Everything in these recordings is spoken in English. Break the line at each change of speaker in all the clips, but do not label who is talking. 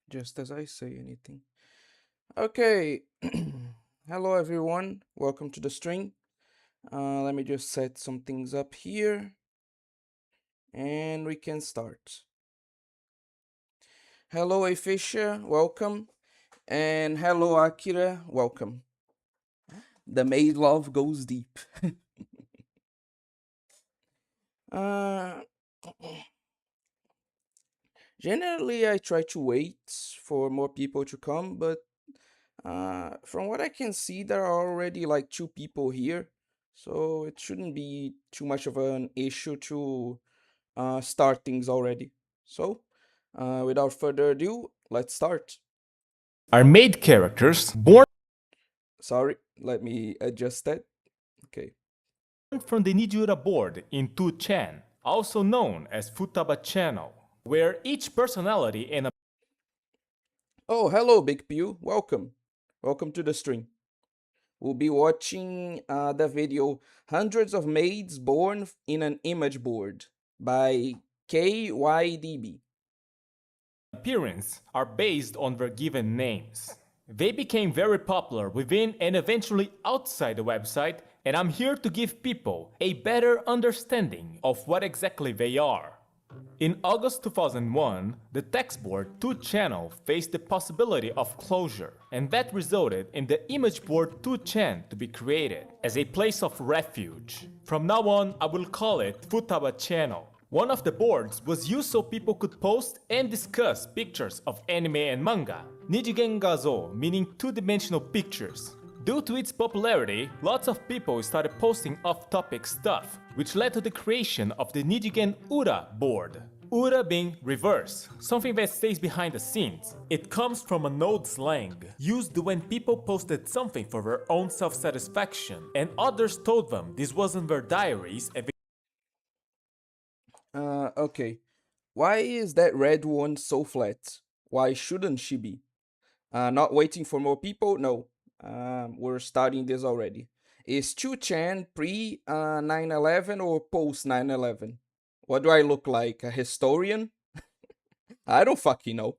just as I say anything. Okay. Hello, everyone. Welcome to the stream. Let me just set some things up here and we can start. Hello, Afisha. Welcome. And hello, Akira. Welcome. The maid love goes deep. uh, Generally, I try to wait for more people to come, but from what I can see, there are already like two people here, so it shouldn't be too much of an issue to start things already. So, without further ado, let's start.
Are made characters born
Sorry, let me adjust that. Okay.
from the Nijiura board in 2chan, also known as Futaba channel, where each personality and a
Oh, hello, Big Pew. Welcome. Welcome to the stream. We'll be watching the video Hundreds of Maids Born in an Image Board by KYDB.
appearance are based on their given names. They became very popular within and eventually outside the website, and I'm here to give people a better understanding of what exactly they are. In August 2001, the text board 2channel faced the possibility of closure, and that resulted in the image board 2chan to be created as a place of refuge. From now on, I will call it Futaba channel. One of the boards was used so people could post and discuss pictures of anime and manga. Nijigen gazo, meaning two-dimensional pictures. Due to its popularity, lots of people started posting off-topic stuff, which led to the creation of the Nijigen Ura board. Ura being reverse, something that stays behind the scenes. It comes from an old slang, used when people posted something for their own self-satisfaction, and others told them this wasn't their diaries and
Okay. Why is that red one so flat? Why shouldn't she be? Not waiting for more people? No. We're starting this already. Is 2chan pre 9/11 or post 9/11? What do I look like? A historian? I don't fucking know.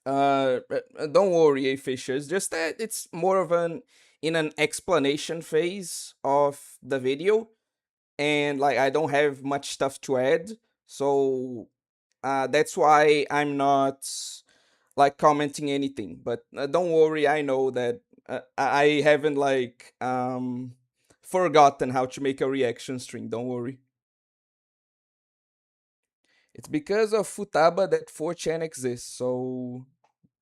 Don't worry, Fisher. It's just that it's more of an in an explanation phase of the video, and like I don't have much stuff to add, so that's why I'm not like commenting anything. But don't worry, I know that I haven't like forgotten how to make a reaction string. Don't worry. It's because of Futaba that 4chan exists, so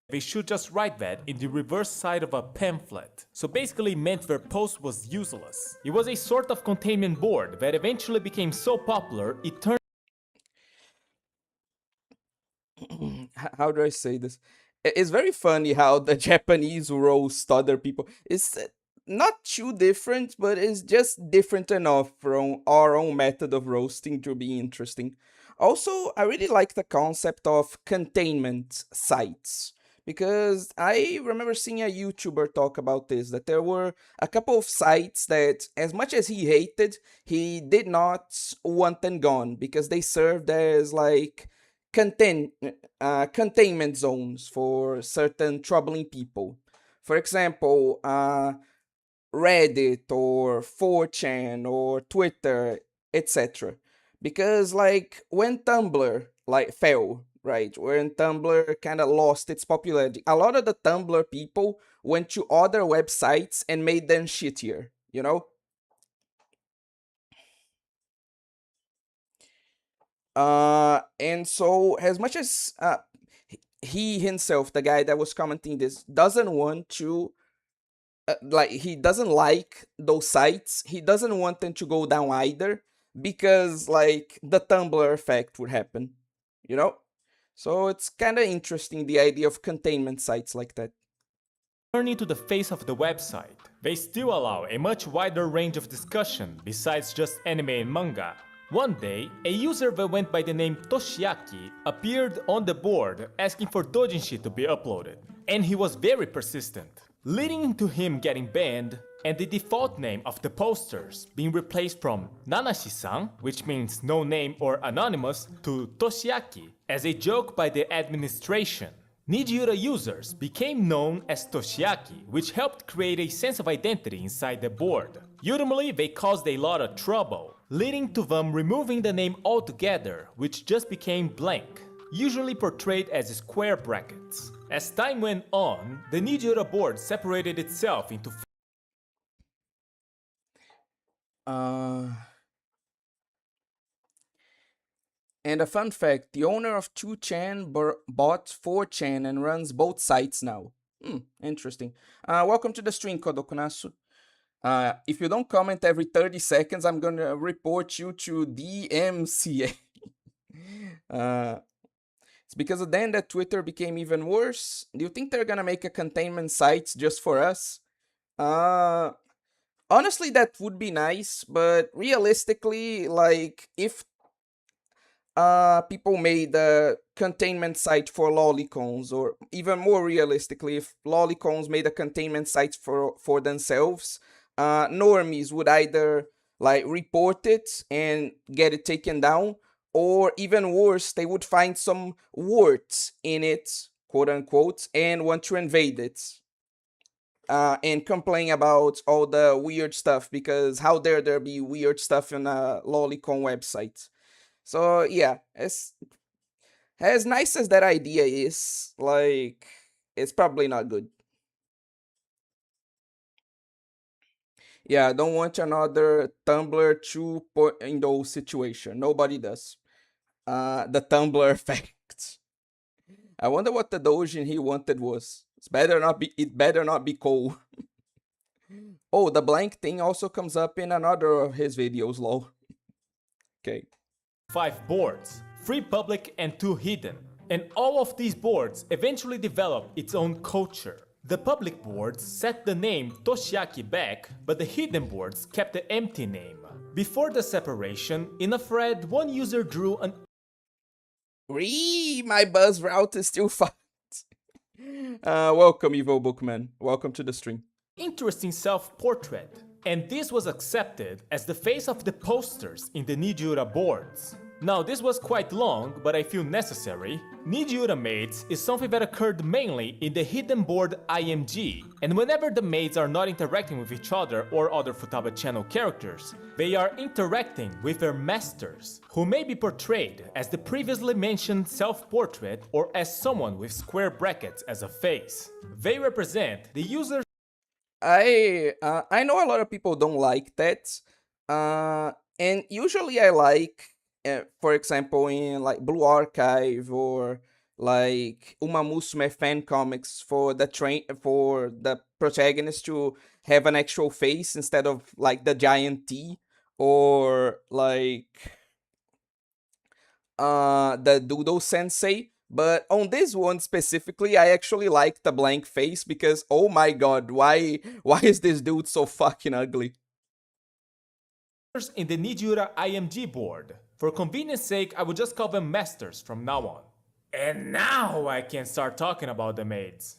they should just write that in the reverse side of a pamphlet. So basically meant their post was useless. It was a sort of containment board that eventually became so popular it turned
how do I say this? It's very funny how the Japanese roast other people. It's not too different, but it's just different enough from our own method of roasting to be interesting. Also, I really like the concept of containment sites because I remember seeing a YouTuber talk about this, that there were a couple of sites that, as much as he hated, he did not want them gone because they served as like contain containment zones for certain troubling people. For example, Reddit or 4chan or Twitter, etc. Because like when Tumblr like fell, right? When Tumblr kind of lost its popularity, a lot of the Tumblr people went to other websites and made them shittier, you know? And so as much as he himself, the guy that was commenting this, doesn't want to like he doesn't like those sites. He doesn't want them to go down either because like the Tumblr effect would happen, you know? So it's kind of interesting the idea of containment sites like that.
into the face of the website. They still allow a much wider range of discussion besides just anime and manga. One day, a user that went by the name Toshiaki appeared on the board asking for doujinshi to be uploaded, and he was very persistent. leading to him getting banned and the default name of the posters being replaced from Nanashi-san, which means no name or anonymous, to Toshiaki as a joke by the administration. Nijiura users became known as Toshiaki, which helped create a sense of identity inside the board. Ultimately, they caused a lot of trouble, leading to them removing the name altogether, which just became blank, usually portrayed as square brackets. As time went on, the Nijiura board separated itself into
And a fun fact, the owner of 2chan bought 4chan and runs both sites now. Interesting. Welcome to the stream, Kodokunasu. If you don't comment every 30 seconds, I'm gonna report you to DMCA. It's because of then that Twitter became even worse. Do you think they're gonna make a containment site just for us? Honestly, that would be nice, but realistically, like, if people made a containment site for lolicons, or even more realistically, if lolicons made a containment site for themselves, normies would either like report it and get it taken down, or even worse, they would find some warts in it, quote unquote, and want to invade it. And complain about all the weird stuff, because how dare there be weird stuff in a lolicon website. So yeah, as nice as that idea is, like, it's probably not good. Yeah, I don't want another Tumblr 2.0 situation. Nobody does. The Tumblr effect. I wonder what the doujin he wanted was. It better not be cool. Oh, the blank thing also comes up in another of his videos, lol. Okay.
5 boards, 3 public and 2 hidden. And all of these boards eventually developed its own culture. The public boards set the name Toshiaki back, but the hidden boards kept the empty name. Before the separation, in a thread, one user drew an
My buzz route is still fucked. Welcome, Evil Bookman. Welcome to the stream.
interesting self-portrait, and this was accepted as the face of the posters in the Nijiura boards. Now this was quite long, but I feel necessary. Nijiura maids is something that occurred mainly in the hidden board IMG, and whenever the maids are not interacting with each other or other Futaba channel characters, they are interacting with their masters, who may be portrayed as the previously mentioned self-portrait or as someone with square brackets as a face. They represent the user's
I know a lot of people don't like that, and usually I like, for example, in like Blue Archive or like Uma Musume fan comics, for the protagonist to have an actual face instead of like the giant T, or like the Doodle Sensei. But on this one specifically, I actually like the blank face, because oh my god, why is this dude so fucking ugly?
in the Nijiura IMG board. For convenience sake, I would just call them masters from now on. And now I can start talking about the maids.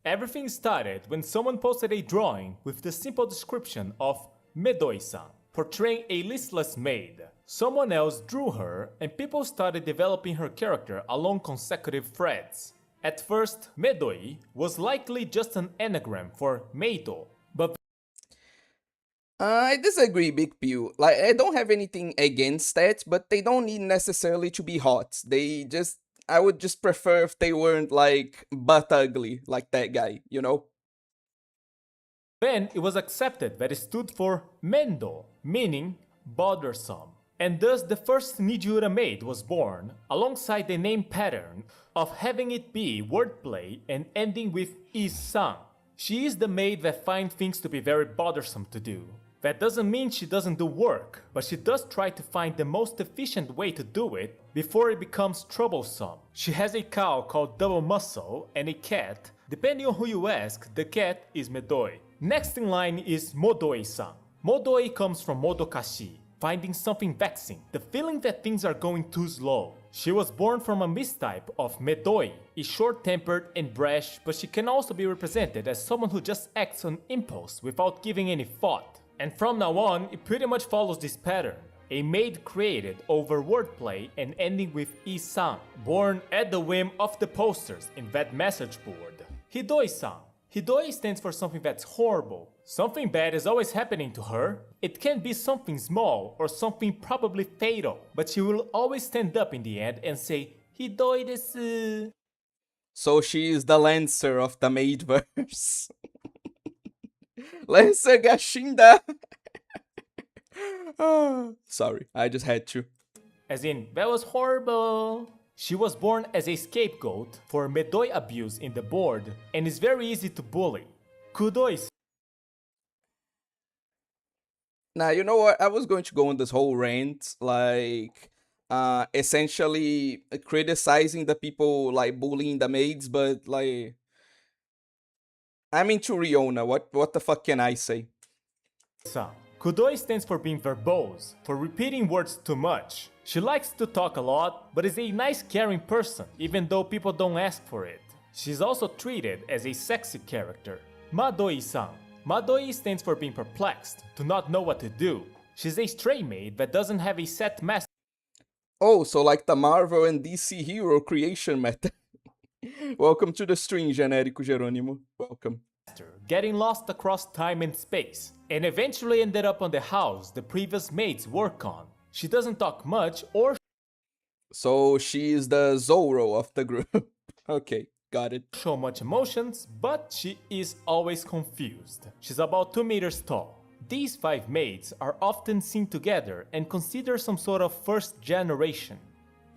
Everything started when someone posted a drawing with the simple description of Medoi-san, portraying a listless maid. Someone else drew her, and people started developing her character along consecutive threads. At first, Medoi was likely just an anagram for Meido, but
I disagree, Big Pew. Like, I don't have anything against that, but they don't need necessarily to be hot. I would just prefer if they weren't like butt ugly like that guy, you know?
then it was accepted that it stood for Mendo, meaning bothersome. And thus the first Nijiura maid was born, alongside the name pattern of having it be wordplay and ending with is-san. She is the maid that finds things to be very bothersome to do. That doesn't mean she doesn't do work, but she does try to find the most efficient way to do it before it becomes troublesome. She has a cow called Double Muscle and a cat. Depending on who you ask, the cat is Medoi. Next in line is Modoi-san. Modoi comes from Modokashi, finding something vexing, the feeling that things are going too slow. She was born from a mistype of Medoi, is short-tempered and brash, but she can also be represented as someone who just acts on impulse without giving any thought. And from now on, it pretty much follows this pattern. A maid created over wordplay and ending with Isan, born at the whim of the posters in that message board. Hidoi-san. Hidoi stands for something that's horrible. Something bad is always happening to her. It can be something small or something probably fatal, but she will always stand up in the end and say, Hidoi desu.
So she is the Lancer of the Maidverse. Lancer Gashinda! Sorry, I just had to.
As in, that was horrible. She was born as a scapegoat for Medoi abuse in the board and is very easy to bully. Kudoi.
Now, you know what? I was going to go on this whole rant, essentially criticizing the people, like, bullying the maids, but, like, I'm into Riona. What the fuck can I say?
Kudoi stands for being verbose, for repeating words too much. She likes to talk a lot, but is a nice caring person, even though people don't ask for it. She's also treated as a sexy character. Madoi-san. Madoi stands for being perplexed, to not know what to do. She's a stray maid that doesn't have a set master.
Oh, so like the Marvel and DC hero creation method. Welcome to the stream, Genérico Jerônimo. Welcome.
Getting lost across time and space, and eventually ended up on the house the previous maids work on. She doesn't talk much or
So she is the Zorro of the group. Okay, got it.
show much emotions, but she is always confused. She's about 2 meters tall. These 5 maids are often seen together and considered some sort of first generation.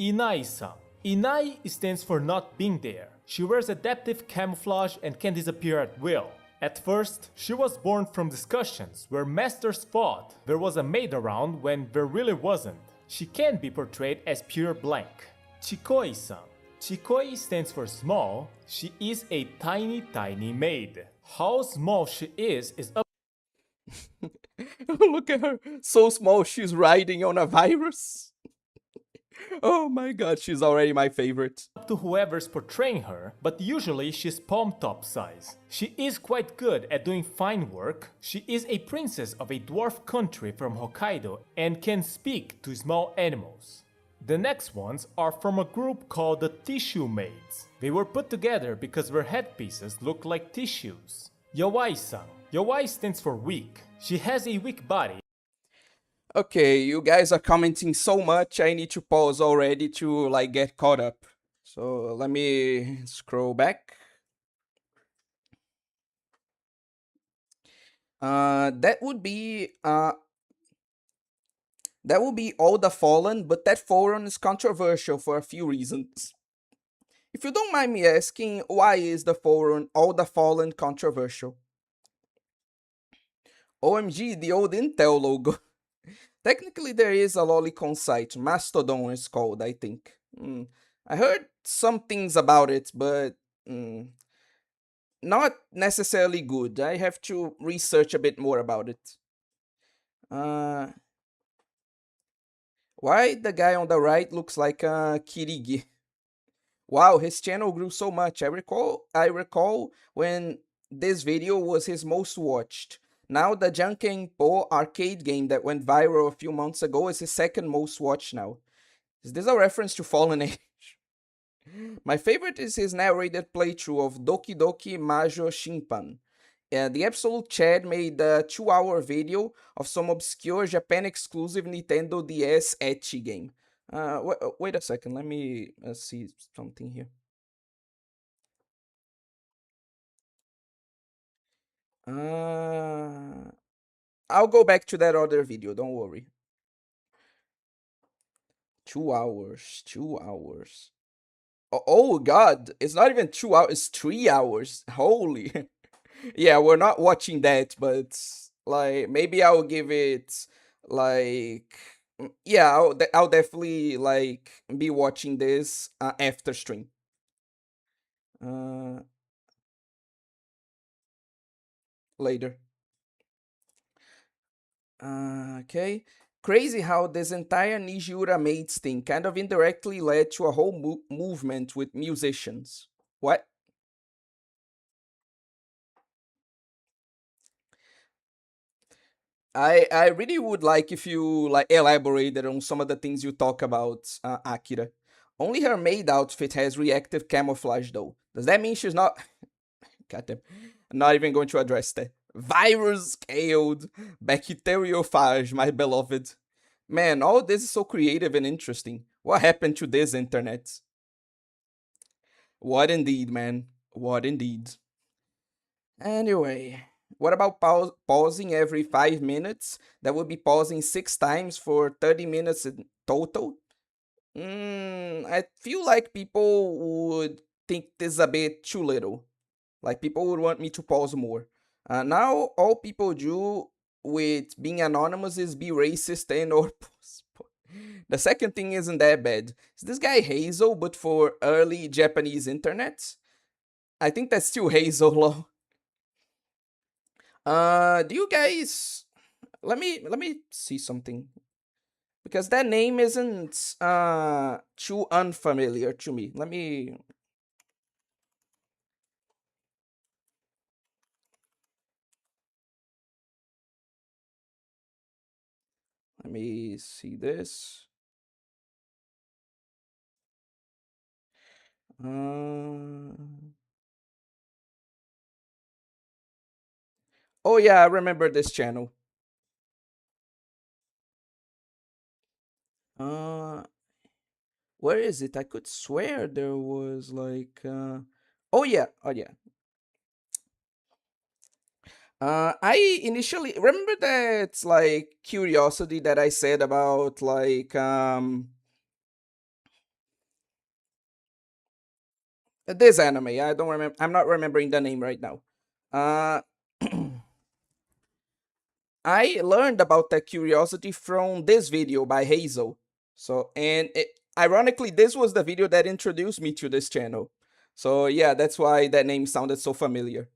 Inai-san. Inai stands for not being there. She wears adaptive camouflage and can disappear at will. At first, she was born from discussions where masters thought there was a maid around when there really wasn't. She can be portrayed as pure blank. Chikoi-san. Chikoi stands for small. She is a tiny maid. How small she is up
Look at her. So small she's riding on a virus. Oh my god, she's already my favorite.
to whoever's portraying her, but usually she's palm top size. She is quite good at doing fine work. She is a princess of a dwarf country from Hokkaido and can speak to small animals. The next ones are from a group called the Tissue Maids. They were put together because their headpieces look like tissues. Yawai-san. Yawai stands for weak. She has a weak body.
Okay, you guys are commenting so much, I need to pause already to like get caught up. So let me scroll back. That would be All the Fallen, but that forum is controversial for a few reasons. If you don't mind me asking, why is the forum All the Fallen controversial? OMG, the old Intel logo. Technically, there is a lolicon site. Mastodon is called, I think. I heard some things about it, but not necessarily good. I have to research a bit more about it. Why the guy on the right looks like a Kirigi? Wow, his channel grew so much. I recall when this video was his most watched. Now the Jankenpo arcade game that went viral a few months ago is his second most watched now. Is this a reference to Fallen Age? My favorite is his narrated playthrough of Doki Doki Majo Shimpan. The Absolute Chad made a 2-hour video of some obscure Japan-exclusive Nintendo DS ecchi game. Wait a second, let me see something here. I'll go back to that other video, don't worry. 2 hours, 2 hours. Oh god, it's not even 2 hours, it's 3 hours. Holy. Yeah, we're not watching that, but like maybe I'll give it like yeah, I'll definitely like be watching this after stream. Later. Okay. Crazy how this entire Nijura Mates thing kind of indirectly led to a whole movement with musicians. What? I really would like if you like elaborated on some of the things you talk about, Akira. Only her maid outfit has reactive camouflage though. Does that mean she's not? Goddamn. I'm not even going to address that. Virus scaled bacteriophage, my beloved. Man, all this is so creative and interesting. What happened to this internet? What indeed, man. What indeed. Anyway, what about pausing every 5 minutes? That would be pausing 6 times for 30 minutes in total. I feel like people would think this is a bit too little. Like people would want me to pause more. Now all people do with being anonymous is be racist and or pause. The second thing isn't that bad. Is this guy Hazel, but for early Japanese internet? I think that's still Hazel law. Do you guys let me see something because that name isn't too unfamiliar to me. Let me see this. Uh, oh yeah, I remember this channel. Uh, where is it? I could swear there was like oh yeah, oh yeah. I initially remember that like curiosity that I said about like this anime. I don't remember. I'm not remembering the name right now. Uh, I learned about that curiosity from this video by Hazel. So, and ironically, this was the video that introduced me to this channel. So yeah, that's why that name sounded so familiar.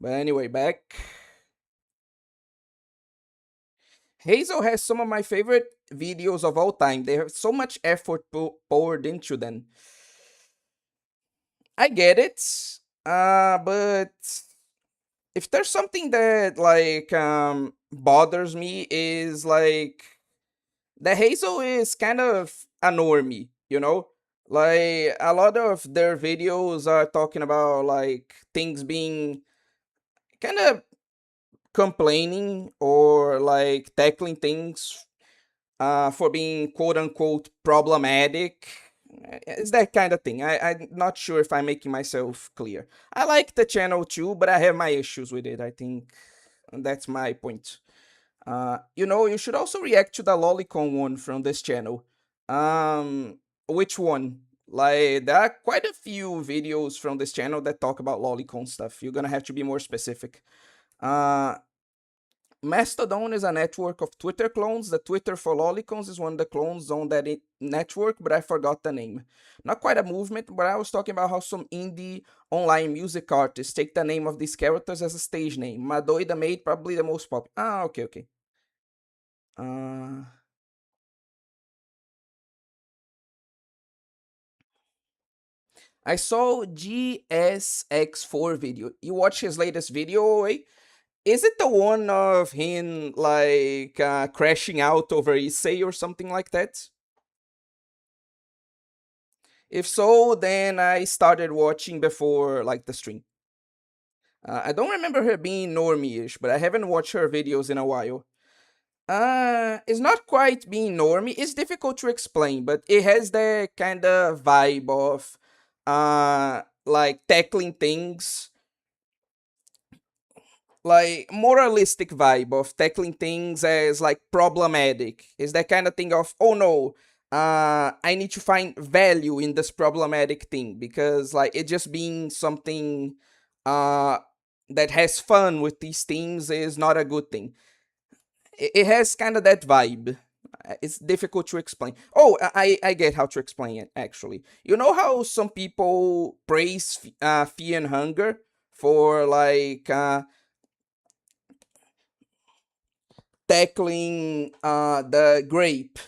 But anyway, back. Hazel has some of my favorite videos of all time. They have so much effort poured into them. I get it. But if there's something that like bothers me is like the Hazel is kind of a normie, you know? Like a lot of their videos are talking about like things being kind of complaining or like tackling things for being quote unquote problematic. It's that kind of thing. I'm not sure if I'm making myself clear. I like the channel too, but I have my issues with it. I think that's my point. You should also react to the lolicon one from this channel. Which one? Like, there are quite a few videos from this channel that talk about lolicon stuff. You're gonna have to be more specific. Uh, Mastodon is a network of Twitter clones. The Twitter for lolicons is one of the clones on that network, but I forgot the name. Not quite a movement, but I was talking about how some indie online music artists take the name of these characters as a stage name. Madoida made probably the most popular. Okay, okay. Uh, I saw GSX4 video. You watch his latest video, eh? Is it the one of him like crashing out over Issei or something like that? If so, then I started watching before like the stream. I don't remember her being normie-ish, but I haven't watched her videos in a while. It's not quite being normie. It's difficult to explain, but it has that kind of vibe of like tackling things like moralistic vibe of tackling things as like problematic. Is that kind of thing of oh no, I need to find value in this problematic thing because like it just being something uh that has fun with these things is not a good thing. It has kind of that vibe. It's difficult to explain. Oh, I get how to explain it actually. You know how some people praise Fear and Hunger for like tackling the grape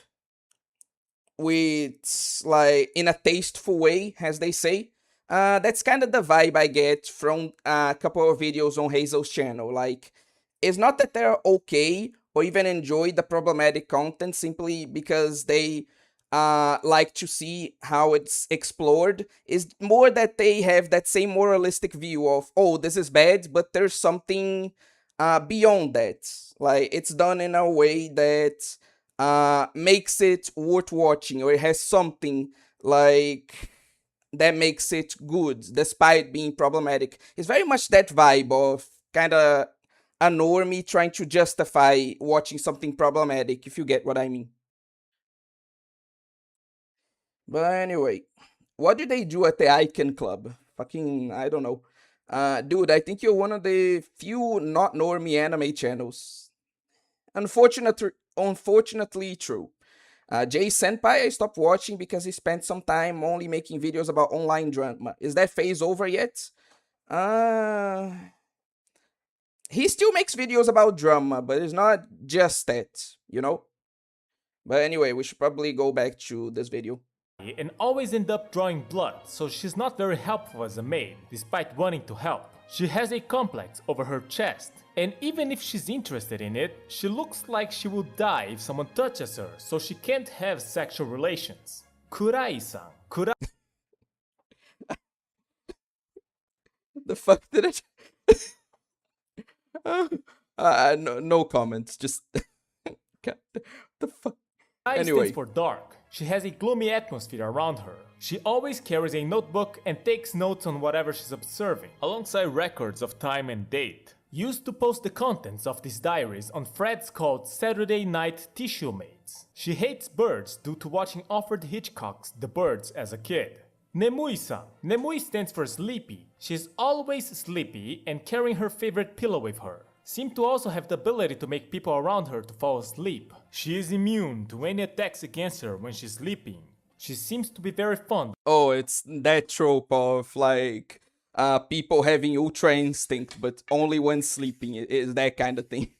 with like in a tasteful way, as they say. That's kind of the vibe I get from a couple of videos on Hazel's channel. Like, it's not that they're okay or even enjoy the problematic content simply because they like to see how it's explored. It's more that they have that same moralistic view of, oh, this is bad, but there's something beyond that. Like, it's done in a way that makes it worth watching, or it has something like that makes it good despite being problematic. It's very much that vibe of kind of a normie trying to justify watching something problematic, if you get what I mean. But anyway, what do they do at the Icon Club? Fucking, I don't know. Dude, I think you're one of the few not normie anime channels. Unfortunately true. Jay Senpai, I stopped watching because he spent some time only making videos about online drama. Is that phase over yet? Uh, he still makes videos about drama, but it's not just that, you know? But anyway, we should probably go back to this video.
and always end up drawing blood, so she's not very helpful as a maid, despite wanting to help. She has a complex over her chest, and even if she's interested in it, she looks like she will die if someone touches her, so she can't have sexual relations. Kurai-san.
The fuck did I... no comments, just... the fuck?
I
Anyway.
stands for dark. She has a gloomy atmosphere around her. She always carries a notebook and takes notes on whatever she's observing, alongside records of time and date. Used to post the contents of these diaries on threads called Saturday Night Tissue Mates. She hates birds due to watching Alfred Hitchcock's The Birds as a kid. Nemui-san. Nemui stands for sleepy. She's always sleepy and carrying her favorite pillow with her. Seem to also have the ability to make people around her to fall asleep. She is immune to any attacks against her when she's sleeping. She seems to be very fond.
Oh, it's that trope of like people having ultra instinct, but only when sleeping. It is that kind of thing.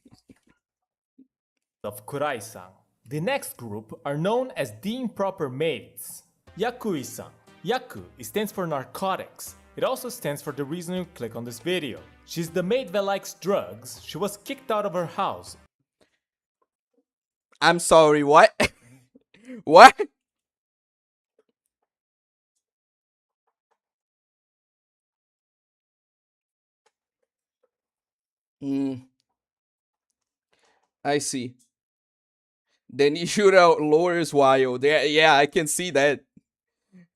Of Kurai-san. The next group are known as the improper maids. Yakui-san. Yaku stands for narcotics. It also stands for the reason you click on this video. She's the maid that likes drugs. She was kicked out of her house.
I'm sorry, what? What? I see. Then you shoot out lures wild. Yeah, I can see that.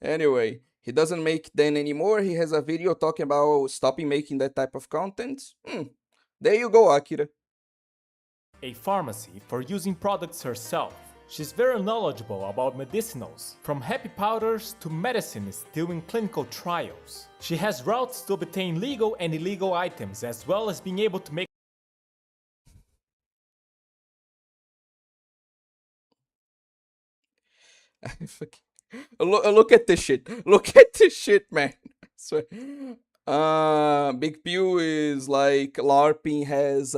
Anyway, he doesn't make them anymore. He has a video talking about stopping making that type of content. There you go, Akira.
A pharmacy for using products herself. She's very knowledgeable about medicinals, from happy powders to medicines still in clinical trials. She has routes to obtain legal and illegal items, as well as being able to make
Look at this shit. Look at this shit, man. I swear. Big Pew is like LARPing has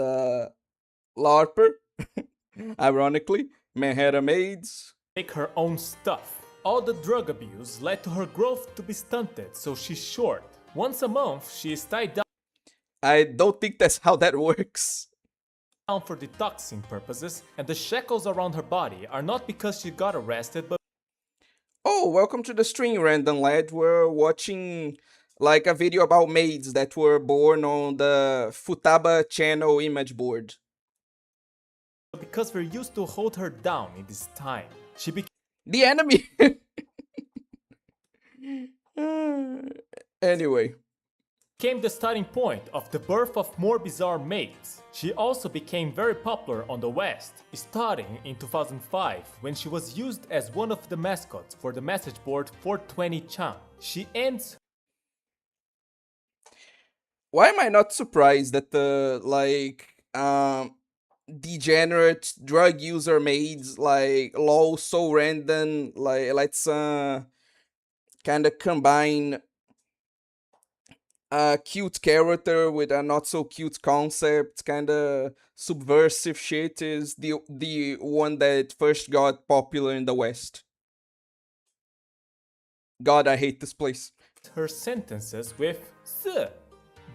LARPer. Ironically, Manhattan Maids.
make her own stuff. All the drug abuse led to her growth to be stunted, so she's short. Once a month, she is tied down
I don't think that's how that works.
for detoxing purposes, and the shackles around her body are not because she got arrested, but
Oh, welcome to the stream, random lad. We're watching like a video about maids that were born on the Futaba channel image board.
because we're used to hold her down in this time. She
The enemy. Anyway.
became the starting point of the birth of more bizarre maids. She also became very popular on the West, starting in 2005 when she was used as one of the mascots for the message board 420chan. She ends
Why am I not surprised that the like degenerate drug user maids like lol so random, like let's kind of combine a cute character with a not so cute concept, kind of subversive shit, is the one that first got popular in the West. God, I hate this place.
her sentences with "s."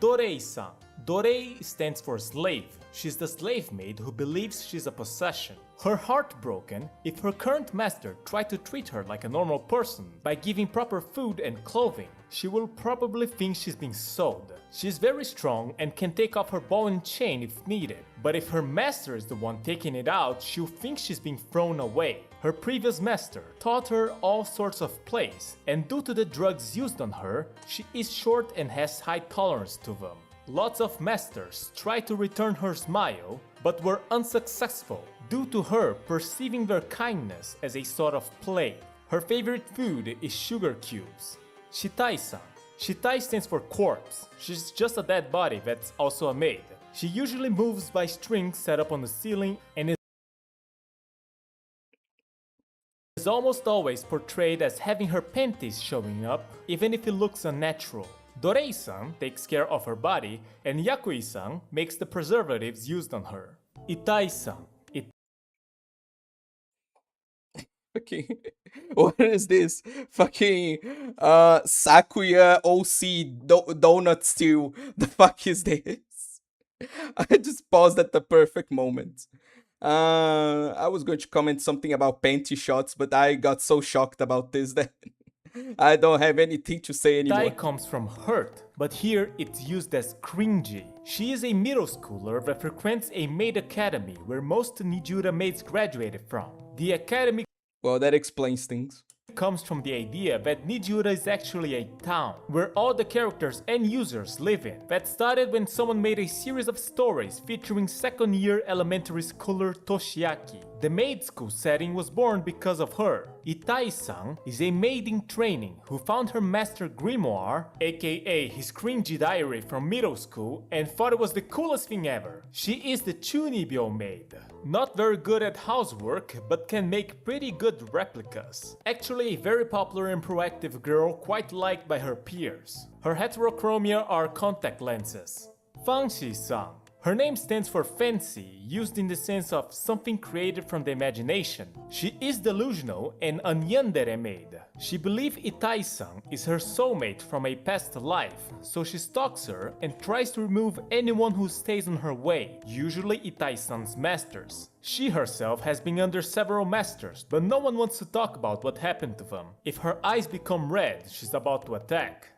Dorei-san. Dorei stands for slave. She's the slave maid who believes she's a possession. Her heart broken if her current master tried to treat her like a normal person by giving proper food and clothing. She will probably think she's being sold. She's very strong and can take off her ball and chain if needed. But if her master is the one taking it out, she'll think she's being thrown away. Her previous master taught her all sorts of plays, and due to the drugs used on her, she is short and has high tolerance to them. Lots of masters tried to return her smile, but were unsuccessful due to her perceiving their kindness as a sort of play. Her favorite food is sugar cubes. Shitai-san. Shitai stands for corpse. She's just a dead body that's also a maid. She usually moves by strings set up on the ceiling and is almost always portrayed as having her panties showing up, even if it looks unnatural. Dorei-san takes care of her body, and Yakui-san makes the preservatives used on her. Itai-san.
Fucking, what is this? Fucking, Sakuya OC donut stew. The fuck is this? I just paused at the perfect moment. I was going to comment something about panty shots, but I got so shocked about this that I don't have anything to say anymore.
Itai comes from hurt, but here it's used as cringy. She is a middle schooler that frequents a maid academy where most Nijura maids graduated from. The academy
Well, that explains things.
comes from the idea that Nijura is actually a town where all the characters and users live in. That started when someone made a series of stories featuring second-year elementary schooler Toshiaki. The maid school setting was born because of her. Itai-san is a maid in training who found her master grimoire, aka his cringy diary from middle school, and thought it was the coolest thing ever. She is the Chunibyo maid. Not very good at housework, but can make pretty good replicas. Actually a very popular and proactive girl, quite liked by her peers. Her heterochromia are contact lenses. Fanshi-san. Her name stands for fancy, used in the sense of something created from the imagination. She is delusional and a yandere maid. She believes Itai-san is her soulmate from a past life, so she stalks her and tries to remove anyone who stays on her way, usually Itai-san's masters. She herself has been under several masters, but no one wants to talk about what happened to them. If her eyes become red, she's about to attack.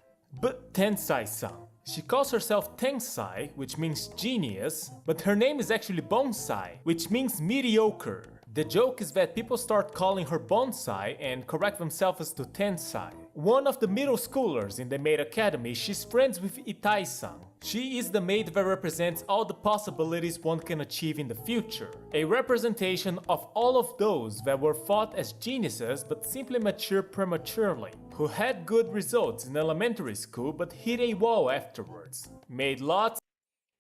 But Tensai-san. She calls herself Tensai, which means genius, but her name is actually Bonsai, which means mediocre. The joke is that people start calling her Bonsai and correct themselves to Tensai. One of the middle schoolers in the maid academy, she's friends with Itai-san. She is the maid that represents all the possibilities one can achieve in the future. A representation of all of those that were thought as geniuses but simply matured prematurely, who had good results in elementary school but hit a wall afterwards. Made lots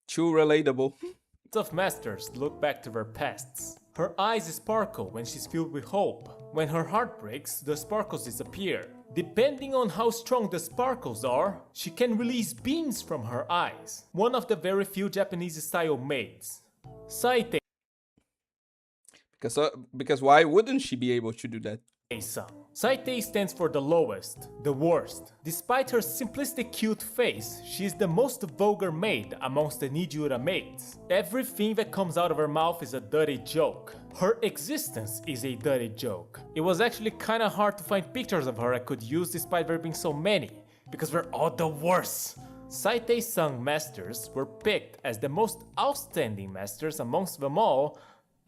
Too relatable.
of masters look back to their pasts. Her eyes sparkle when she's filled with hope. When her heart breaks, the sparkles disappear. Depending on how strong the sparkles are, she can release beams from her eyes. One of the very few Japanese-style maids. Saite
Because why wouldn't she be able to do that?
Saite Saite stands for the lowest, the worst. Despite her simplistic cute face, she is the most vulgar maid amongst the Nijura maids. Everything that comes out of her mouth is a dirty joke. Her existence is a dirty joke. It was actually kinda hard to find pictures of her I could use despite there being so many, because we're all the worst. Saite-san masters were picked as the most outstanding masters amongst them all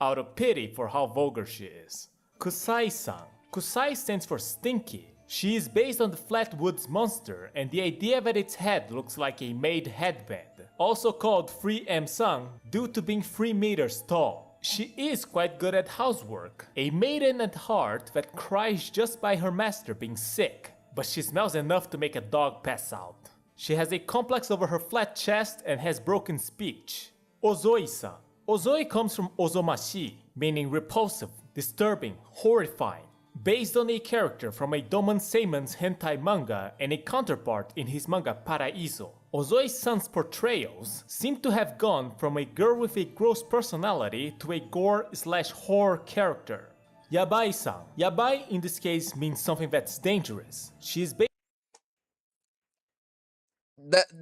out of pity for how vulgar she is. Kusai-san. Kusai stands for stinky. She is based on the Flatwoods monster and the idea that its head looks like a maid headband, also called 3M-san due to being 3 meters tall. She is quite good at housework, a maiden at heart that cries just by her master being sick, but she smells enough to make a dog pass out. She has a complex over her flat chest and has broken speech. Ozoi-san. Ozoi comes from ozomashi, meaning repulsive, disturbing, horrifying, based on a character from a Domon Seimon's hentai manga and a counterpart in his manga Paraiso. Ozoi-san's portrayals seem to have gone from a girl with a gross personality to a gore/horror character. Yabai-san. Yabai in this case means something that's dangerous. She is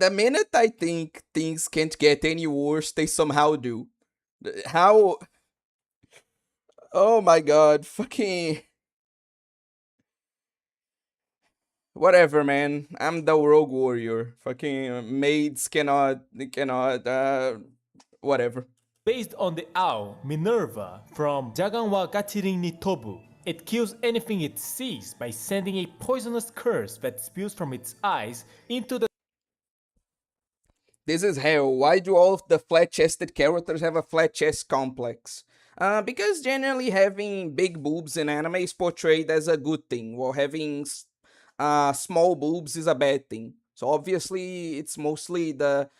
The minute I think things can't get any worse, they somehow do. How? Oh my god, fucking whatever, man. I'm the rogue warrior. Fucking maids cannot. Whatever.
based on the owl Minerva from Jagan wa Gachirin ni Tobu. It kills anything it sees by sending a poisonous curse that spews from its eyes into the
This is hell. Why do all of the flat-chested characters have a flat chest complex? Because generally having big boobs in anime is portrayed as a good thing, while having small boobs is a bad thing. So obviously, it's mostly the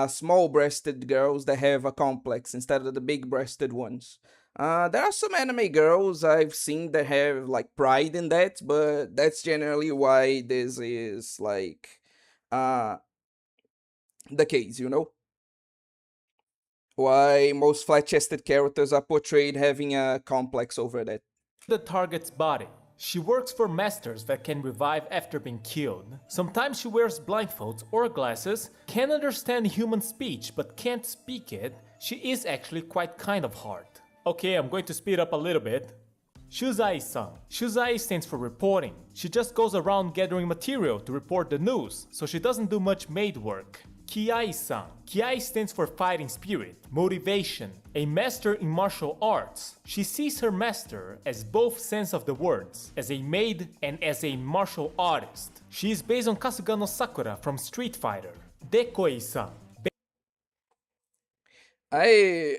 small-breasted girls that have a complex instead of the big-breasted ones. There are some anime girls I've seen that have like pride in that, but that's generally why this is like uh the case, you know? Why most flat-chested characters are portrayed having a complex over that.
target's body. She works for masters that can revive after being killed. Sometimes she wears blindfolds or glasses, can understand human speech but can't speak it. She is actually quite kind of hard. Okay, I'm going to speed up a little bit. Shuzai-san. Shuzai stands for reporting. She just goes around gathering material to report the news, so she doesn't do much maid work. Kiai-san. Kiai stands for fighting spirit, motivation, a master in martial arts. She sees her master as both sense of the words, as a maid and as a martial artist. She is based on Kasuga Sakura from Street Fighter. Dekoi-san.
I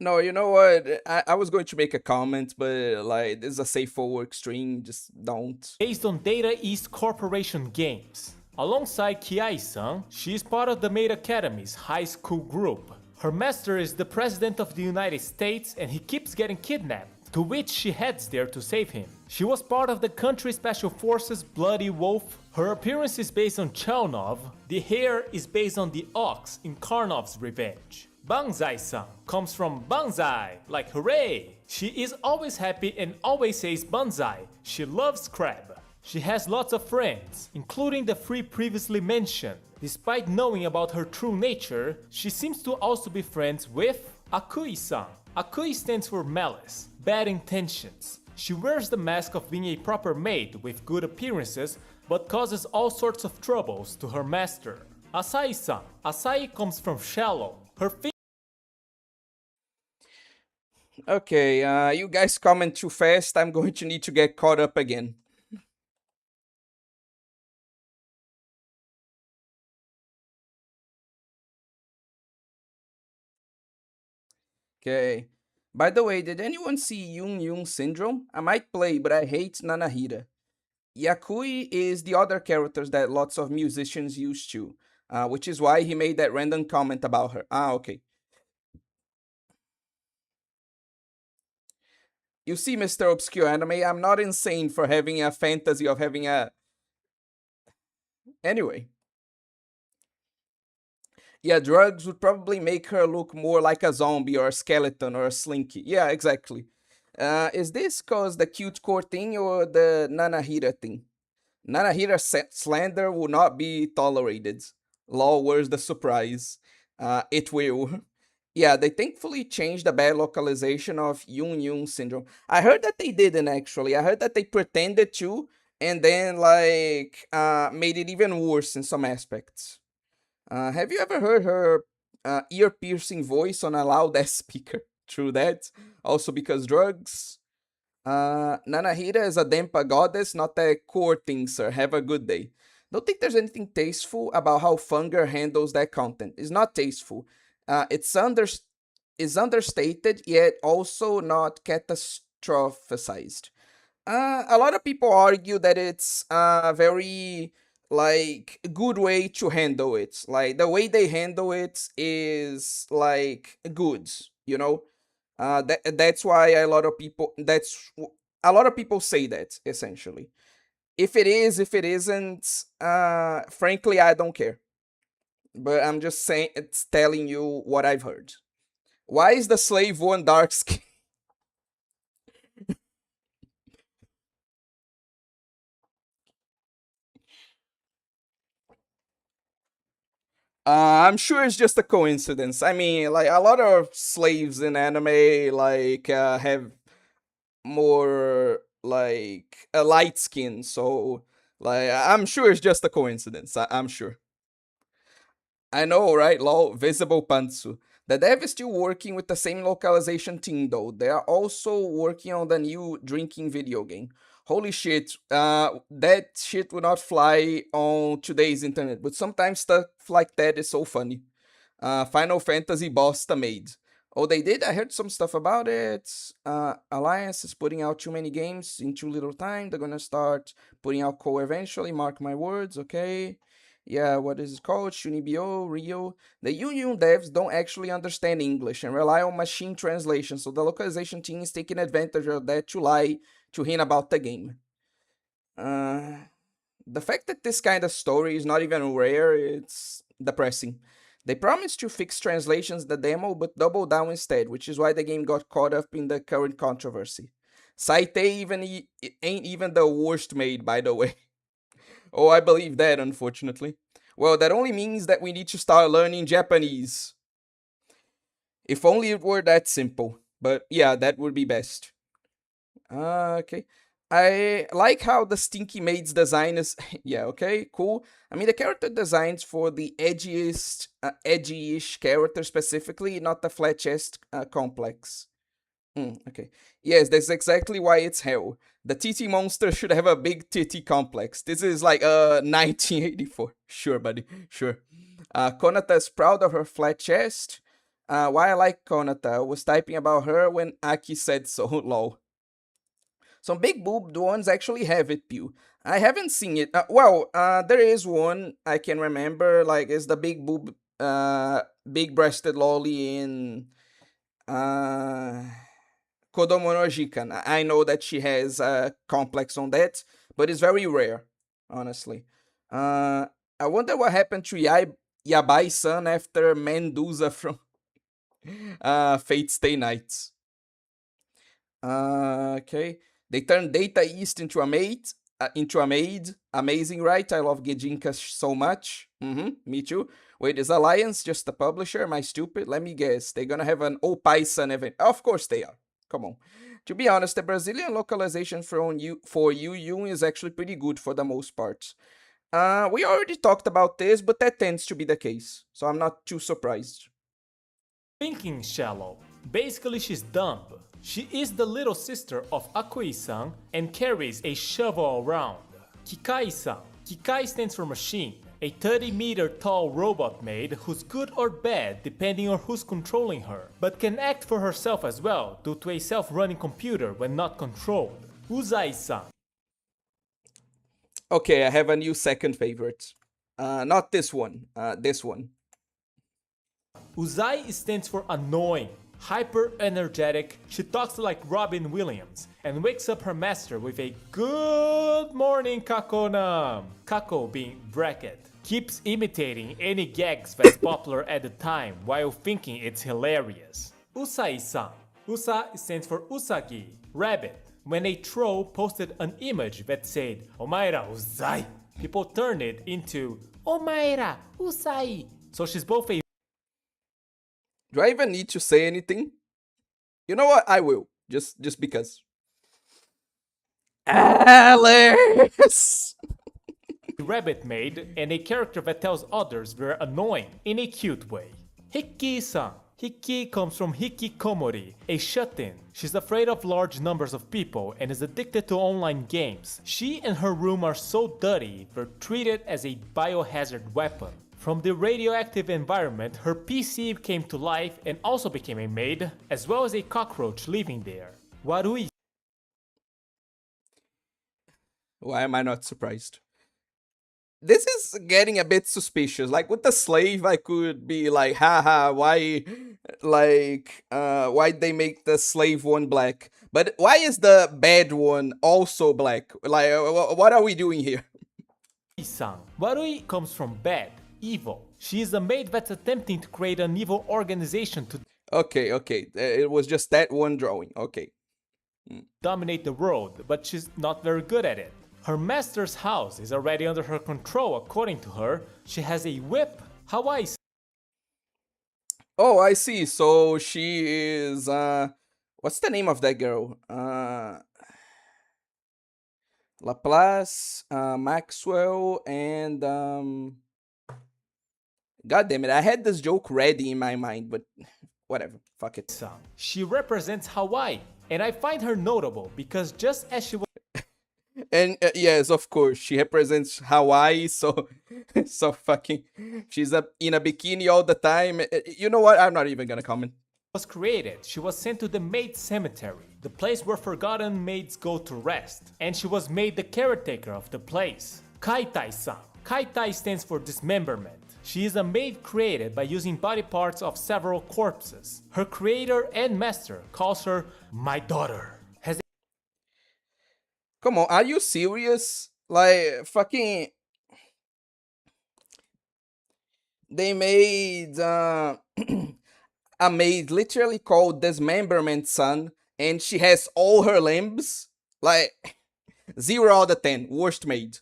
No, you know what? I was going to make a comment, but like this is a safe for work stream. Just don't.
Based on Data East Corporation games. Alongside Kiai-san, she is part of the Maid Academy's high school group. Her master is the President of the United States and he keeps getting kidnapped, to which she heads there to save him. She was part of the country's special forces Bloody Wolf. Her appearance is based on Chelnov. The hair is based on the ox in Karnov's Revenge. Banzai-san comes from Banzai, like hooray! She is always happy and always says Banzai. She loves crab. She has lots of friends, including the three previously mentioned. Despite knowing about her true nature, she seems to also be friends with Akui-san. Akui stands for malice, bad intentions. She wears the mask of being a proper maid with good appearances, but causes all sorts of troubles to her master. Asai-san. Asai comes from shallow. Her
Okay, you guys comment too fast. I'm going to need to get caught up again. Okay. By the way, did anyone see Yun Yun Syndrome? I might play, but I hate Nanahira. Yakui is the other characters that lots of musicians use too, which is why he made that random comment about her. Ah, okay. You see, Mr. Obscure Anime, I'm not insane for having a fantasy of having a. Anyway. Yeah, drugs would probably make her look more like a zombie or a skeleton or a slinky. Yeah, exactly. Is this cause the cute core thing or the Nanahira thing? Nanahira slander will not be tolerated. Lol, where's the surprise? It will. Yeah, they thankfully changed the bad localization of Yun Yun syndrome. I heard that they didn't actually. I heard that they pretended to, and then like made it even worse in some aspects. Have you ever heard her ear-piercing voice on a loud-ass speaker? True that. Also because drugs. Nanahira is a Dempa goddess, not a core thing, sir. Have a good day. Don't think there's anything tasteful about how Funger handles that content. It's not tasteful. It's understated, yet also not catastrophized. A lot of people argue that it's a very like good way to handle it. Like the way they handle it is like good, you know. That's why a lot of people say that essentially. If it is, if it isn't, frankly, I don't care. But I'm just saying, it's telling you what I've heard. Why is the slave one dark skin? I'm sure it's just a coincidence. I mean, like a lot of slaves in anime, like have more like a light skin. So, like, I'm sure it's just a coincidence. I'm sure. I know, right? Lol, visible pantsu. The dev is still working with the same localization team, though. They are also working on the new drinking video game. Holy shit, that shit would not fly on today's internet, but sometimes stuff like that is so funny. Final Fantasy bosta made. Oh, they did? I heard some stuff about it. Alliance is putting out too many games in too little time. They're gonna start putting out co eventually, mark my words, okay? Yeah, what is it called? Shunibyo, Rio. The Union devs don't actually understand English and rely on machine translation, so the localization team is taking advantage of that to lie to hint about the game. Uh, the fact that this kind of story is not even rare, it's depressing. They promised to fix translations the demo, but double down instead, which is why the game got caught up in the current controversy. Saite ain't even the worst made, by the way. Oh, I believe that, unfortunately. Well, that only means that we need to start learning Japanese. If only it were that simple. But yeah, that would be best. Okay. I like how the Stinky Maid's design is. Yeah, okay, cool. I mean, the character designs for the edgy-ish character specifically, not the flat chest complex. Okay. Yes, that's exactly why it's hell. The TT monster should have a big titty complex. This is like 1984. Sure, buddy. Sure. Konata is proud of her flat chest. Why I like Konata, I was typing about her when Aki said so. Lol. Some big boobed ones actually have it, Pew. I haven't seen it. There is one I can remember. Like, is the big breasted lolly in uh, Kodomo no Jikan. I know that she has a complex on that, but it's very rare, honestly. Uh, I wonder what happened to Yabai-san after Mendoza from Fate Stay Nights. Okay. They turned Data East into a maid. Amazing, right? I love Gejinka so much. Me too. Wait, is Alliance just a publisher? Am I stupid? Let me guess. They're gonna have an Opaisan event. Of course they are. Come on. To be honest, the Brazilian localization for Yu is actually pretty good for the most part. We already talked about this, but that tends to be the case, so I'm not too surprised.
Thinking shallow. Basically, she's dumb. She is the little sister of Akui-san and carries a shovel around. Kikai-san. Kikai stands for machine, a 30-meter tall robot maid who's good or bad depending on who's controlling her, but can act for herself as well due to a self-running computer when not controlled. Uzai-san.
Okay, I have a new second favorite. Not this one. This one.
Uzai stands for annoying, hyper energetic. She talks like Robin Williams and wakes up her master with a good morning Kako-nam. Kako being bracket. Keeps imitating any gags that's popular at the time while thinking it's hilarious. Usai-san. Usa stands for Usagi, rabbit. When a troll posted an image that said Omaera Uzai, people turned it into Omaera Usai. So she's both a
Do I even need to say anything? You know what? I will. Just because. Alice!
rabbit maid and a character that tells others they're annoying in a cute way. Hiki-san. Hiki comes from hikikomori, a shut-in. She's afraid of large numbers of people and is addicted to online games. She and her room are so dirty they're treated as a biohazard weapon. From the radioactive environment, her PC came to life and also became a maid, as well as a cockroach living there. Warui.
Why am I not surprised? This is getting a bit suspicious. Like with the slave, I could be like, haha, why Like, why they make the slave one black? But why is the bad one also black? Like, what are we doing here?
Warui-san. Warui comes from bad, evil. She is a maid that's attempting to create an evil organization to
Okay, okay. It was just that one drawing. Okay.
dominate the world, but she's not very good at it. Her master's house is already under her control according to her. She has a whip. Hawaii.
Oh, I see. So she is what's the name of that girl? Laplace, Maxwell, and God damn it, I had this joke ready in my mind, but whatever. Fuck it.
She represents Hawaii, and I find her notable because just as she was
And yes, of course, she represents Hawaii, so so fucking she's in a bikini all the time. You know what? I'm not even gonna comment.
created, she was sent to the maid cemetery, the place where forgotten maids go to rest, and she was made the caretaker of the place. Kaitai-san. Kaitai stands for dismemberment. She is a maid created by using body parts of several corpses. Her creator and master calls her my daughter.
Come on, are you serious? Like fucking they made a maid literally called Dismemberment Son, and she has all her limbs. Like 0 out of 10, worst maid.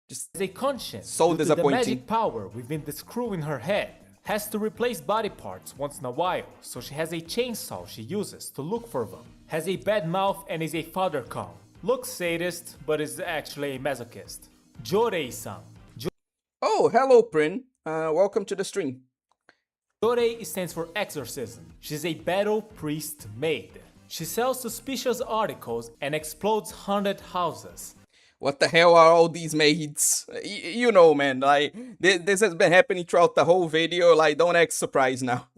Just
As a conscience,
so
due to
disappointing.
the magic power within the screw in her head, has to replace body parts once in a while, so she has a chainsaw she uses to look for them. Has a bad mouth and is a father con. Looks sadist, but is actually a masochist. Jorei-san.
Oh, hello, Prin. Welcome to the stream.
Jorei stands for exorcism. She's a battle priest maid. She sells suspicious articles and explodes haunted houses.
What the hell are all these maids? You know, man, like, this has been happening throughout the whole video, like, don't act surprised now.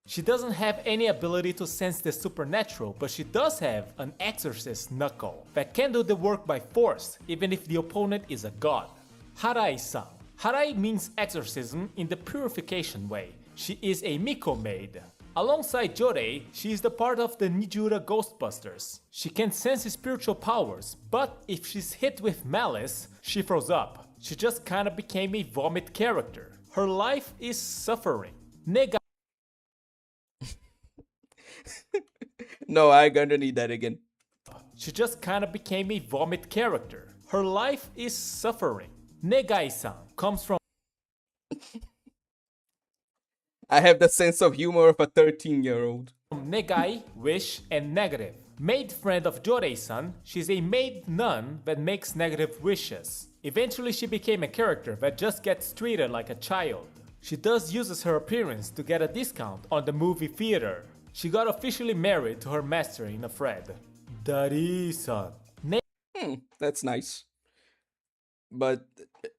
She doesn't have any ability to sense the supernatural, but she does have an exorcist knuckle that can do the work by force, even if the opponent is a god. Harai-san. Harai means exorcism in the purification way. She is a Miko maid. Alongside Jorei, she is the part of the Nijura Ghostbusters. She can sense spiritual powers, but if she's hit with malice, she throws up. She just kinda became a vomit character. Her life is suffering. Nega.
No, I'm gonna need that again.
She just kinda became a vomit character. Her life is suffering. Negai-san comes from
I have the sense of humor of a 13-year-old.
Negai, wish, and negative. Maid friend of Jorei-san, she's a maid nun that makes negative wishes. Eventually she became a character that just gets treated like a child. She does uses her appearance to get a discount on the movie theater. She got officially married to her master in a thread. Dari-san.
That's nice. But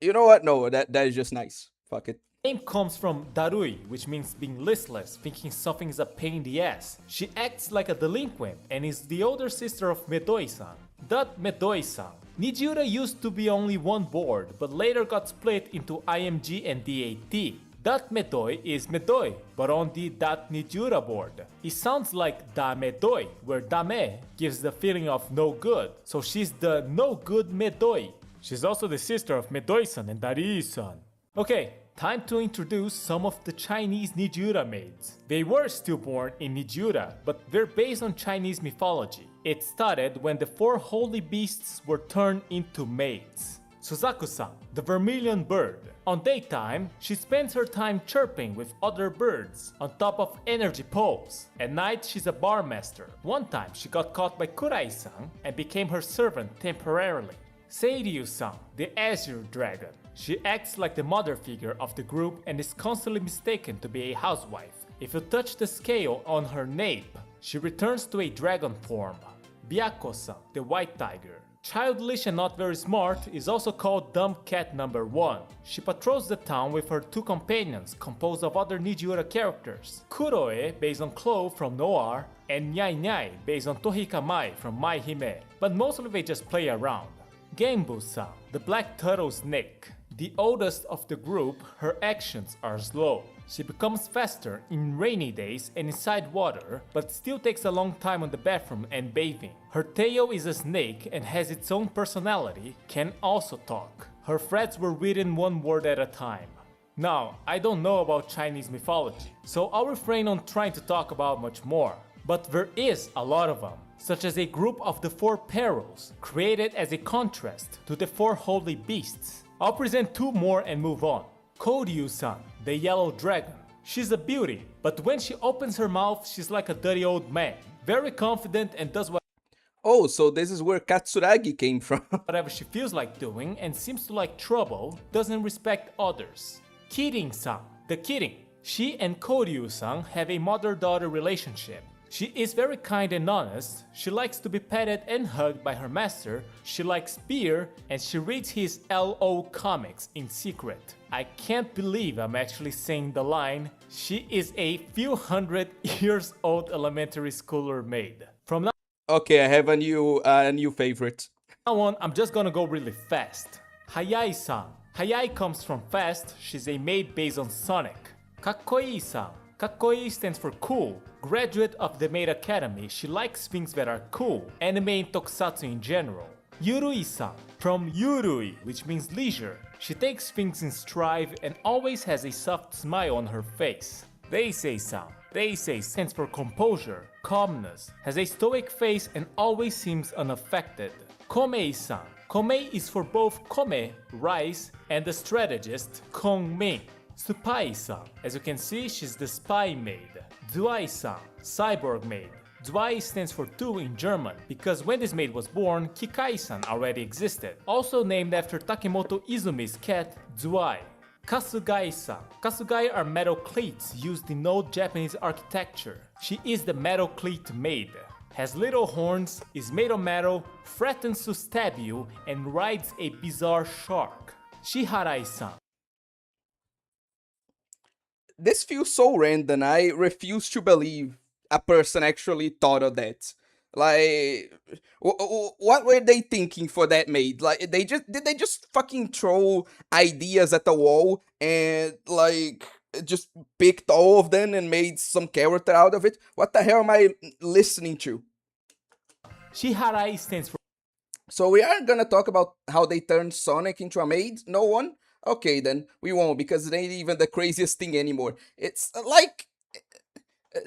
you know what? No, that is just nice. Fuck it.
Name comes from Darui, which means being listless, thinking something is a pain in the ass. She acts like a delinquent and is the older sister of Medoi-san. That Medoi-san. Nijura used to be only one board, but later got split into IMG and DAT. Dat Medoi is Medoi, but on the Dat Nijura board. It sounds like Da Medoi, where Dame gives the feeling of no good, so she's the no good Medoi. She's also the sister of Medoi-san and Dari-san. Okay, time to introduce some of the Chinese Nijura maids. They were stillborn in Nijura, but they're based on Chinese mythology. It started when the 4 holy beasts were turned into maids. Suzaku-san, the vermilion bird. On daytime, she spends her time chirping with other birds on top of energy poles. At night, she's a bar master. One time, she got caught by Kurai-san and became her servant temporarily. Seiryu-san, the azure dragon. She acts like the mother figure of the group and is constantly mistaken to be a housewife. If you touch the scale on her nape, she returns to a dragon form. Byako-san, the white tiger. Childish and not very smart, is also called Dumb Cat number 1. She patrols the town with her 2 companions composed of other Nijura characters. Kuroe, based on Chloe from Noir, and Nyai Nyai, based on Tohika Mai from Mai Hime, but mostly they just play around. Genbu-san, the black turtle snake. The oldest of the group, her actions are slow. She becomes faster in rainy days and inside water, but still takes a long time on the bathroom and bathing. Her tail is a snake and has its own personality, can also talk. Her threads were written one word at a time. Now, I don't know about Chinese mythology, so I'll refrain on trying to talk about much more. But there is a lot of them, such as a group of the four perils, created as a contrast to the four holy beasts. I'll present two more and move on. Koryu-san, the yellow dragon. She's a beauty, but when she opens her mouth, she's like a dirty old man. Very confident and does
Oh, so this is where Katsuragi came from.
whatever she feels like doing and seems to like trouble, doesn't respect others. Kirin-san, the Kirin. She and Koryu-san have a mother-daughter relationship. She is very kind and honest, she likes to be petted and hugged by her master, she likes beer, and she reads his LO comics in secret. I can't believe I'm actually saying the line, she is a few hundred years old elementary schooler maid. From now
Okay, I have a new favorite.
on, I'm just gonna go really fast. Hayai-san. Hayai comes from fast, she's a maid based on Sonic. Kakkoi-san. Kakkoi stands for cool. Graduate of the Maid Academy, she likes things that are cool, anime and tokusatsu in general. Yurui-san, from Yurui, which means leisure. She takes things in stride and always has a soft smile on her face. Deisei-san. Deisei stands for composure, calmness, has a stoic face and always seems unaffected. Komei-san. Komei is for both kome, rice, and the strategist, Kong-min. Supai-san. As you can see, she's the spy maid. Zwei-san, cyborg maid. Zwei stands for two in German, because when this maid was born, Kikai-san already existed. Also named after Takemoto Izumi's cat, Zwei. Kasugai-san. Kasugai are metal cleats used in old Japanese architecture. She is the metal cleat maid. Has little horns, is made of metal, threatens to stab you, and rides a bizarre shark. Shiharai-san.
This feels so random. I refuse to believe a person actually thought of that. Like, what were they thinking for that maid? Like, did they just fucking throw ideas at the wall and like just picked all of them and made some character out of it? What the hell am I listening to?
Shiharai stands for
So we aren't gonna talk about how they turned Sonic into a maid? No one? Okay then, we won't because it ain't even the craziest thing anymore. It's like,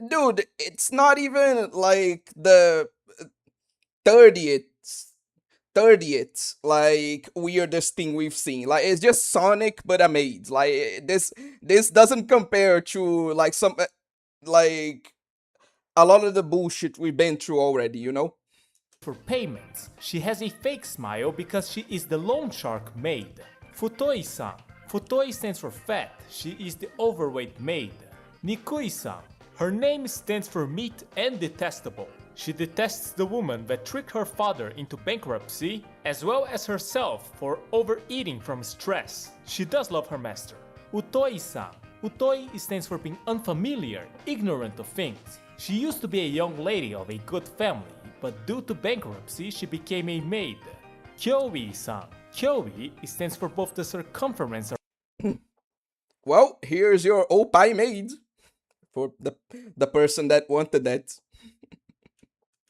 dude, it's not even like the 30th, 30th, like weirdest thing we've seen. Like it's just Sonic but a maid. Like this doesn't compare to like some like a lot of the bullshit we've been through already, you know?
for payments. She has a fake smile because she is the loan shark maid. Futoi-san. Futoi stands for fat. She is the overweight maid. Nikui-san. Her name stands for meat and detestable. She detests the woman that tricked her father into bankruptcy, as well as herself for overeating from stress. She does love her master. Utoi-san. Utoi stands for being unfamiliar, ignorant of things. She used to be a young lady of a good family, but due to bankruptcy, she became a maid. Kyoi-san. Kyoi stands for both the circumference.
Well, here's your opie maid for the person that wanted that.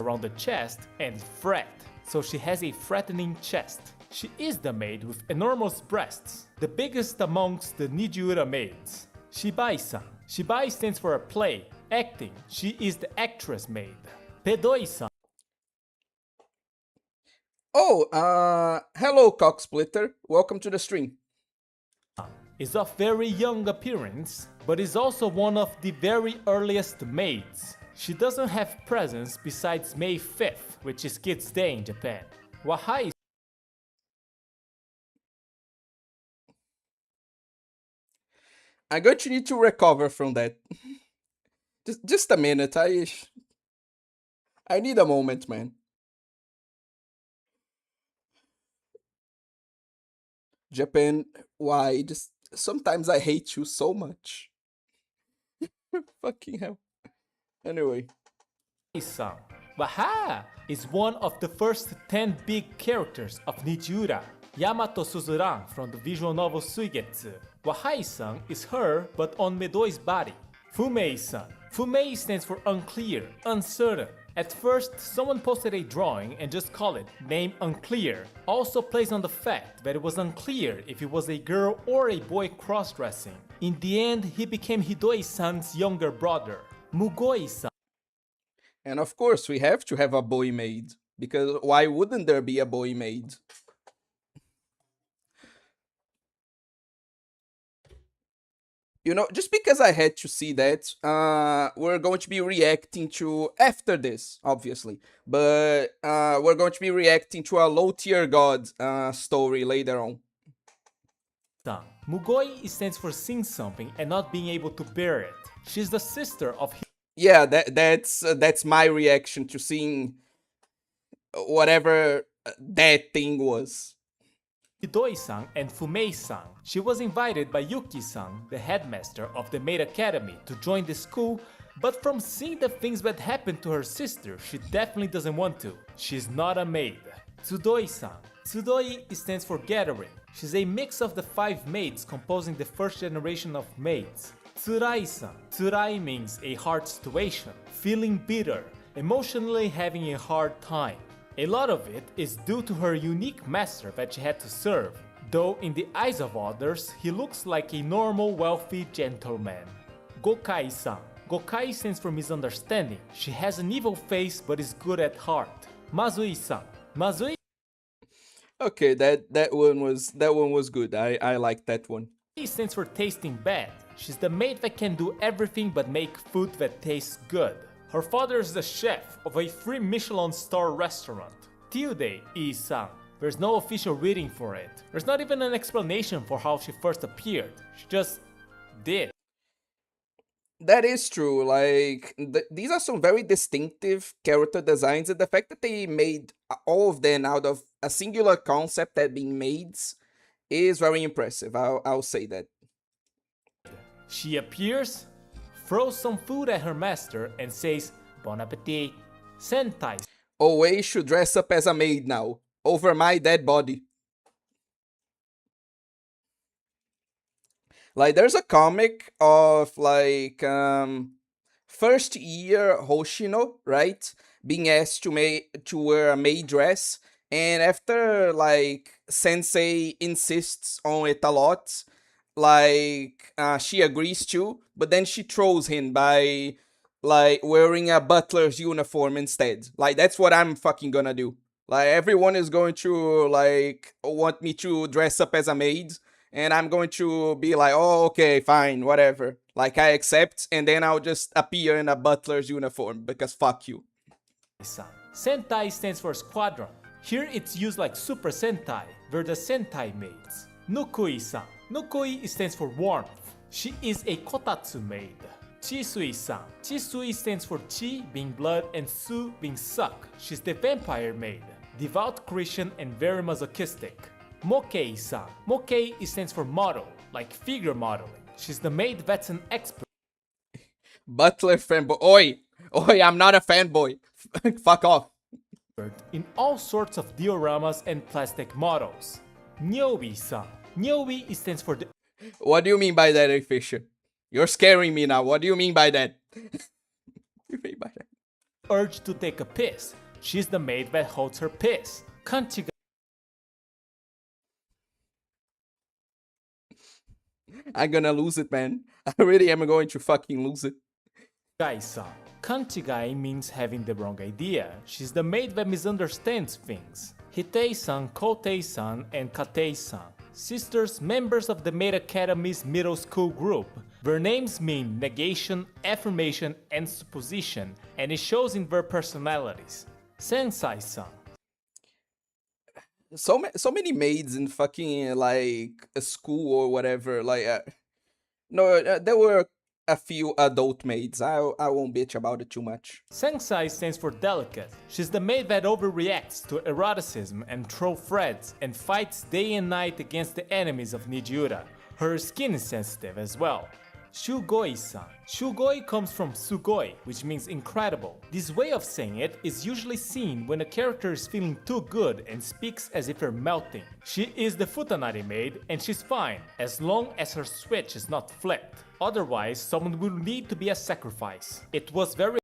Around the chest and fret, so she has a threatening chest. She is the maid with enormous breasts, the biggest amongst the Nijiura maids. Shibai-san. Shibai stands for a play, acting. She is the actress maid. Pedoi-san.
Oh, hello, Cocksplitter. Welcome to the stream.
Is of very young appearance, but is also one of the very earliest maids. She doesn't have presents besides May 5th, which is Kids' Day in Japan. Wahai.
I'm going to need to recover from that. just a minute. I need a moment, man. Japan, why? Just sometimes I hate you so much. Fucking hell. Anyway.
Waha is one of the first 10 big characters of Nijiura. Yamato Suzuran from the visual novel Suigetsu. Wahai-san is her, but on Medoi's body. Fumei-san. Fumei stands for unclear, uncertain. At first, someone posted a drawing and just called it name unclear. Also plays on the fact that it was unclear if he was a girl or a boy cross-dressing. In the end, he became Hidoi-san's younger brother, Mugoi-san.
And of course, we have to have a boy maid, because why wouldn't there be a boy maid? You know, just because I had to see that, we're going to be reacting to, after this, obviously, but we're going to be reacting to a low tier god story later on.
Mugoi stands for seeing something and not being able to bear it. She's the sister of
Yeah, that's my reaction to seeing whatever that thing was.
Hidoi-san and Fumei-san. She was invited by Yuki-san, the headmaster of the maid academy, to join the school, but from seeing the things that happened to her sister, she definitely doesn't want to. She's not a maid. Tsudoi-san. Tsudoi stands for gathering. She's a mix of the 5 maids composing the first generation of maids. Tsurai-san. Tsurai means a hard situation, feeling bitter, emotionally having a hard time. A lot of it is due to her unique master that she had to serve, though in the eyes of others, he looks like a normal, wealthy gentleman. Gokai-san. Gokai stands for misunderstanding. She has an evil face but is good at heart. Mazui-san. Mazui
Okay, that one was good. I like that one.
stands for tasting bad. She's the maid that can do everything but make food that tastes good. Her father is the chef of a 3 Michelin star restaurant. Tyude Ii-san. There's no official reading for it. There's not even an explanation for how she first appeared. She just did.
That is true. Like, these are some very distinctive character designs, and the fact that they made all of them out of a singular concept, that being maids, is very impressive. I'll say that.
She appears, throws some food at her master, and says, Bon appetit. Sentai.
Oei should dress up as a maid now, over my dead body. Like, there's a comic of, like, first year Hoshino, right? Being asked to wear a maid dress. And after, like, Sensei insists on it a lot, like, she agrees to, but then she trolls him by, like, wearing a butler's uniform instead. Like, that's what I'm fucking gonna do. Like, everyone is going to, like, want me to dress up as a maid, and I'm going to be like, oh, okay, fine, whatever. Like, I accept, and then I'll just appear in a butler's uniform, because fuck you.
Sentai stands for squadron. Here it's used like Super Sentai, where the Sentai maids. Nukui-san. Nukui stands for warmth. She is a kotatsu maid. Chisui-san. Chisui stands for chi being blood and su being suck. She's the vampire maid. Devout Christian and very masochistic. Mokei-san. Mokei stands for model, like figure modeling. She's the maid that's an expert
Butler fanboy. Oi, I'm not a fanboy. Fuck off.
in all sorts of dioramas and plastic models. Nyobi-san. Nyobi stands for the
What do you mean by that, Fisher? You're scaring me now. What do you mean by that? You mean by that?
urge to take a piss. She's the maid that holds her piss. Kanchigai
I'm gonna lose it, man. I really am going to fucking lose it.
san. Kanchigai means having the wrong idea. She's the maid that misunderstands things. Hitei-san, Kotei-san, and Katei-san. Sisters, members of the Maid Academy's middle school group. Their names mean negation, affirmation, and supposition, and it shows in their personalities. Sensai-san.
So many maids in fucking, like, a school or whatever. Like, no, there were a few adult maids. I won't bitch about it too much.
Sensai stands for delicate. She's the maid that overreacts to eroticism and throw threads and fights day and night against the enemies of Nijiura. Her skin is sensitive as well. Shugoi-san. Shugoi comes from sugoi, which means incredible. This way of saying it is usually seen when a character is feeling too good and speaks as if they're melting. She is the Futanari maid, and she's fine, as long as her switch is not flipped. Otherwise, someone will need to be a sacrifice. It was very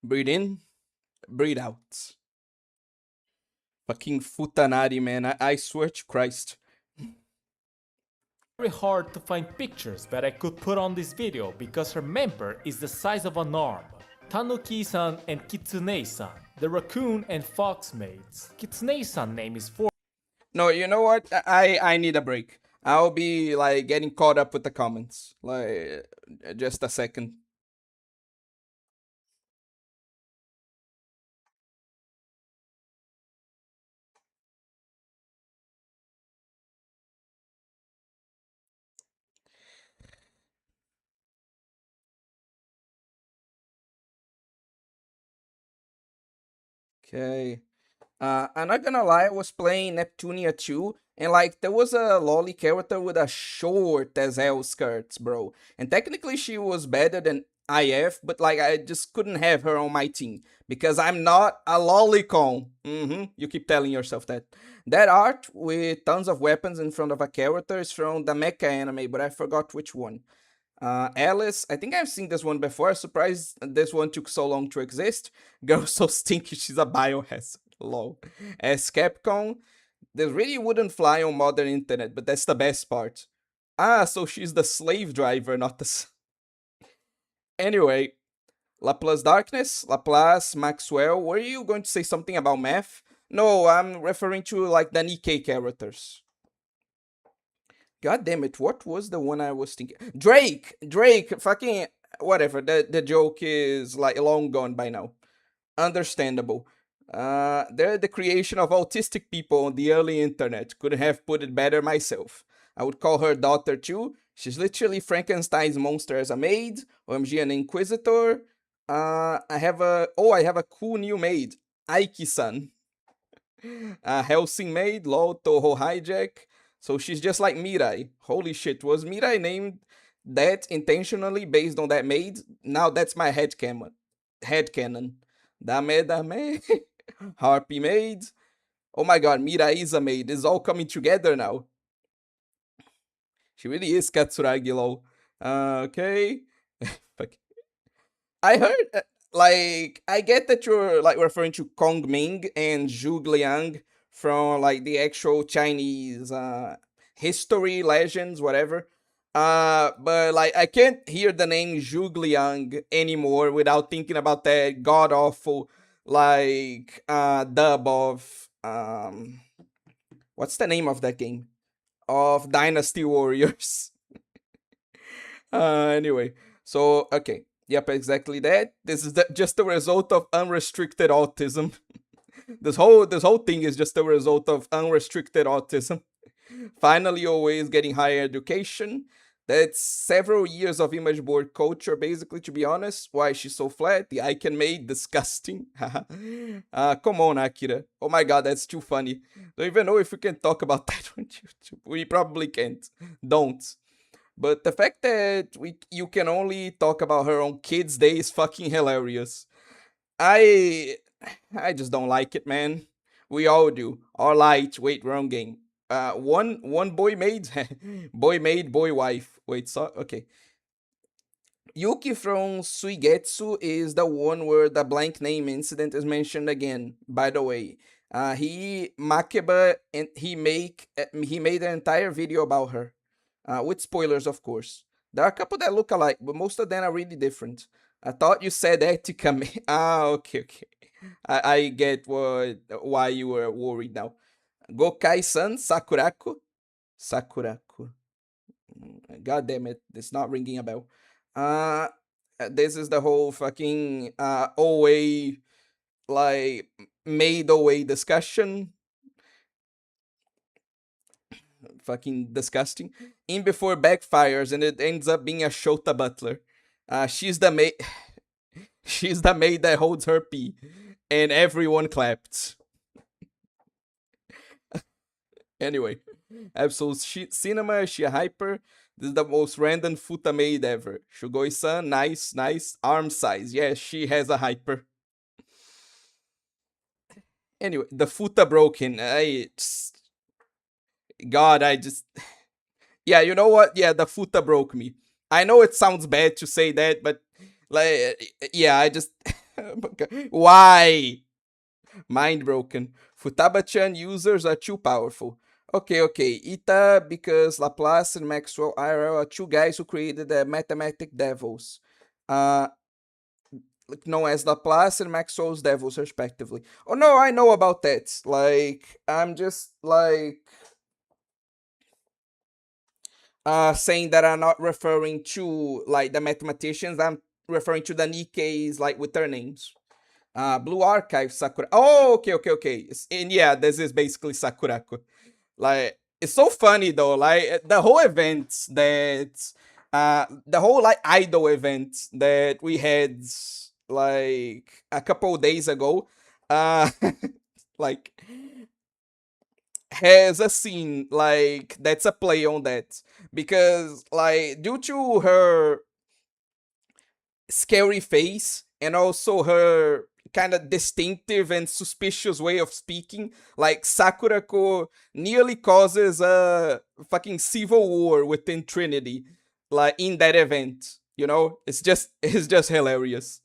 Breathe in, breathe out. Fucking Futanari, man. I swear to Christ.
hard to find pictures that I could put on this video because her member is the size of an arm. Tanuki-san and Kitsune-san, the raccoon and fox maids. Kitsune-san name is for
No, you know what? I need a break. I'll be like getting caught up with the comments. Like, just a second. Okay. I'm not gonna lie, I was playing Neptunia 2, and like there was a lolly character with a short as hell skirts, bro. And technically she was better than IF, but like I just couldn't have her on my team because I'm not a lolicon. You keep telling yourself that. That art with tons of weapons in front of a character is from the mecha anime, but I forgot which one. Alice, I think I've seen this one before. Surprised this one took so long to exist. Girl so stinky, she's a biohazard. Lol. As Capcom, this really wouldn't fly on modern internet, but that's the best part. Ah, so she's the slave driver, not the. Anyway, Laplace Darkness, Laplace, Maxwell, were you going to say something about math? No, I'm referring to like the Nikkei characters. God damn it, what was the one I was thinking? Drake, fucking whatever. The joke is like long gone by now. Understandable. They're the creation of autistic people on the early internet. Couldn't have put it better myself. I would call her daughter too. She's literally Frankenstein's monster as a maid. OMG, an inquisitor. I have a cool new maid. Aiki-san. Helsing maid, lol, Toho hijack. So she's just like Mirai. Holy shit, was Mirai named that intentionally based on that maid? Now that's my headcanon. Headcanon. Dame. Harpy maid. Oh my god, Mirai is a maid. It's all coming together now. She really is Katsuragi, lol. Okay. Fuck. I heard, like, I get that you're like referring to Kong Ming and Zhuge Liang from like the actual Chinese history, legends, whatever. But like I can't hear the name Zhuge Liang anymore without thinking about that god awful like dub of what's the name of that game? Of Dynasty Warriors. Anyway, so okay, yep, exactly that. This is just the result of unrestricted autism. This whole thing is just a result of unrestricted autism. Finally, always getting higher education. That's several years of image board culture, basically, to be honest. Why she's so flat? The icon made disgusting. Come on, Akira. Oh my god, that's too funny. Don't even know if we can talk about that on YouTube. We probably can't. Don't. But the fact that you can only talk about her on Kids Day is fucking hilarious. I I just don't like it, man. We all do. All light. Wait, wrong game. One boy made, boy made, boy wife. Wait, so okay. Yuki from Suigetsu is the one where the blank name incident is mentioned again. By the way, he Makeba and he made an entire video about her, with spoilers, of course. There are a couple that look alike, but most of them are really different. I thought you said Etika. Okay. I get why you were worried now. Gokai-san Sakuraku. God damn it, it's not ringing a bell. Uh, this is the whole fucking OA like made OA discussion. Fucking disgusting. In before backfires and it ends up being a Shota Butler. She's the maid. She's the maid that holds her pee. And everyone clapped. Anyway, Absol Cinema, she hyper. This is the most random Futa maid ever. Shugoi-san, nice, nice. Arm size. Yes, she has a hyper. Anyway, the Futa broken. God, I just. Yeah, you know what? Yeah, the Futa broke me. I know it sounds bad to say that, but like, yeah, I just. Why? Mind broken. Futaba-chan users are too powerful. Okay, okay. Ita, because Laplace and Maxwell IRL are two guys who created the mathematic devils. Uh, known as Laplace and Maxwell's devils, respectively. Oh no, I know about that. Like, I'm just like saying that I'm not referring to like the mathematicians. I'm referring to the Nikkeis like with their names. Blue Archive Sakura. Oh, okay, okay, okay. And yeah, this is basically Sakuraku. Like, it's so funny though. Like the whole event that, the whole like idol event that we had like a couple days ago, uh, like has a scene like that's a play on that because like due to her scary face and also her kind of distinctive and suspicious way of speaking, like Sakurako nearly causes a fucking civil war within Trinity, like in that event. You know, it's just hilarious.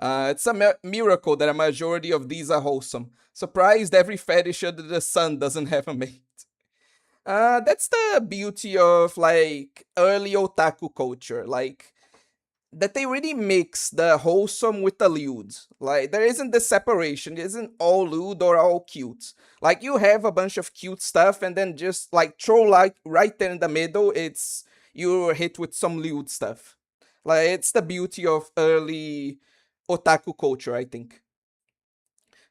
It's a miracle that a majority of these are wholesome. Surprised every fetish under the sun doesn't have a mate. That's the beauty of like early otaku culture. Like that they really mix the wholesome with the lewd. Like there isn't the separation. It isn't all lewd or all cute. Like you have a bunch of cute stuff and then just like throw like right there in the middle, it's you're hit with some lewd stuff. Like it's the beauty of early otaku culture, I think.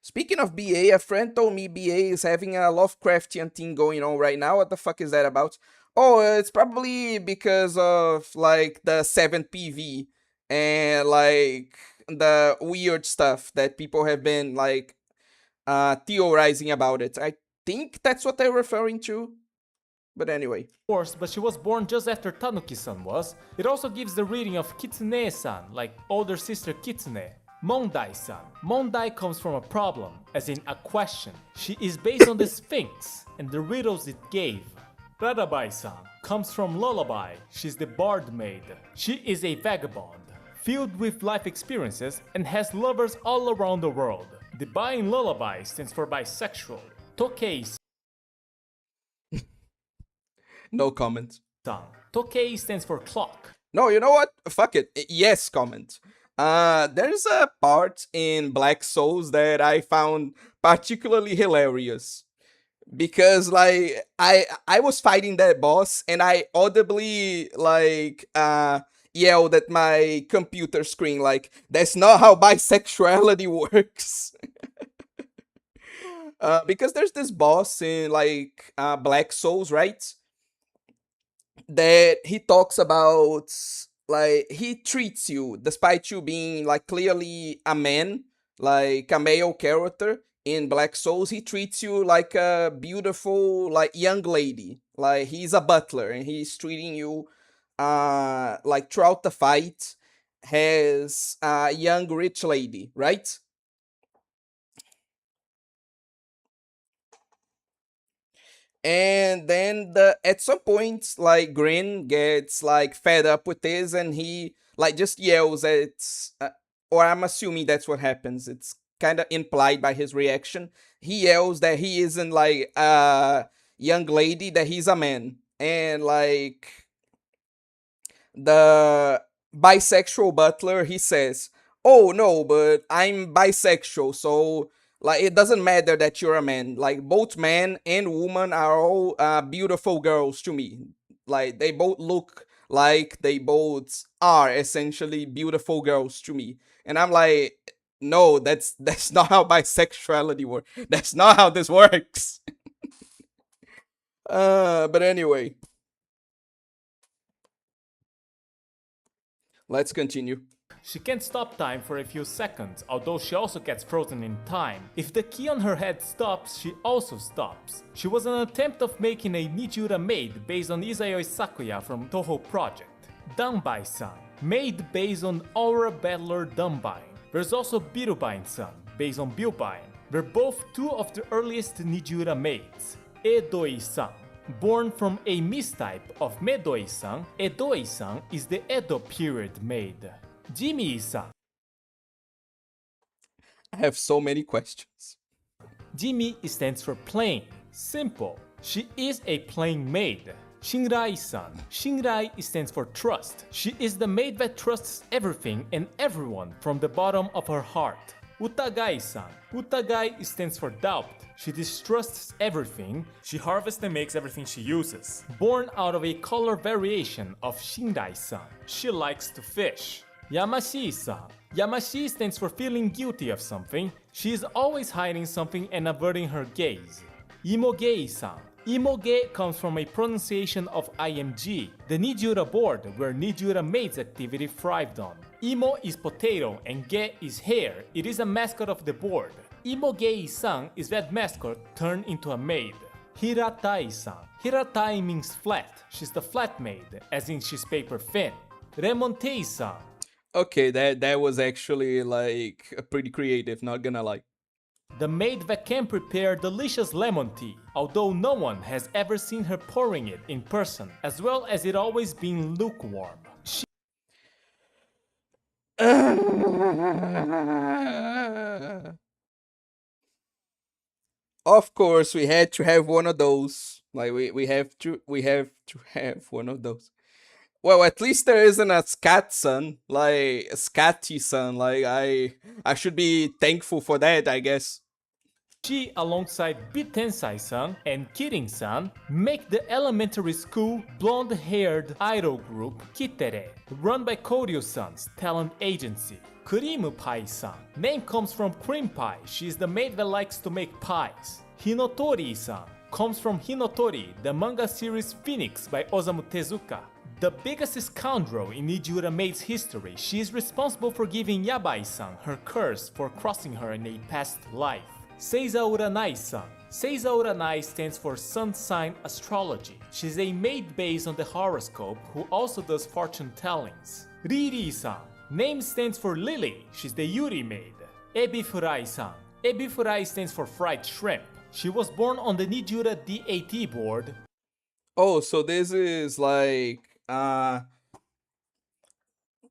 Speaking of BA, a friend told me BA is having a Lovecraftian thing going on right now. What the fuck is that about? Oh, it's probably because of like the 7th PV and like the weird stuff that people have been like theorizing about it. I think that's what they're referring to. But anyway.
Course, but she was born just after Tanuki-san was. It also gives the reading of Kitsune-san, like older sister Kitsune. Mondai-san. Mondai comes from a problem, as in a question. She is based on the Sphinx and the riddles it gave. Radabai-san comes from Lullaby. She's the bard maid. She is a vagabond, filled with life experiences and has lovers all around the world. The bi in Lullaby stands for bisexual. Tokei-san.
No comment.
Tokei stands for clock.
No, you know what? Fuck it. Yes, comment. There's a part in Black Souls that I found particularly hilarious because like I was fighting that boss and I audibly like yelled at my computer screen like that's not how bisexuality works. Because there's this boss in like Black Souls, right? That he talks about like he treats you despite you being like clearly a man, like a male character in Black Souls, he treats you like a beautiful like young lady, like he's a butler and he's treating you like throughout the fight as a young rich lady, right? And then at some point like Grin gets like fed up with this and he like just yells at or I'm assuming that's what happens, it's kind of implied by his reaction. He yells that he isn't like a young lady, that he's a man, and like the bisexual butler, he says, "Oh no, but I'm bisexual, so like it doesn't matter that you're a man. Like both man and woman are all beautiful girls to me. Like they both look like they both are essentially beautiful girls to me." And I'm like, "No, that's not how bisexuality works. That's not how this works." But anyway, let's continue.
She can stop time for a few seconds, although she also gets frozen in time. If the key on her head stops, she also stops. She was an attempt of making a Nijura maid based on Izayoi Sakuya from Toho Project. Danbai-san, maid based on Aura Battler Danbai. There's also Birubine-san, based on Bilbine. They're both two of the earliest Nijura maids. Edoi-san, born from a mistype of Medoi-san, Edoi-san is the Edo period maid. Jimmy-san.
I have so many questions.
Jimmy stands for plain. Simple. She is a plain maid. Shinrai-san. Shinrai stands for trust. She is the maid that trusts everything and everyone from the bottom of her heart. Utagai-san. Utagai stands for doubt. She distrusts everything. She harvests and makes everything she uses. Born out of a color variation of Shinrai-san. She likes to fish. Yamashi-san. Yamashi stands for feeling guilty of something. She is always hiding something and averting her gaze. Imoge-san. Imoge comes from a pronunciation of IMG, the Nijura board where Nijura maids activity thrived on. Imo is potato and ge is hair. It is a mascot of the board. Imoge-san is that mascot turned into a maid. Hiratai-san. Hiratai means flat. She's the flat maid, as in she's paper thin. Remontei-san.
Okay, that was actually like pretty creative, not gonna lie.
The maid that can prepare delicious lemon tea, although no one has ever seen her pouring it in person, as well as it always being lukewarm.
Of course, we had to have one of those. Like we have to have one of those. Well, at least there isn't a scat son, like a scatty son. Like I should be thankful for that, I guess.
She, alongside Bitensai-san and Kirin-san, make the elementary school blonde-haired idol group Kitere, run by Koryu-san's talent agency. Cream Pie-san. Name comes from cream pie. She is the maid that likes to make pies. Hinotori-san comes from Hinotori, the manga series Phoenix by Osamu Tezuka. The biggest scoundrel in Nijura Maid's history, she is responsible for giving Yabai-san her curse for crossing her in a past life. Seiza Uranai-san. Seiza Uranai stands for sun sign astrology. She's a maid based on the horoscope who also does fortune tellings. Riri-san. Name stands for Lily. She's the Yuri maid. Ebifurai-san. Ebifurai stands for fried shrimp. She was born on the Nijura DAT board.
Oh, so this is like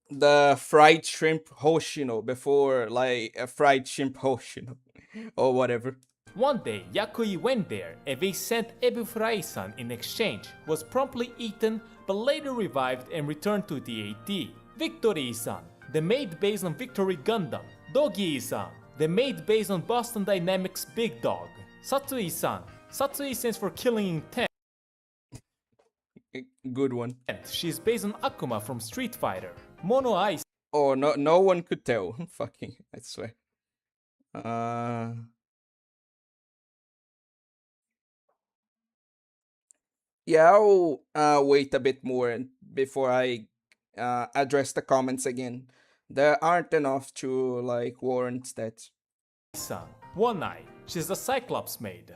the fried shrimp Hoshino before like a fried shrimp Hoshino or whatever.
One day, Yakui went there and they sent Ebifurai-san in exchange, was promptly eaten but later revived and returned to DAT. Victory-san, the maid based on Victory Gundam. Dogi-san, the maid based on Boston Dynamics Big Dog. Satsui-san, Satsui stands for killing intent.
Good one.
She's based on Akuma from Street Fighter. Mono-Ai.
Oh, no one could tell. Fucking, I swear. Yeah, I'll wait a bit more before I address the comments again. There aren't enough to like warrant that.
One Eye. She's the Cyclops maid.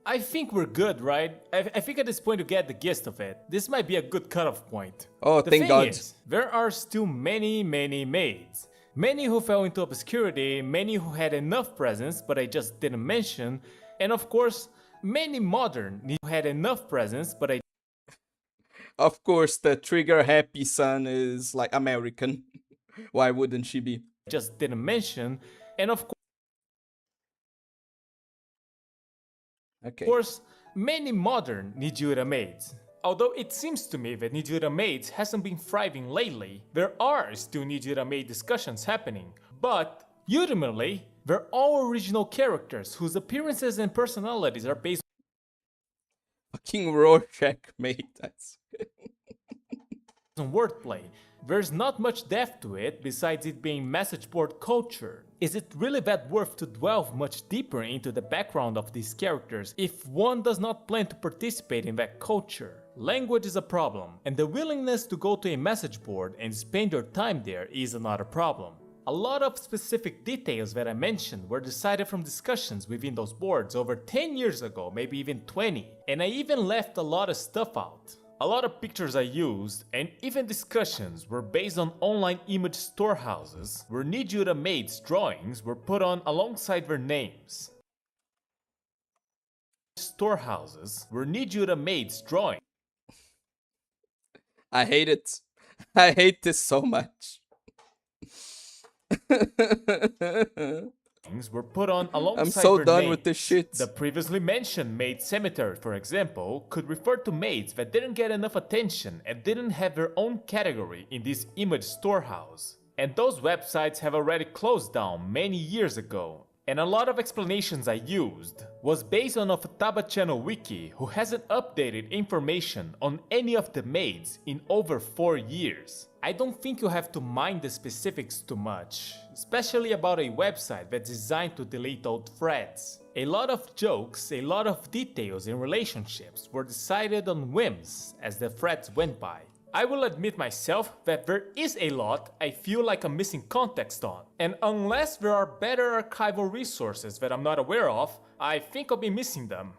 I think we're good, right? I think at this point you get the gist of it. This might be a good cutoff point.
Oh,
The
thank
thing
God.
is, there are still many maids. Many who fell into obscurity, many who had enough presence but I just didn't mention, and of course, many modern who had enough presence but I
Of course, the trigger happy son is like American. Why wouldn't she be?
just didn't mention, and of
Okay.
course, many modern Nijura maids. Although it seems to me that Nijura maids hasn't been thriving lately, there are still Nijura maid discussions happening, but ultimately, they're all original characters whose appearances and personalities are based
Fucking Rorschach, mate. That's
on wordplay. There's not much depth to it besides it being message board culture. Is it really that worth to delve much deeper into the background of these characters if one does not plan to participate in that culture? Language is a problem, and the willingness to go to a message board and spend your time there is another problem. A lot of specific details that I mentioned were decided from discussions within those boards over 10 years ago, maybe even 20, and I even left a lot of stuff out. A lot of pictures I used, and even discussions, were based on online image storehouses, where Nijiura Maid's drawings were put on alongside their names. Storehouses where Nijiura Maid's drawings
I hate it. I hate this so much.
were put on alongside
I'm so
their
done
names.
with this shit.
The previously mentioned maid cemetery, for example, could refer to maids that didn't get enough attention and didn't have their own category in this image storehouse. And those websites have already closed down many years ago. And a lot of explanations I used was based on a Futaba channel wiki who hasn't updated information on any of the maids in over 4 years. I don't think you have to mind the specifics too much, especially about a website that's designed to delete old threads. A lot of jokes, a lot of details in relationships were decided on whims as the threads went by. I will admit myself that there is a lot I feel like I'm missing context on, and unless there are better archival resources that I'm not aware of, I think I'll be missing them.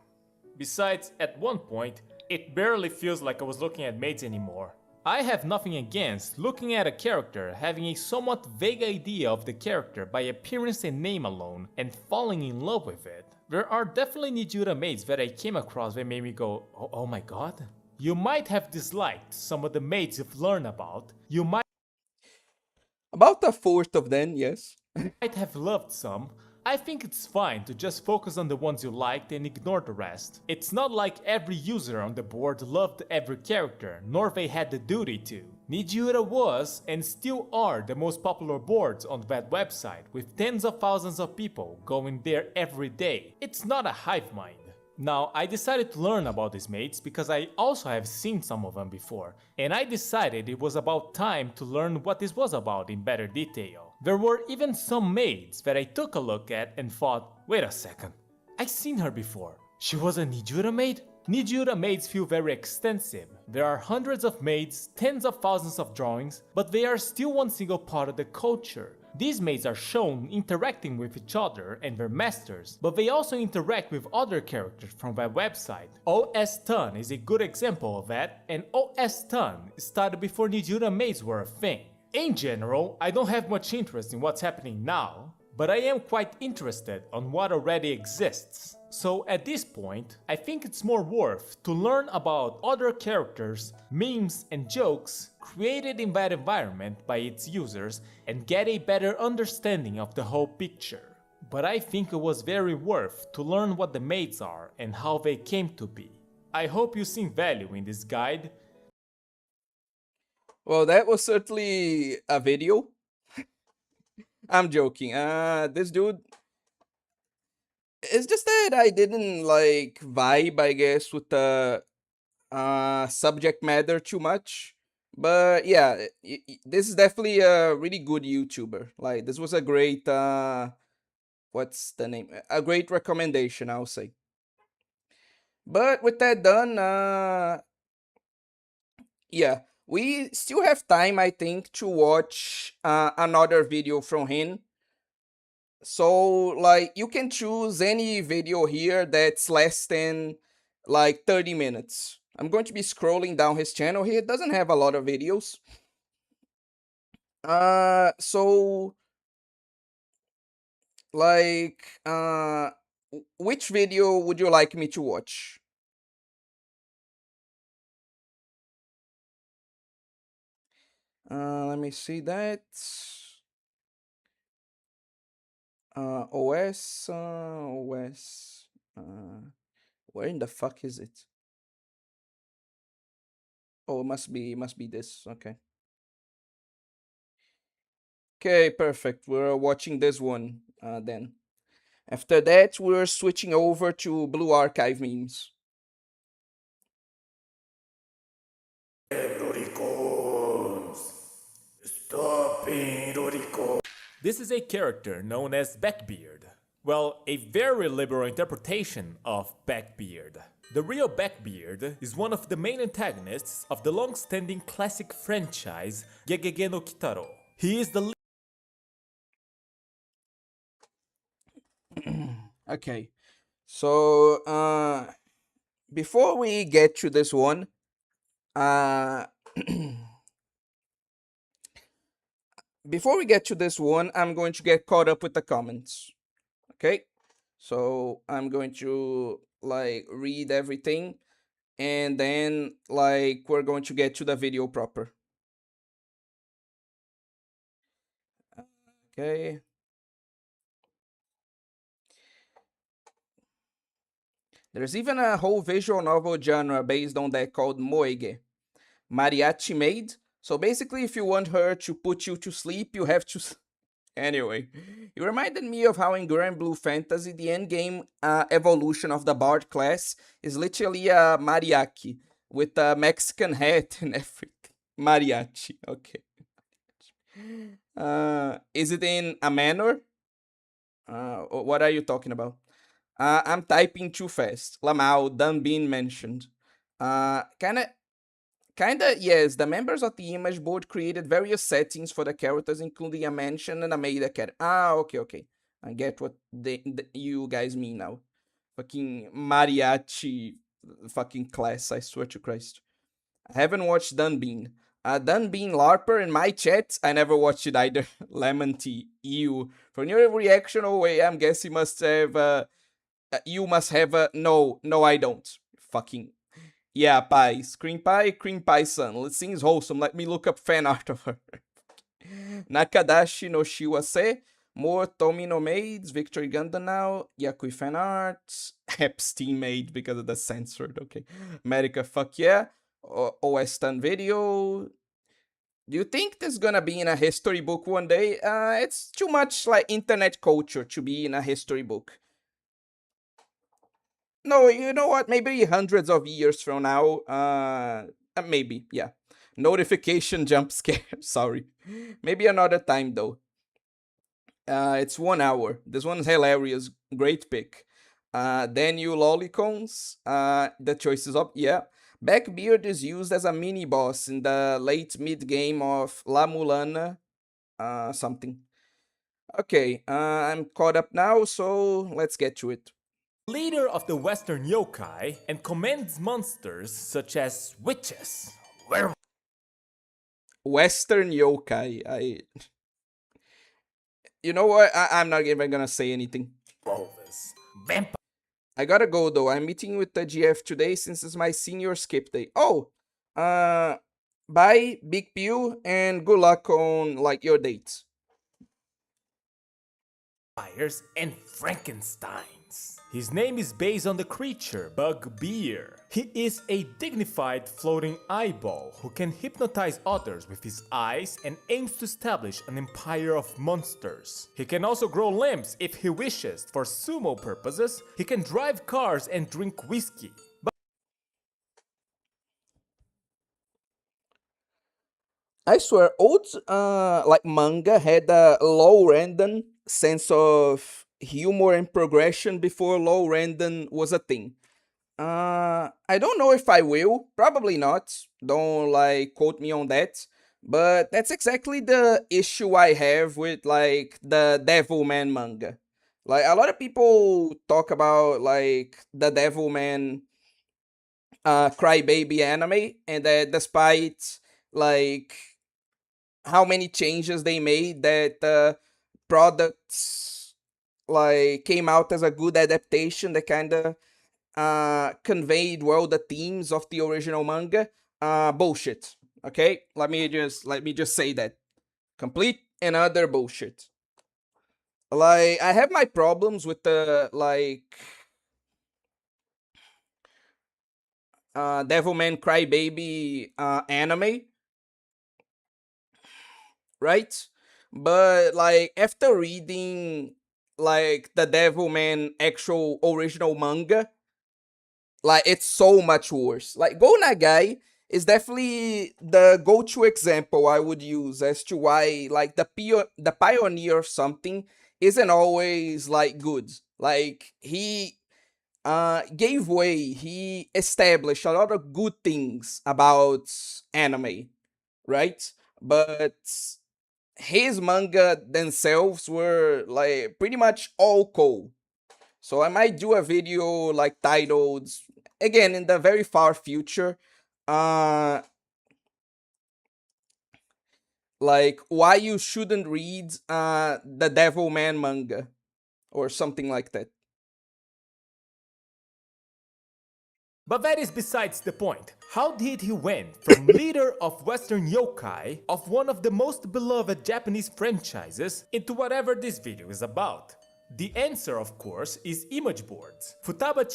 Besides, at one point, it barely feels like I was looking at maids anymore. I have nothing against looking at a character, having a somewhat vague idea of the character by appearance and name alone, and falling in love with it. There are definitely Nijiura maids that I came across that made me go, oh my god. You might have disliked some of the maids you've learned about, you might
About a fourth of them, yes.
have loved some. I think it's fine to just focus on the ones you liked and ignore the rest. It's not like every user on the board loved every character, nor they had the duty to. Nijiura was, and still are, the most popular boards on that website, with tens of thousands of people going there every day. It's not a hive mind. Now, I decided to learn about these maids because I also have seen some of them before, and I decided it was about time to learn what this was about in better detail. There were even some maids that I took a look at and thought, wait a second, I've seen her before. She was a Nijiura maid? Nijiura maids feel very extensive. There are hundreds of maids, tens of thousands of drawings, but they are still one single part of the culture. These maids are shown interacting with each other and their masters, but they also interact with other characters from that website. OS Ton is a good example of that, and OS Ton started before Nijiura maids were a thing. In general, I don't have much interest in what's happening now, but I am quite interested on what already exists. So at this point, I think it's more worth to learn about other characters, memes and jokes created in that environment by its users and get a better understanding of the whole picture. But I think it was very worth to learn what the maids are and how they came to be. I hope you see value in this guide.
Well, that was certainly a video. I'm joking. This dude. It's just that I didn't like vibe, I guess, with the subject matter too much. But yeah, this is definitely a really good YouTuber. Like, this was a great what's the name? A great recommendation, I'll say. But with that done, yeah, we still have time, I think, to watch another video from him. So, like, you can choose any video here that's less than like 30 minutes. I'm going to be scrolling down his channel. He doesn't have a lot of videos. So like, which video would you like me to watch? Let me see that. OS. Where in the fuck is it? Oh, it must be this. Okay. Okay, perfect. We're watching this one then. After that, we're switching over to Blue Archive memes.
This is a character known as Backbeard. Well, a very liberal interpretation of Backbeard. The real Blackbeard is one of the main antagonists of the long-standing classic franchise Gegege no Kitaro. He is the
Okay. So, before we get to this one, uh, I'm going to get caught up with the comments. Okay. So I'm going to like read everything, and then like we're going to get to the video proper. Okay. There's even a whole visual novel genre based on that called Moege, Mariachi Maid. So basically, if you want her to put you to sleep, you have to. Anyway, it reminded me of how in Grand Blue Fantasy, the endgame evolution of the bard class is literally a mariachi with a Mexican hat and everything. Mariachi, okay. Is it in a manor? What are you talking about? I'm typing too fast. Lamau, done being mentioned. Kinda, yes. The members of the image board created various settings for the characters, including a mansion and a maid academy. Okay. I get what you guys mean now. Fucking mariachi, fucking class. I swear to Christ. I haven't watched Dunbean. Dunbean LARPer in my chat. I never watched it either. Lemon tea. Ew. From your reaction, oh wait, I'm guessing you must have. You must have a. No, I don't. Fucking yeah, pie. Cream pie son. It seems wholesome. Let me look up fan art of her. Nakadashi no Shiwase. More Tomi no Maids. Victory Gundam now. Yakui fan art. Epstein made because of the censored. Okay. America, fuck yeah. Western video. Do you think this gonna be in a history book one day? It's too much like internet culture to be in a history book. No, you know what? Maybe hundreds of years from now. Maybe, yeah. Notification jump scare. Sorry. Maybe another time though. It's 1 hour. This one's hilarious. Great pick. Daniel Lolicons. The choice is up. Yeah. Backbeard is used as a mini boss in the late mid game of La Mulana. Something. Okay. I'm caught up now, so let's get to it.
leader of the Western yokai and commands monsters such as witches, werewolves,
Western yokai. You know what? I'm not even gonna say anything.
vampires.
I gotta go though. I'm meeting with the GF today since it's my senior skip day. Oh, uh, bye, Big Pew, and good luck on like your dates.
And Frankensteins. His name is based on the creature Bugbear. He is a dignified floating eyeball who can hypnotize others with his eyes and aims to establish an empire of monsters. He can also grow limbs if he wishes. For sumo purposes, he can drive cars and drink whiskey.
I swear, old like manga had a low random sense of humor and progression before low random was a thing. I don't know if I will. Probably not. Don't like quote me on that. But that's exactly the issue I have with like the Devilman manga. Like a lot of people talk about like the Devilman crybaby anime, and that despite like how many changes they made, that products like came out as a good adaptation that kind of conveyed well the themes of the original manga. Bullshit. Okay, let me just say that complete and utter bullshit. Like I have my problems with the like Devilman Crybaby anime, right? But like after reading like the Devilman actual original manga, like it's so much worse. Like Go Nagai is definitely the go-to example I would use as to why like the pioneer of something isn't always like good. Like he gave way. He established a lot of good things about anime, right? But his manga themselves were like pretty much all cold. So I might do a video like titled, again in the very far future, uh like why you shouldn't read the Devilman manga or something like that.
But that is besides the point. How did he went from leader of Western yokai of one of the most beloved Japanese franchises into whatever this video is about? The answer, of course, is image boards. Futaba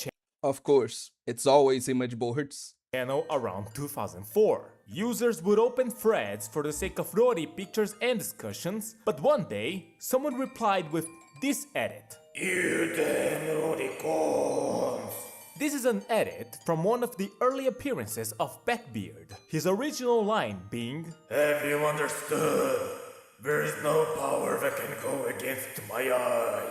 Of course, it's always image boards.
channel around 2004. Users would open threads for the sake of Rory pictures and discussions, but one day, someone replied with this edit. You damn Roricons! This is an edit from one of the early appearances of Backbeard, his original line being, have you understood? There is no power that can go against my eye.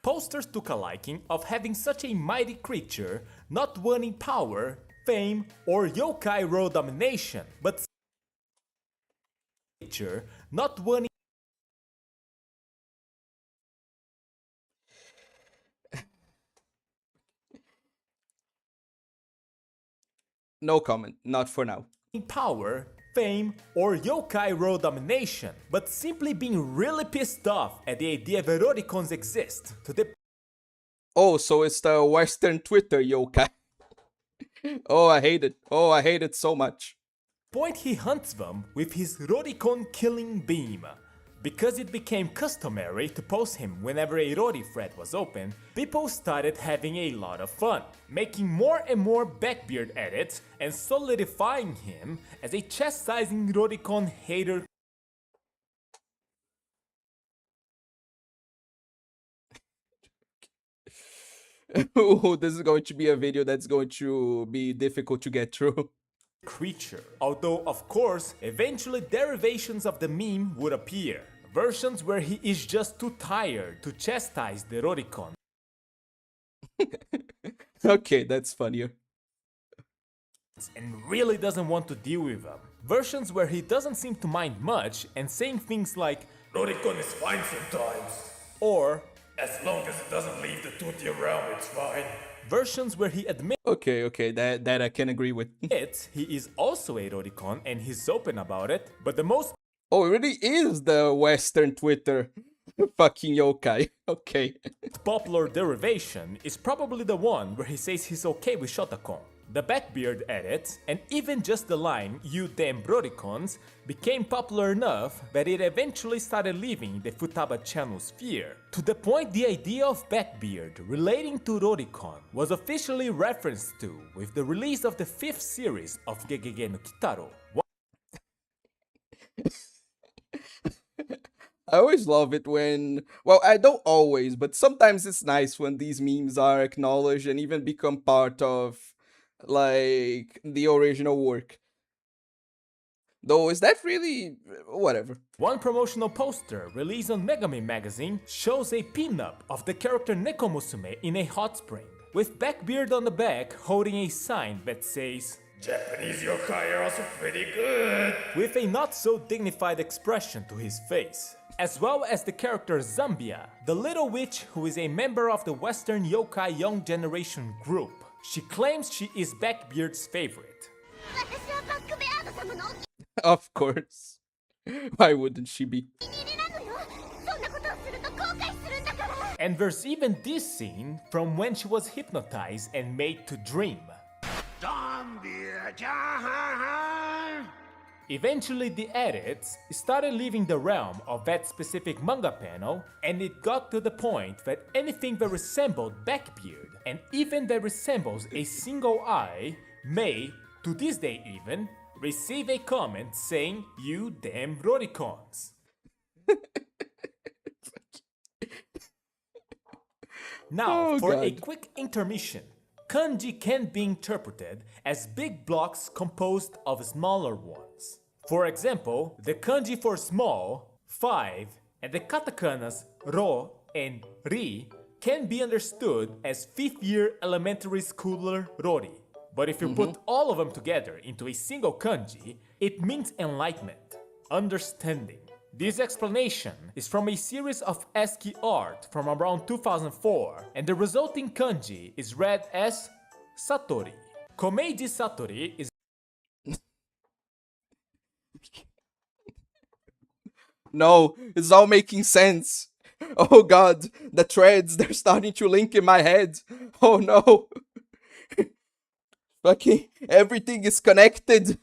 Posters took a liking of having such a mighty creature not wanting power, fame, or yokai world domination, but creature not wanting
No comment, not for now.
power, fame, or yokai world domination, but simply being really pissed off at the idea that Roricons exist, to the
Oh, so it's the Western Twitter yokai. Oh, I hate it. Oh, I hate it so much.
point he hunts them with his Roricon killing beam. Because it became customary to post him whenever a Rory thread was open, people started having a lot of fun, making more and more Backbeard edits and solidifying him as a chastising Roricon hater.
Ooh, this is going to be a video that's going to be difficult to get through.
Creature. Although, of course, eventually derivations of the meme would appear. Versions where he is just too tired to chastise the Roricon.
Okay, that's funnier.
And really doesn't want to deal with them. Versions where he doesn't seem to mind much and saying things like Roricon is fine sometimes, or as long as it doesn't leave the Tutti realm, it's fine. Versions where he admits
Okay, that I can agree with.
he is also a Roricon and he's open about it, but the most
Oh, it really is the Western Twitter fucking yokai. Okay.
popular derivation is probably the one where he says he's okay with Shotacon. The Backbeard edit, and even just the line, you damn Roricons, became popular enough that it eventually started leaving the Futaba channel sphere. To the point the idea of Backbeard relating to Roricon was officially referenced to with the release of the 5th series of Gegege no Kitaro.
I always love it when, well, I don't always, but sometimes it's nice when these memes are acknowledged and even become part of, like, the original work. Though, is that really, whatever.
One promotional poster released on Megami magazine shows a pinup of the character Nekomusume in a hot spring, with Backbeard on the back holding a sign that says, Japanese yokai are also pretty good, with a not so dignified expression to his face, as well as the character Zambia, the little witch who is a member of the Western yokai young generation group. She claims she is Backbeard's favorite.
Of course. Why wouldn't she be?
And there's even this scene from when she was hypnotized and made to dream. Eventually the edits started leaving the realm of that specific manga panel, and it got to the point that anything that resembled Backbeard, and even that resembles a single eye, may, to this day even, receive a comment saying, you damn Roricons. Now, for a quick intermission. Kanji can be interpreted as big blocks composed of smaller ones. For example, the kanji for small, 5, and the katakanas ro and ri can be understood as 5th year elementary schooler Rory. But if you put all of them together into a single kanji, it means enlightenment, understanding. This explanation is from a series of ASCII art from around 2004, and the resulting kanji is read as Satori. Komeiji Satori is
No, it's all making sense. Oh god, the threads, they're starting to link in my head. Oh no. Fucking everything is connected.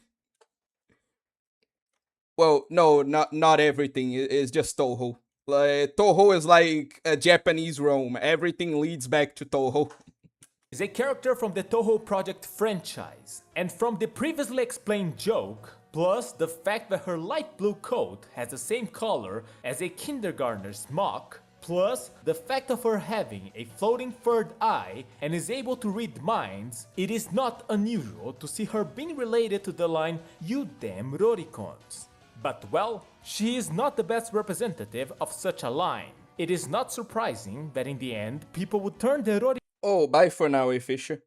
Well, no, not everything. It's just Toho. Like, Toho is like a Japanese Rome. Everything leads back to Toho.
is a character from the Toho Project franchise, and from the previously explained joke, plus the fact that her light blue coat has the same color as a kindergartner's mock, plus the fact of her having a floating third eye and is able to read minds, it is not unusual to see her being related to the line "You damn Roricons." But well, she is not the best representative of such a line. It is not surprising that in the end, people would turn the
Oh, bye for now, Fisher.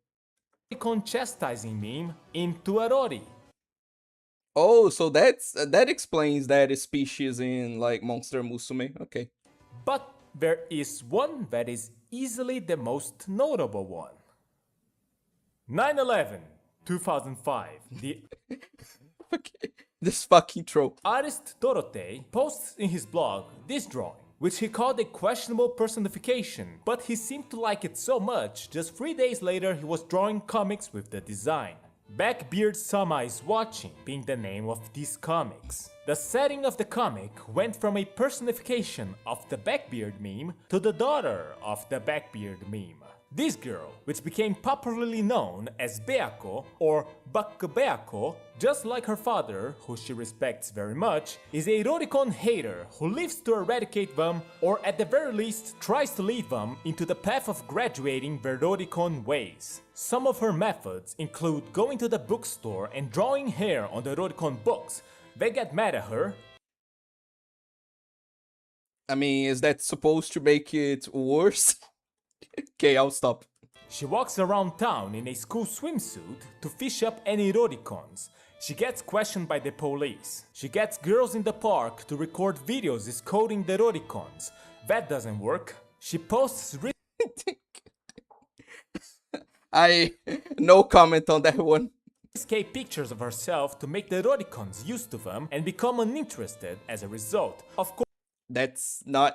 Roricon chastising meme into a Rory.
Oh, so that explains that species in like Monster Musume. Okay.
But there is one that is easily the most notable one. 9/11, 2005. The
Okay. This fucking trope.
artist Dorothee posts in his blog this drawing, which he called a questionable personification, but he seemed to like it so much, just 3 days later he was drawing comics with the design. Backbeard Sama is Watching being the name of these comics. The setting of the comic went from a personification of the Backbeard meme to the daughter of the Backbeard meme. This girl, which became popularly known as Beako or Bakbeako, just like her father, who she respects very much, is a Roricon hater who lives to eradicate them, or at the very least tries to lead them into the path of graduating their Roricon ways. Some of her methods include going to the bookstore and drawing hair on the Roricon books. They get mad at her.
I mean, is that supposed to make it worse? Okay, I'll stop.
She walks around town in a school swimsuit to fish up any Roricons. She gets questioned by the police. She gets girls in the park to record videos decoding the Roricons. That doesn't work. She posts
No comment on that one.
risque pictures of herself to make the Roricons used to them and become uninterested as a result. Of course,
That's not.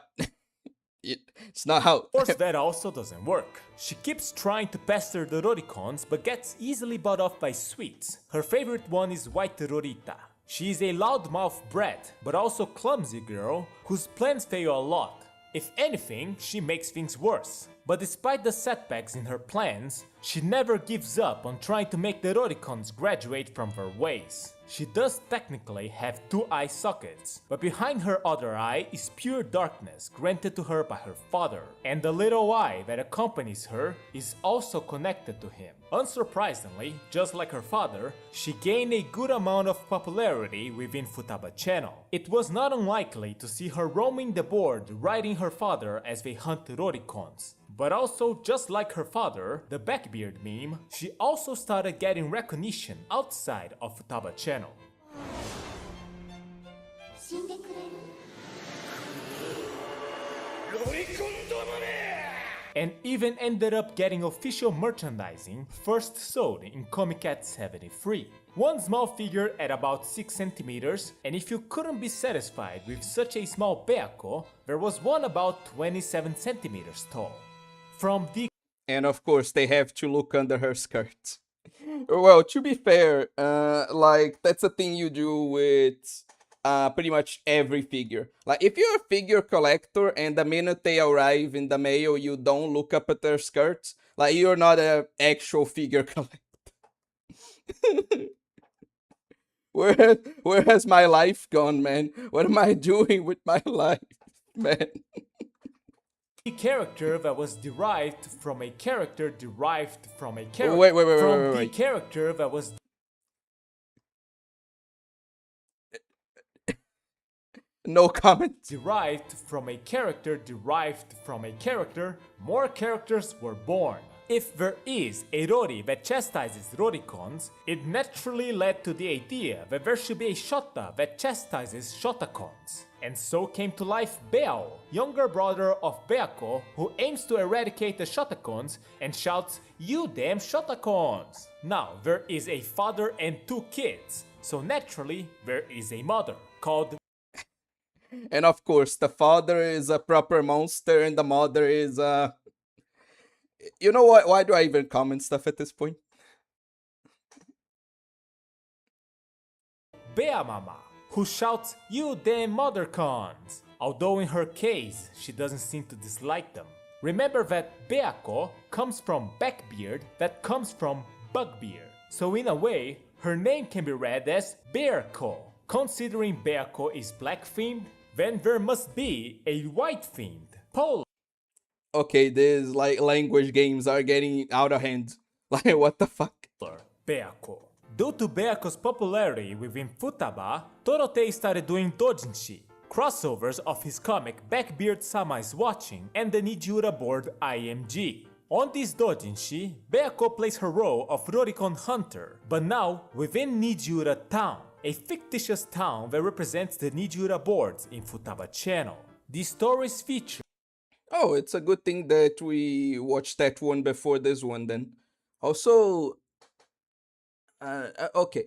It's not how.
that also doesn't work. She keeps trying to pester the Roricons but gets easily bought off by sweets. Her favorite one is White Rorita. She is a loudmouth brat, but also clumsy girl whose plans fail a lot. If anything, she makes things worse. But despite the setbacks in her plans, she never gives up on trying to make the Roricons graduate from their ways. She does technically have 2 eye sockets, but behind her other eye is pure darkness granted to her by her father, and the little eye that accompanies her is also connected to him. Unsurprisingly, just like her father, she gained a good amount of popularity within Futaba Channel. It was not unlikely to see her roaming the board riding her father as they hunt Roricons. But also, just like her father, the Backbeard meme, she also started getting recognition outside of Futaba Channel. And even ended up getting official merchandising, first sold in Comic Cat 73. One small figure at about 6 centimeters, and if you couldn't be satisfied with such a small Beako, there was one about 27 centimeters tall. From the
And of course, they have to look under her skirt. Well, to be fair, like that's a thing you do with pretty much every figure. Like if you're a figure collector and the minute they arrive in the mail, you don't look up at their skirts, like you're not an actual figure collector. Where has my life gone, man? What am I doing with my life, man?
character that was derived from a character derived from a character.
Wait.
Character that was
No comment.
derived from a character derived from a character, more characters were born. If there is a Rory that chastises Roricons, it naturally led to the idea that there should be a Shota that chastises Shotacons. And so came to life Beao, younger brother of Beako, who aims to eradicate the Shotacons and shouts, "You damn Shotacons!" Now, there is a father and 2 kids, so naturally there is a mother, called
And of course, the father is a proper monster and the mother is you know what? Why do I even comment stuff at this point?
Bea Mama, who shouts, "You damn mothercons!" Although in her case, she doesn't seem to dislike them. Remember that Beako comes from Backbeard, that comes from Bugbeard. So in a way, her name can be read as Bearko. Considering Beako is black-themed, then there must be a white-themed Polar
Okay, these like language games are getting out of hand. Like what the fuck?
Beako. Due to Beako's popularity within Futaba, Torote started doing doujinshi, crossovers of his comic Backbeard-sama is Watching and the Nijura board IMG. On this doujinshi, Beako plays her role of Roricon Hunter, but now within Nijura Town, a fictitious town that represents the Nijura boards in Futaba channel. The stories feature
Oh, it's a good thing that we watched that one before this one then. Also, okay,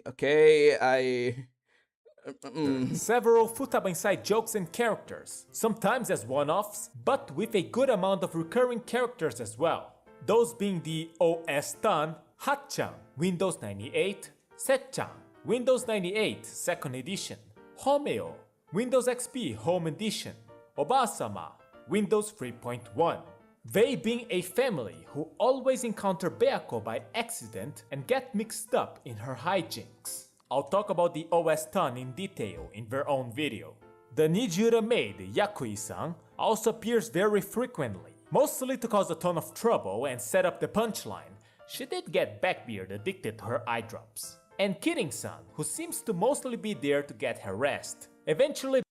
several Futaba Inside jokes and characters, sometimes as one-offs, but with a good amount of recurring characters as well. Those being the OS Tan, Hatchan, Windows 98, Setchan, Windows 98, 2nd edition, Homeo, Windows XP Home Edition, Obasama, Windows 3.1. They being a family who always encounter Beako by accident and get mixed up in her hijinks. I'll talk about the OS Tan in detail in their own video. The Nijura maid Yakui-san also appears very frequently, mostly to cause a ton of trouble and set up the punchline. She did get Backbeard addicted to her eye drops. And Kidding-san, who seems to mostly be there to get harassed. Eventually,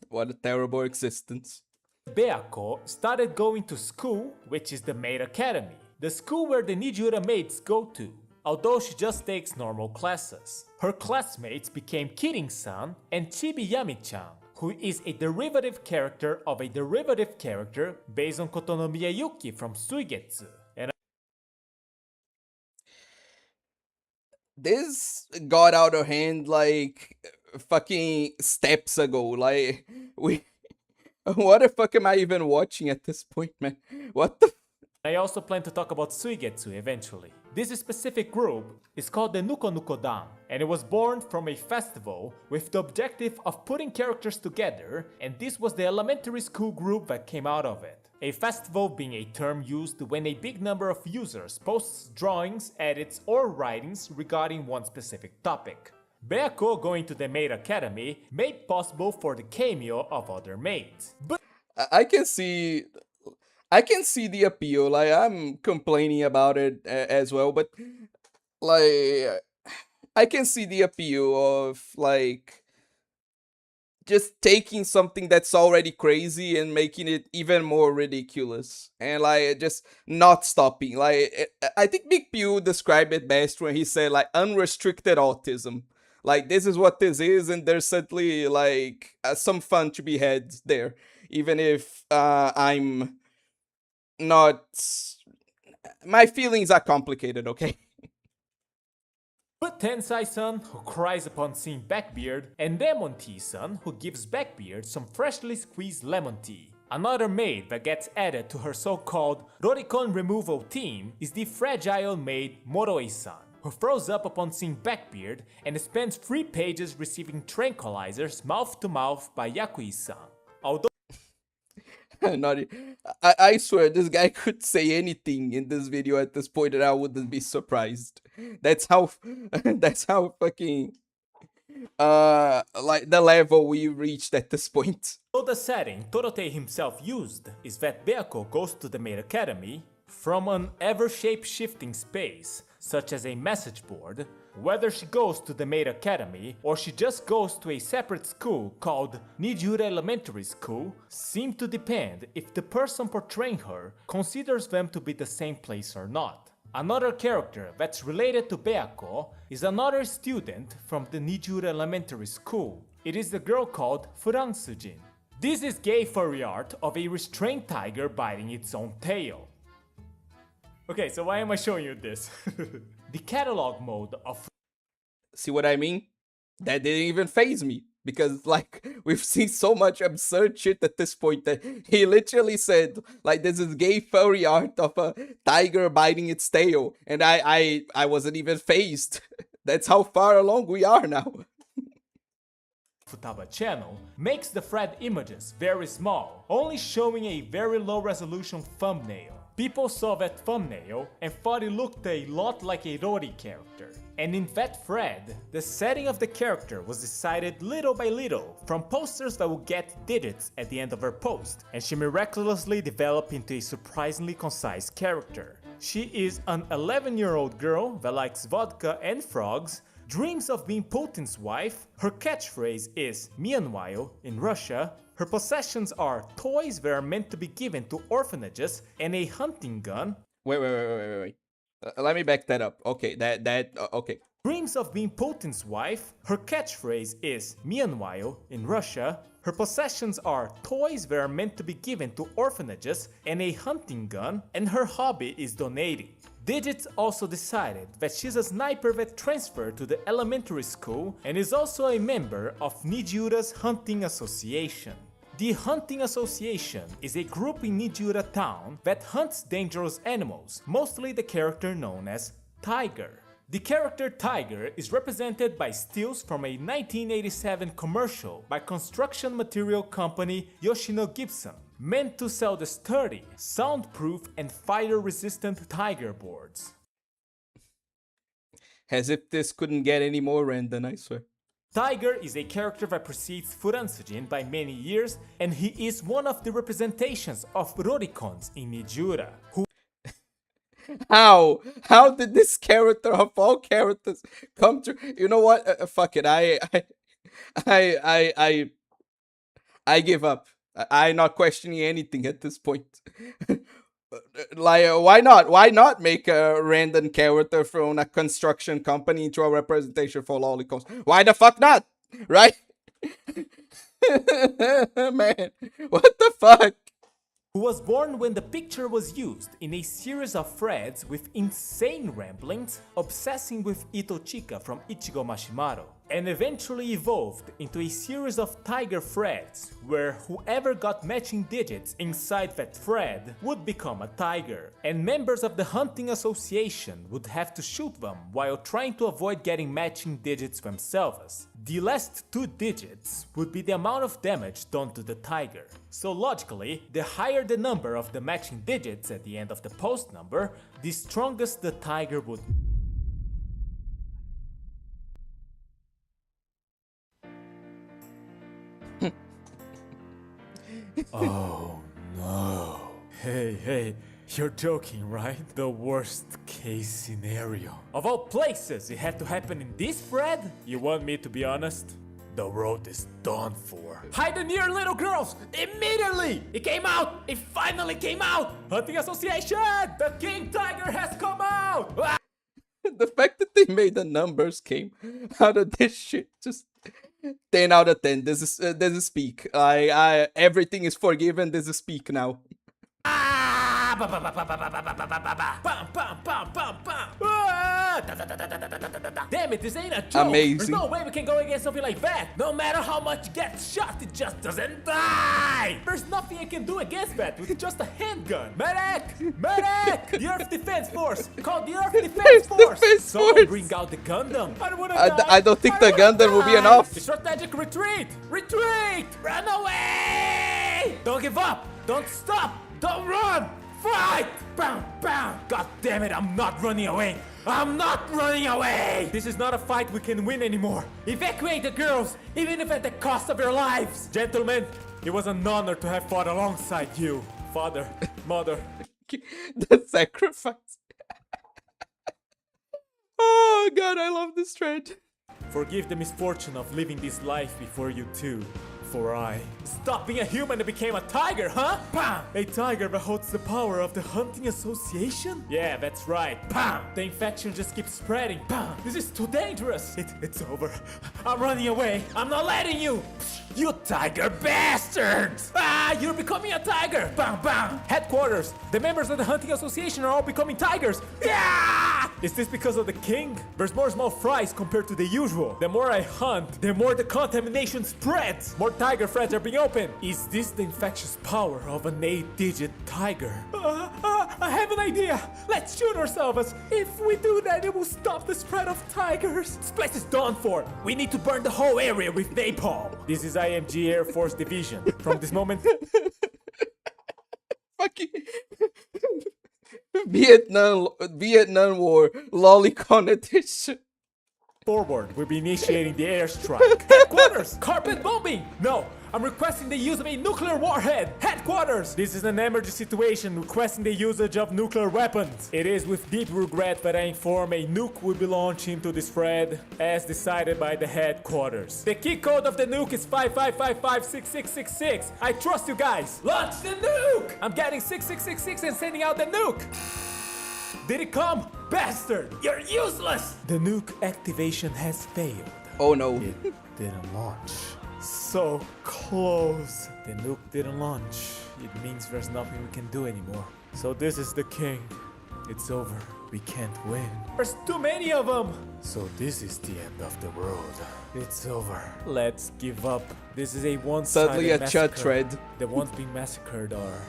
what a terrible existence.
Beako started going to school, which is the Maid Academy, the school where the Nijura maids go to, although she just takes normal classes. Her classmates became Kidding-san and Chibi Yami-chan, who is a derivative character of a derivative character based on Kotono Miyayuki from Suigetsu. And
this got out of hand like fucking steps ago. Like we what the fuck am I even watching at this point, man? What the
I also plan to talk about Suigetsu eventually. This specific group is called the Nuko Nuko Dan, and it was born from a festival with the objective of putting characters together, and this was the elementary school group that came out of it. A festival being a term used when a big number of users posts drawings, edits, or writings regarding one specific topic. Beako going to the Maid Academy made possible for the cameo of other maids. But
I can see the appeal. Like I'm complaining about it as well, but like I can see the appeal of like just taking something that's already crazy and making it even more ridiculous and like just not stopping. Like I think Big Pew described it best when he said like unrestricted autism. Like this is what this is, and there's certainly like some fun to be had there, even if I'm not. My feelings are complicated, okay?
But Tensai-san, who cries upon seeing Backbeard, and Lemon Tea-san, who gives Backbeard some freshly squeezed lemon tea. Another maid that gets added to her so-called Roricon removal team is the fragile maid Moroi-san, who throws up upon seeing Backbeard and spends 3 pages receiving tranquilizers mouth-to-mouth by Yakui-san. Although
Not, I swear this guy could say anything in this video at this point and I wouldn't be surprised. That's how that's how fucking like the level we reached at this point.
the setting Torote himself used is that Beako goes to the Maid Academy from an ever shape-shifting space such as a message board, whether she goes to the maid academy or she just goes to a separate school called Nijura Elementary School, seem to depend if the person portraying her considers them to be the same place or not. Another character that's related to Beako is another student from the Nijura Elementary School. It is the girl called Furansujin. This is gay furry art of a restrained tiger biting its own tail. Okay, so why am I showing you this? The catalog mode of...
See what I mean? That didn't even faze me. Because, like, we've seen so much absurd shit at this point that he literally said, like, this is gay furry art of a tiger biting its tail. And I wasn't even fazed. That's how far along we are now.
Futaba channel makes the thread images very small, only showing a very low resolution thumbnail. People saw that thumbnail and thought it looked a lot like a Rory character. And in that thread, the setting of the character was decided little by little from posters that would get digits at the end of her post, and she miraculously developed into a surprisingly concise character. She is an 11-year-old girl that likes vodka and frogs, dreams of being Putin's wife, her catchphrase is "Meanwhile" in Russia, her possessions are toys that are meant to be given to orphanages and a hunting gun.
Wait. Let me back that up. Okay, okay.
Dreams of being Putin's wife, her catchphrase is "Meanwhile" in Russia, her possessions are toys that are meant to be given to orphanages and a hunting gun, and her hobby is donating. Digits also decided that she's a sniper that transferred to the elementary school and is also a member of Nijura's Hunting Association. The Hunting Association is a group in Nijura town that hunts dangerous animals, mostly the character known as Tiger. The character Tiger is represented by stills from a 1987 commercial by construction material company Yoshino Gibson, meant to sell the sturdy, soundproof and fire-resistant Tiger boards.
As if this couldn't get any more random, I swear.
Tiger is a character that precedes Furansujin by many years, and he is one of the representations of Roricons in Nijura, who...
How did this character of all characters come to? You know what? Fuck it. I give up. I'm not questioning anything at this point. Like, why not? Why not make a random character from a construction company into a representation for lolicons? Why the fuck not? Right? Man, what the fuck?
Who was born when the picture was used in a series of threads with insane ramblings, obsessing with Itochika from Ichigo Mashimaru, and eventually evolved into a series of tiger threads, where whoever got matching digits inside that thread would become a tiger, and members of the Hunting Association would have to shoot them while trying to avoid getting matching digits themselves. The last two digits would be the amount of damage done to the tiger. So logically, the higher the number of the matching digits at the end of the post number, the strongest the tiger would. Oh no. Hey, you're joking, right? The worst case scenario. Of all places, it had to happen in this thread? You want me to be honest? The road is done for. Hide the near little girls! Immediately! It came out! It finally came out! Hunting Association! The King Tiger has come out! Ah!
The fact that they made the numbers came out of this shit, just 10 out of 10. This is peak. I everything is forgiven. This is peak now.
Damn it, this ain't a joke.
Amazing.
There's no way we can go against something like that. No matter how much it gets shot, it just doesn't die. There's nothing I can do against that with just a handgun. Medic! Medic! The Earth Defense Force! Call the Earth Defense Force! Someone bring out the Gundam. I don't wanna die.
I don't think the Gundam will be enough.
Strategic retreat! Retreat! Run away! Don't give up! Don't stop! Don't run! Fight! Bam! Bam! God damn it, I'm not running away! I'm not running away! This is not a fight we can win anymore. Evacuate the girls, even if at the cost of their lives! Gentlemen, it was an honor to have fought alongside you. Father, mother.
The sacrifice. Oh god, I love this thread.
Forgive the misfortune of living this life before you too. For I stopped being a human and became a tiger, huh? Bam! A tiger that holds the power of the hunting association? Yeah, that's right. Bam! The infection just keeps spreading. Bam! This is too dangerous. It's over. I'm running away. I'm not letting you. You tiger bastards! Ah, you're becoming a tiger! Bam, bam! Headquarters, the members of the hunting association are all becoming tigers. Yeah! Is this because of the king? There's more small fries compared to the usual. The more I hunt, the more the contamination spreads. More tiger threads are being opened. Is this the infectious power of an 8-digit tiger? I have an idea. Let's shoot ourselves. If we do that, it will stop the spread of tigers. This place is done for. We need to burn the whole area with napalm. This is IMG Air Force Division. From this moment,
Fucking Vietnam War lolicon edition.
forward, we'll be initiating the airstrike. Headquarters, carpet bombing. No, I'm requesting the use of a nuclear warhead. Headquarters, this is an emergency situation requesting the usage of nuclear weapons. It is with deep regret that I inform a nuke will be launched into this thread as decided by the headquarters. The key code of the nuke is 55556666. I trust you guys. Launch the nuke! I'm getting 6666 and sending out the nuke. Did it come? Bastard! You're useless! The nuke activation has failed.
Oh no.
It didn't launch. So close. The nuke didn't launch. It means there's nothing we can do anymore. So this is the king. It's over. We can't win. There's too many of them. So this is the end of the world. It's over. Let's give up. This is a one-sided
Suddenly a
massacre.
chat thread.
The ones being massacred are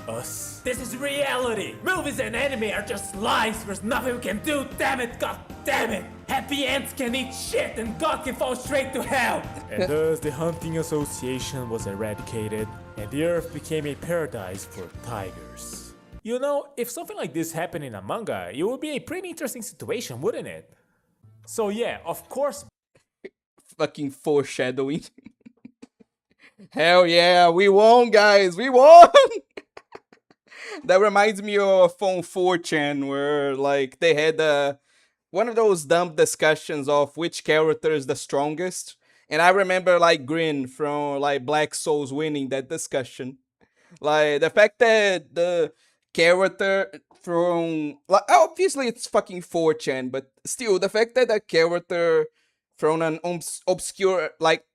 us. This is reality. Movies and anime are just lies. There's nothing we can do. Damn it, god damn it. Happy ants can eat shit and God can fall straight to hell. And thus the hunting association was eradicated and the earth became a paradise for tigers. You know, if something like this happened in a manga, it would be a pretty interesting situation, wouldn't it? So yeah, of course.
Fucking foreshadowing. Hell yeah, we won, guys, we won! That reminds me of on 4chan where like they had one of those dumb discussions of which character is the strongest. And I remember like Grin from like Black Souls winning that discussion. Like the fact that the character from like obviously it's fucking 4chan, but still the fact that a character from an obscure like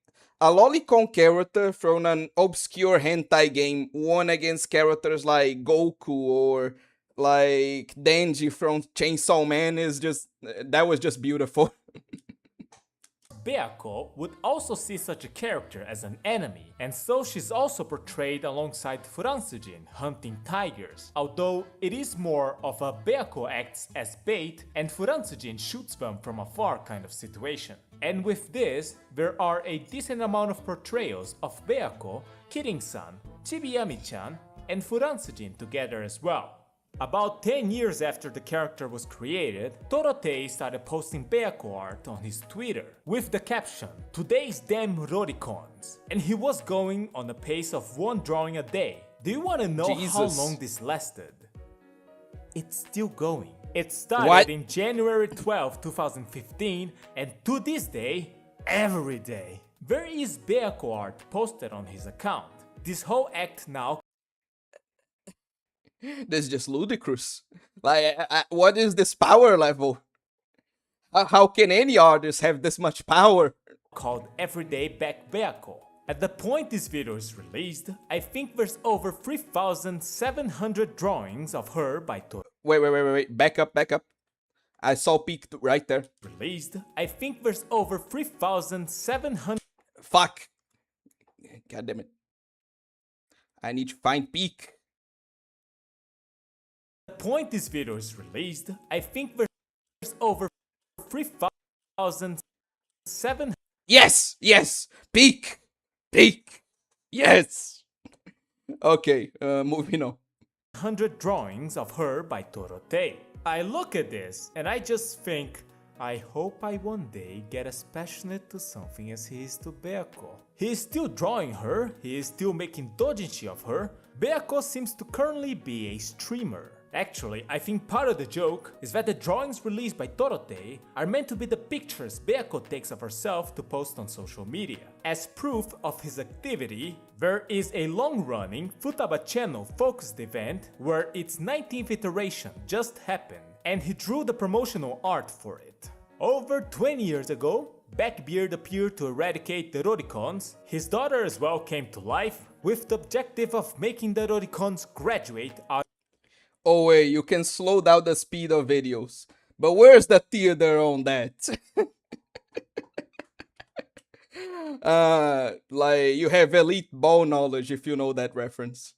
a lolicon character from an obscure hentai game won against characters like Goku or like Denji from Chainsaw Man is just that was just beautiful.
Beako would also see such a character as an enemy, and so she's also portrayed alongside Furansujin hunting tigers, although it is more of a Beako acts as bait and Furansujin shoots them from afar kind of situation. And with this, there are a decent amount of portrayals of Beako, Kirin-san, Chibiyami-chan, and Furansujin together as well. About 10 years after the character was created, Torotei started posting Beako art on his Twitter with the caption, "Today's damn Roricons," and he was going on a pace of one drawing a day. Do you want to know how long this lasted? It's still going. It started in January 12, 2015, and to this day, every day, there is Beako art posted on his account. This whole act now
This is just ludicrous. Like, what is this power level? How can any artist have this much power?
Called Everyday Back Beako. At the point this video is released, I think there's over 3,700 drawings of her by Toro.
Wait. Back up. I saw peak right there.
Released, I think there's over 3,700.
Fuck. God damn it. I need to find peak.
At the point this video is released, I think there's over 3,700.
Yes! Peak! Yes! Okay, moving on.
100 drawings of her by Torotei. I look at this and I just think, I hope I one day get as passionate to something as he is to Beako. He is still drawing her, he is still making doujinshi of her. Beako seems to currently be a streamer. Actually, I think part of the joke is that the drawings released by Dorothée are meant to be the pictures Beako takes of herself to post on social media. As proof of his activity, there is a long-running Futaba channel focused event where its 19th iteration just happened, and he drew the promotional art for it. Over 20 years ago, Blackbeard appeared to eradicate the Roricons. His daughter as well came to life with the objective of making the Roricons graduate out.
Oh wait, you can slow down the speed of videos. But where's the theater on that? Like you have elite ball knowledge if you know that reference.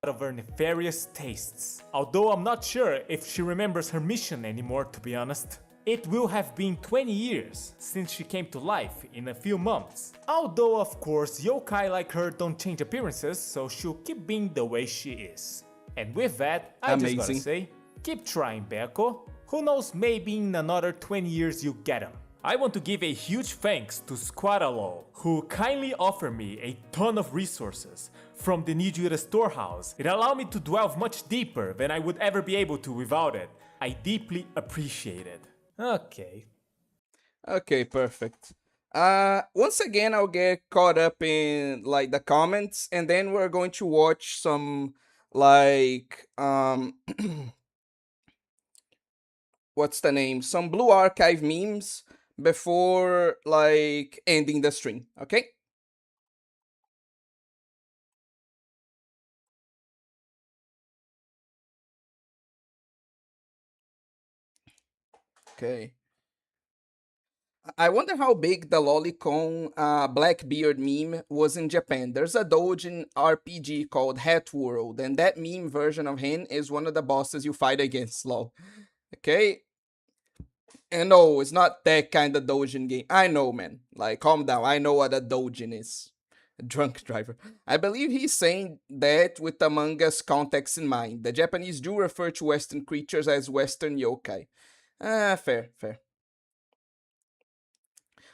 Of her nefarious tastes. Although I'm not sure if she remembers her mission anymore, to be honest. It will have been 20 years since she came to life in a few months. Although of course yokai like her don't change appearances, so she'll keep being the way she is. And with that, I just gotta say, keep trying, Beako. Who knows, maybe in another 20 years you get him. I want to give a huge thanks to Squadalo, who kindly offered me a ton of resources from the Nijira storehouse. It allowed me to delve much deeper than I would ever be able to without it. I deeply appreciate it.
Okay, perfect. Once again, I'll get caught up in like the comments, and then we're going to watch some like what's the name? Some Blue Archive memes before like ending the stream. Okay. Okay. I wonder how big the lolicon Blackbeard meme was in Japan. There's a doujin RPG called Hat World, and that meme version of him is one of the bosses you fight against, lol. Okay? And no, it's not that kind of doujin game. I know, man. Like, calm down. I know what a doujin is. A drunk driver. I believe he's saying that with the manga's context in mind. The Japanese do refer to Western creatures as Western yokai. Fair, fair.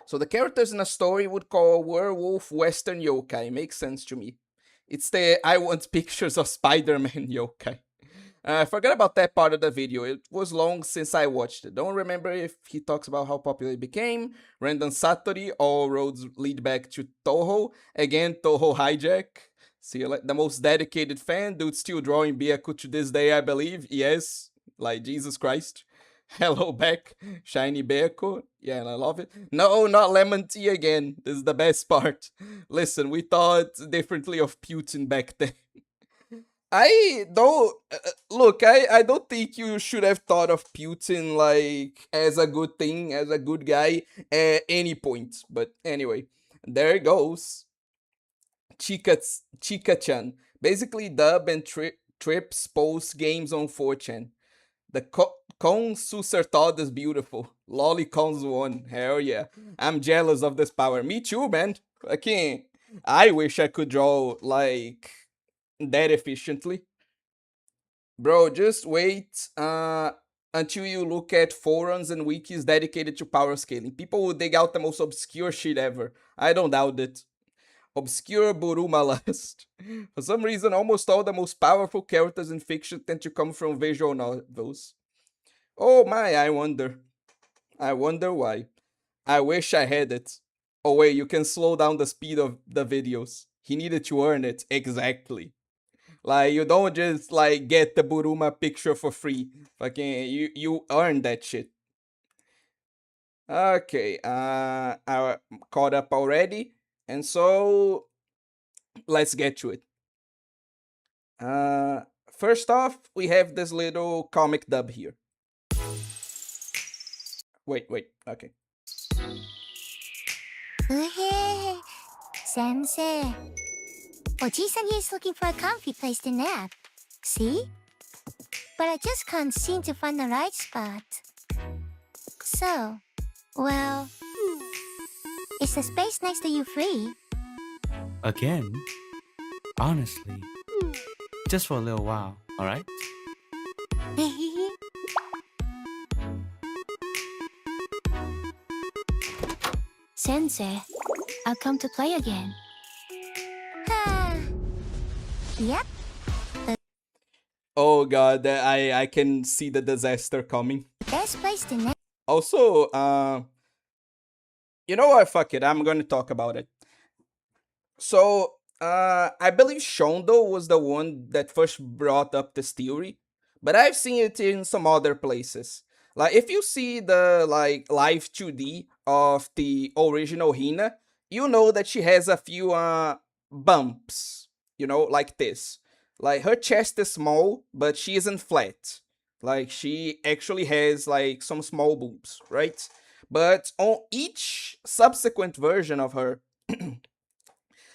So the characters in a story would call werewolf Western yokai. Makes sense to me. It's the I want pictures of Spider-Man yokai. I forgot about that part of the video. It was long since I watched it. Don't remember if he talks about how popular it became. Random Satori, all roads lead back to Toho. Again, Toho hijack. See, like the most dedicated fan. Dude still drawing Byaku to this day, I believe. Yes, like Jesus Christ. Hello back, shiny Byaku. Yeah, I love it. No, not lemon tea again. This is the best part. Listen, we thought differently of Putin back then. I don't look. I don't think you should have thought of Putin like as a good thing, as a good guy at any point. But anyway, there it goes. Chica-chan basically dub and trips post games on 4chan. The Con Sucertod is beautiful. Lolicons won. Hell yeah. I'm jealous of this power. Me too, man. I wish I could draw like that efficiently. Bro, just wait until you look at forums and wikis dedicated to power scaling. People will dig out the most obscure shit ever. I don't doubt it. Obscure Buruma lust. For some reason, almost all the most powerful characters in fiction tend to come from visual novels. Oh my, I wonder. I wonder why. I wish I had it. Oh wait, you can slow down the speed of the videos. He needed to earn it. Exactly. Like, you don't just, like, get the Buruma picture for free. Fucking, you earn that shit. Okay, I caught up already. And so, let's get to it. First off, we have this little comic dub here. Wait, okay.
Sensei. Oji said he's looking for a comfy place to nap. See? But I just can't seem to find the right spot. So, well, is the space next to you free?
Again? Honestly, just for a little while, alright?
Sensei, I'll come to play again. Yep.
Oh god, I can see the disaster coming.
Best place to nap.
Also, you know what? Fuck it. I'm gonna talk about it. So, I believe Shondo was the one that first brought up this theory, but I've seen it in some other places. Like, if you see the like live 2D of the original Hina, you know that she has a few bumps, you know, like this. Like her chest is small, but she isn't flat. Like she actually has like some small boobs, right? But on each subsequent version of her,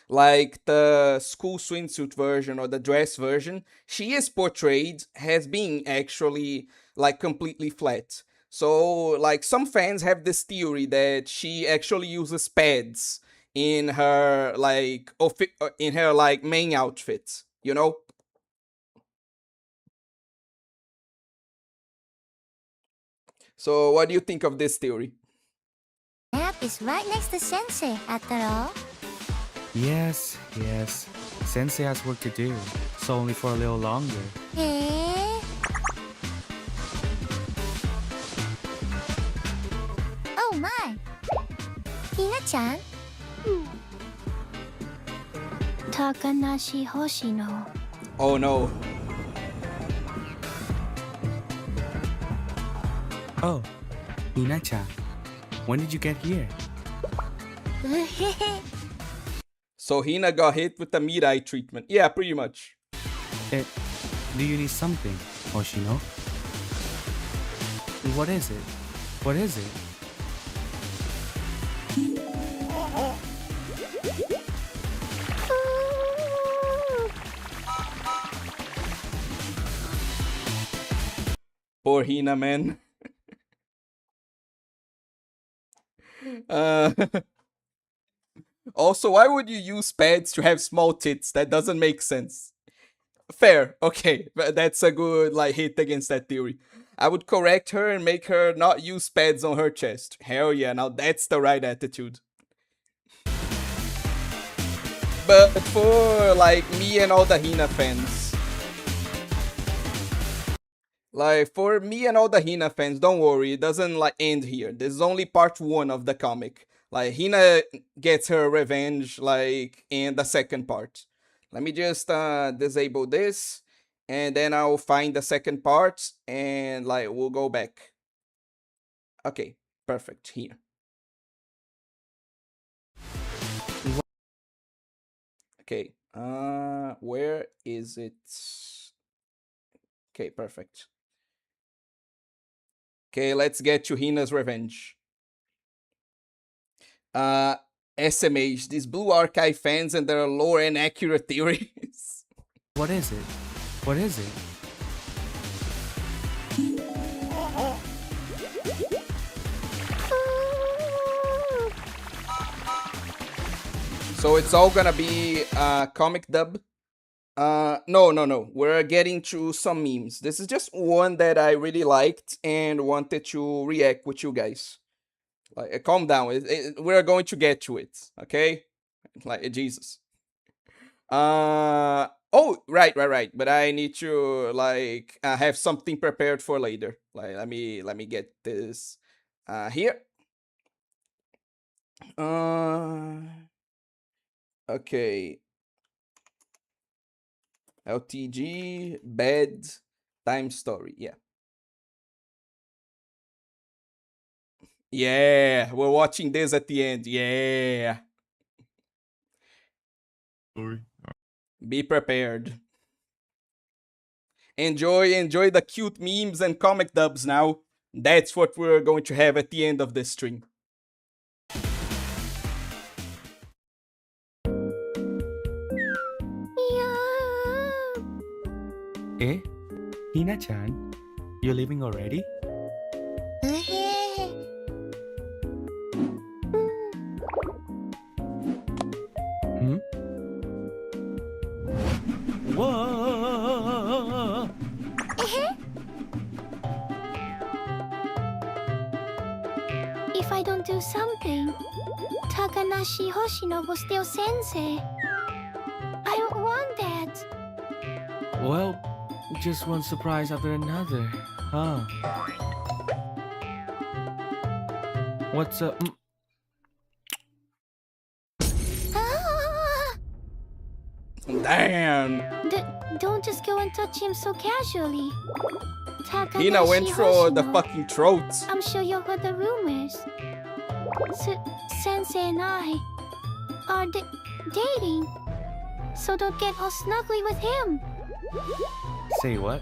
like the school swimsuit version or the dress version, she is portrayed as being actually like completely flat. So like some fans have this theory that she actually uses pads in her like in her like main outfits, you know? So what do you think of this theory?
Nap is right next to Sensei, after all.
Yes, yes. Sensei has work to do, so only for a little longer.
Eh? Oh my! Hina-chan? Takanashi Hoshino.
Oh no.
Oh, Hina-chan, when did you get here?
So Hina got hit with the Mirai treatment. Yeah, pretty much.
Do you need something, Hoshino? What is it? What is it?
Poor Hina, man. Uh, also, why would you use pads to have small tits? That doesn't make sense. Fair, okay, that's a good like hit against that theory. I would correct her and make her not use pads on her chest. Hell yeah, now that's the right attitude. But for like me and all the Hina fans, like for me and all the Hina fans, don't worry, it doesn't like end here. This is only part 1 of the comic. Like Hina gets her revenge like in the second part. Let me just disable this and then I'll find the second part and like we'll go back. Okay, perfect. Here. Okay. Where is it? Okay, perfect. Okay, let's get to Hina's revenge. SMH, these Blue Archive fans and their lore and accurate theories.
What is it? What is it?
So it's all gonna be comic dub. No. We're getting to some memes. This is just one that I really liked and wanted to react with you guys. Like, calm down. We're going to get to it, okay? Like, Jesus. Oh, right. But I need to like have something prepared for later. Like, let me get this here. Okay. LTG bed time story. Yeah. Yeah, we're watching this at the end. Yeah.
Sorry.
Be prepared. Enjoy the cute memes and comic dubs now. That's what we're going to have at the end of this stream.
Eh? Hina-chan, you're leaving already? Hmm? Whoa!
If I don't do something, Takanashi Hoshino will steal Sensei. I don't want that.
Well, Just one surprise after another, huh? What's up?
Ah!
Damn.
Don't just go and touch him so casually.
Hina went for the
Hoshino,
fucking throat.
I'm sure you heard the rumors. Sensei and I are dating. So don't get all snuggly with him.
Say what?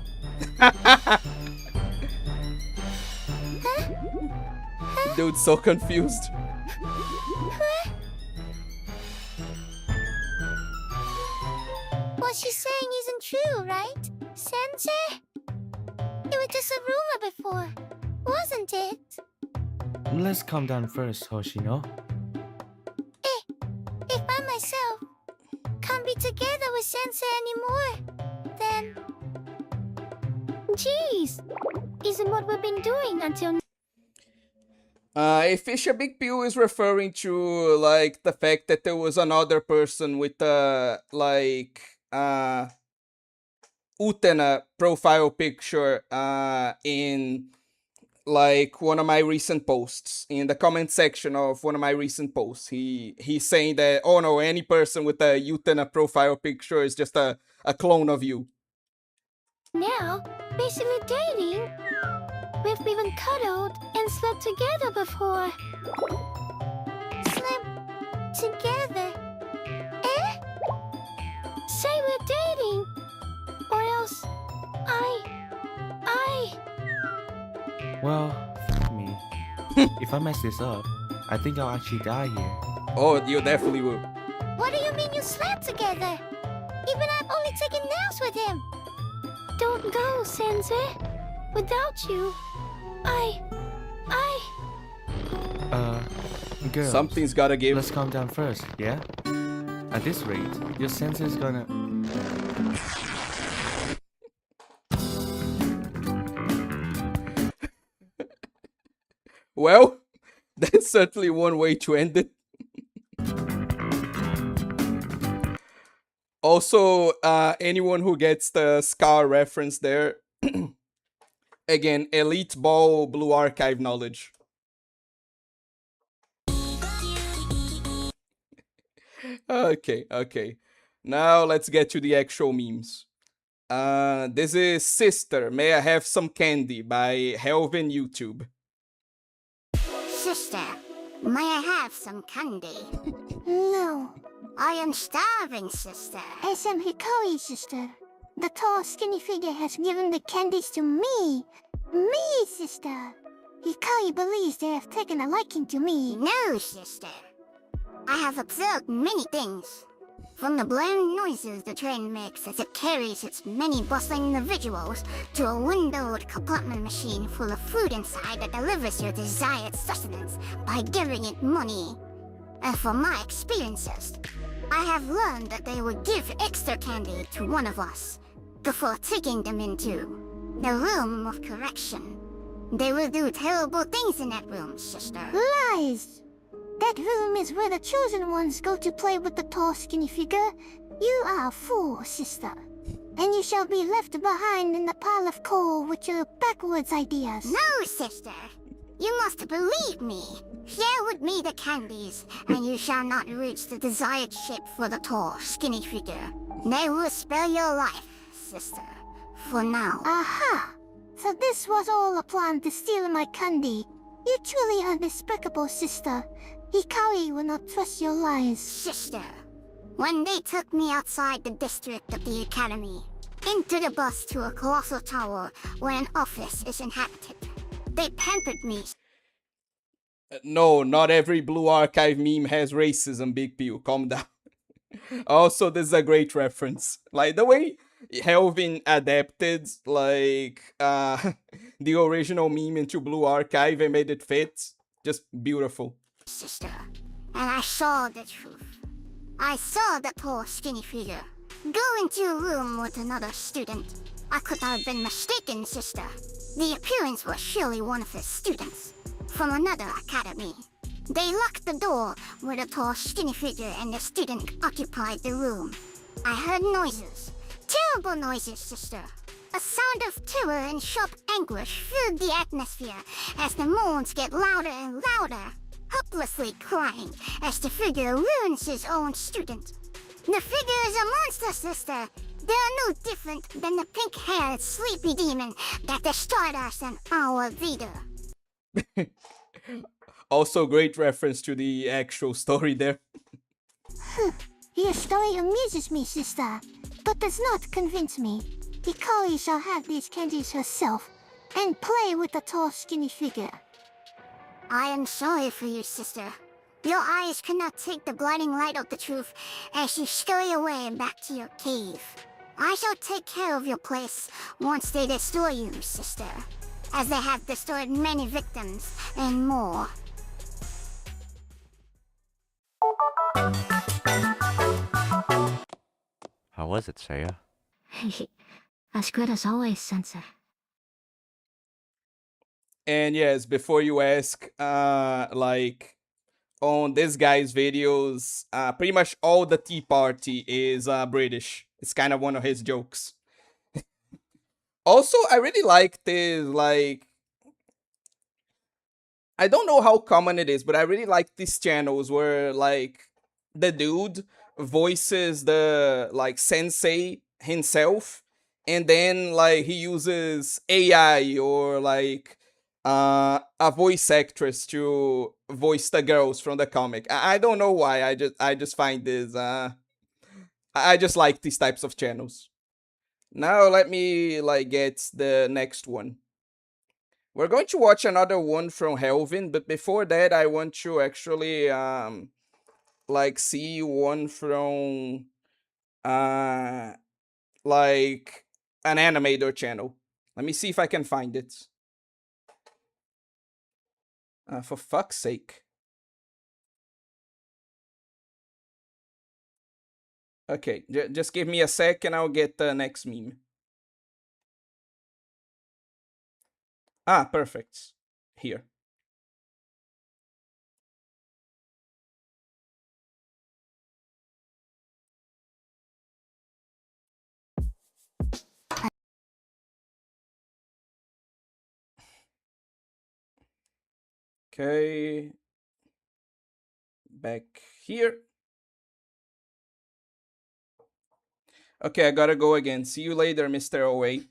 Dude's so confused.
What she's saying isn't true, right, Sensei? It was just a rumor before, wasn't it?
Let's calm down first, Hoshino.
If I myself can't be together with Sensei anymore, then... Jeez, isn't what we've been doing until now.
If Fisher Big Pew is referring to, like, the fact that there was another person with, Utena profile picture, in, like, one of my recent posts, in the comment section of one of my recent posts, he's saying that, oh no, any person with a Utena profile picture is just a clone of you.
Now, basically dating. We've even cuddled and slept together before. Slept together? Eh? Say we're dating. Or else,
Well, me. If I mess this up, I think I'll actually die here.
Oh, you definitely will.
What do you mean you slept together? Even I've only taken naps with him. Don't go, Sensei. Without you,
Girls,
Something's gotta give.
let's calm down first, yeah? At this rate, your sensei's gonna...
Well, that's certainly one way to end it. Also, anyone who gets the Scar reference there, again, Elite Ball Blue Archive knowledge. Okay. Now let's get to the actual memes. This is Sister, May I Have Some Candy by Helvin YouTube.
Sister, may I have some candy?
No.
I am starving, sister.
SM Hikari, sister. The tall, skinny figure has given the candies to me. Me, sister. Hikari believes they have taken a liking to me.
No, sister. I have observed many things. From the blaring noises the train makes as it carries its many bustling individuals to a windowed compartment machine full of food inside that delivers your desired sustenance by giving it money. And from my experiences, I have learned that they would give extra candy to one of us before taking them into the room of correction. They will do terrible things in that room, sister.
Lies! That room is where the chosen ones go to play with the tall, skinny figure. You are a fool, sister. And you shall be left behind in the pile of coal with your backwards ideas.
No, sister. You must believe me. Share with me the candies, and you shall not reach the desired shape for the tall, skinny figure. They will spare your life, sister. For now.
Aha! So this was all a plan to steal my candy. You truly are despicable, sister. Hikari will not trust your lies.
Sister, when they took me outside the district of the academy, into the bus to a colossal tower where an office is inhabited, they pampered me.
No, not every Blue Archive meme has racism, Big Pew. Calm down. Also, this is a great reference. Like, the way Helvin adapted, like, the original meme into Blue Archive and made it fit. Just beautiful.
Sister, and I saw the truth. I saw the tall, skinny figure go into a room with another student. I could not have been mistaken, sister. The appearance was surely one of his students from another academy. They locked the door where the tall, skinny figure and the student occupied the room. I heard noises. Terrible noises, sister. A sound of terror and sharp anguish filled the atmosphere as the moans get louder and louder, helplessly crying as the figure ruins his own student. The figure is a monster, sister. They are no different than the pink-haired sleepy demon that destroyed us and our leader.
Also, great reference to the actual story there.
Your story amuses me, sister, but does not convince me. Hikari shall have these candies herself and play with the tall, skinny figure.
I am sorry for you, sister. Your eyes cannot take the blinding light of the truth as you scurry away back to your cave. I shall take care of your place once they destroy you, sister, as they have destroyed many victims and more.
How was it, Saya?
As good as always, Sensei.
And yes, before you ask, like on this guy's videos, pretty much all the Tea Party is British. It's kind of one of his jokes. Also, I really like this, like, I don't know how common it is, but I really like these channels where, like, the dude voices the, like, sensei himself, and then, like, he uses AI or, like, a voice actress to voice the girls from the comic. I don't know why, I just find this, I just like these types of channels. Now let me, like, get the next one. We're going to watch another one from Helvin, but before that, I want to actually, like, see one from, like, an animator channel. Let me see if I can find it. For fuck's sake. Okay, just give me a sec and I'll get the next meme. Ah, perfect. Here. Okay. Back here. Okay, I gotta go again. See you later, Mr. OA.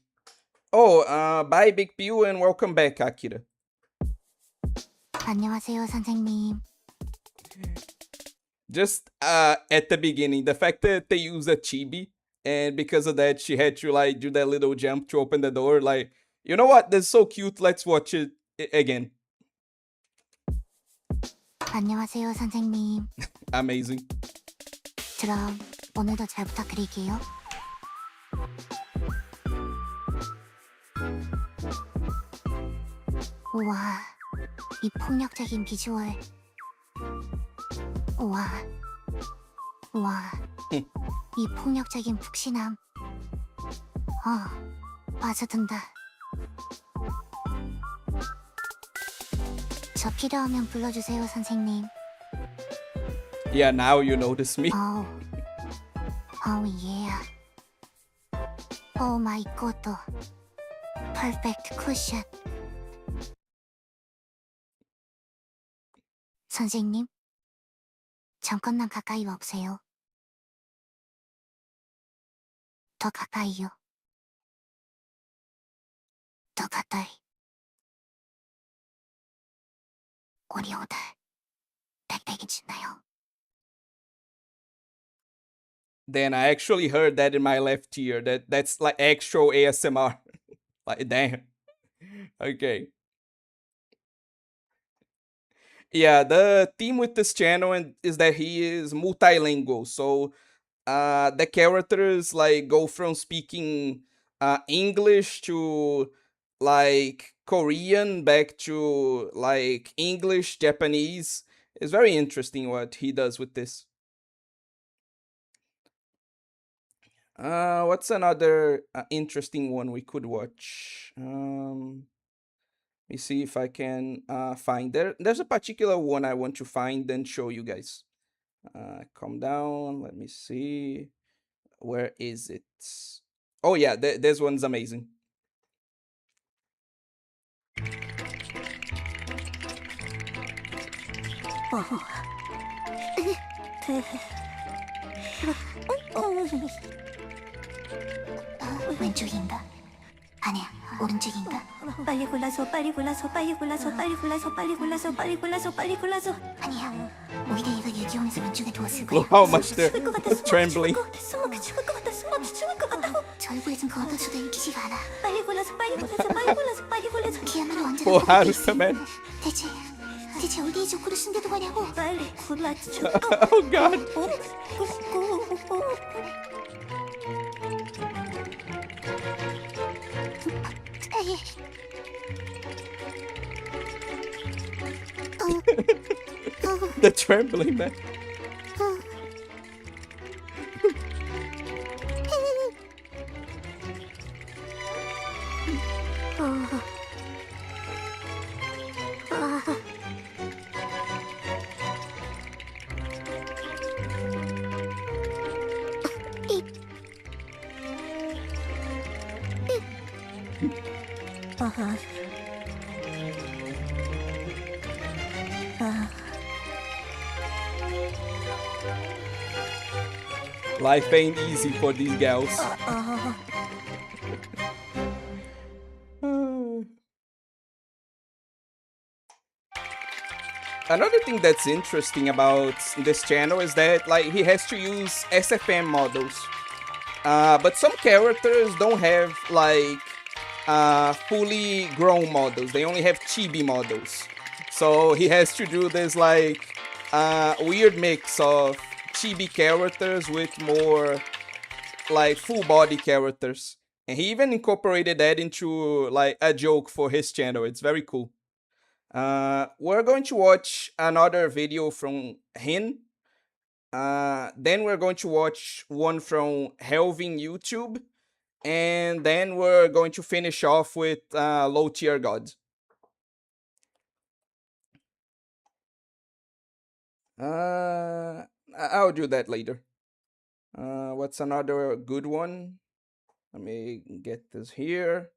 Oh, bye Big Pew and welcome back, Akira.
안녕하세요, 선생님.
Just at the beginning, the fact that they use a chibi, and because of that, she had to like do that little jump to open the door. Like, you know what? That's so cute. Let's watch it again.
안녕하세요, 선생님.
Amazing.
그럼 오늘도 잘 부탁드릴게요. 우와, 이 폭력적인 비주얼. 우와, 우와, 이 폭력적인 푹신함. 빠져든다. 저 필요하면 불러주세요, 선생님.
Yeah, now you notice me.
Oh, oh yeah. Oh my god. Perfect cushion. 선생님, 잠깐만 가까이 와보세요. 더 가까이요. 더 가까이. 우리 오늘 빽빽해지나요?
Then I actually heard that in my left ear. That's like actual ASMR. Like, damn. Okay. Yeah, the theme with this channel is that he is multilingual. So the characters like go from speaking English to like Korean back to like English, Japanese. It's very interesting what he does with this. What's another interesting one we could watch? Let me see if I can find there's a particular one I want to find and show you guys. Calm down. Let me see. Where is it? Oh yeah, this one's amazing.
왼쪽인가? 아니야, 오른쪽인가? 빨리 골라서 아니야, 오히려 얘가 얘기하면서 왼쪽에 두었을 거야.
Look how much they're trembling.
절구에 좀 걷어줘도 읽히지가 않아. 빨리 골라서 그야말로 완전
Poor Haruka, man.
대체 어디에 조커를 숨겨두고냐고. 빨리 골라줘.
Oh god. The trembling, man. Life ain't easy for these gals. Another thing that's interesting about this channel is that like he has to use SFM models. But some characters don't have like fully grown models. They only have chibi models. So he has to do this like weird mix of chibi characters with more like full body characters. And he even incorporated that into like a joke for his channel. It's very cool. We're going to watch another video from Hin. Then we're going to watch one from Helvin YouTube. And then we're going to finish off with Low Tier God. I'll do that later. What's another good one? Let me get this here.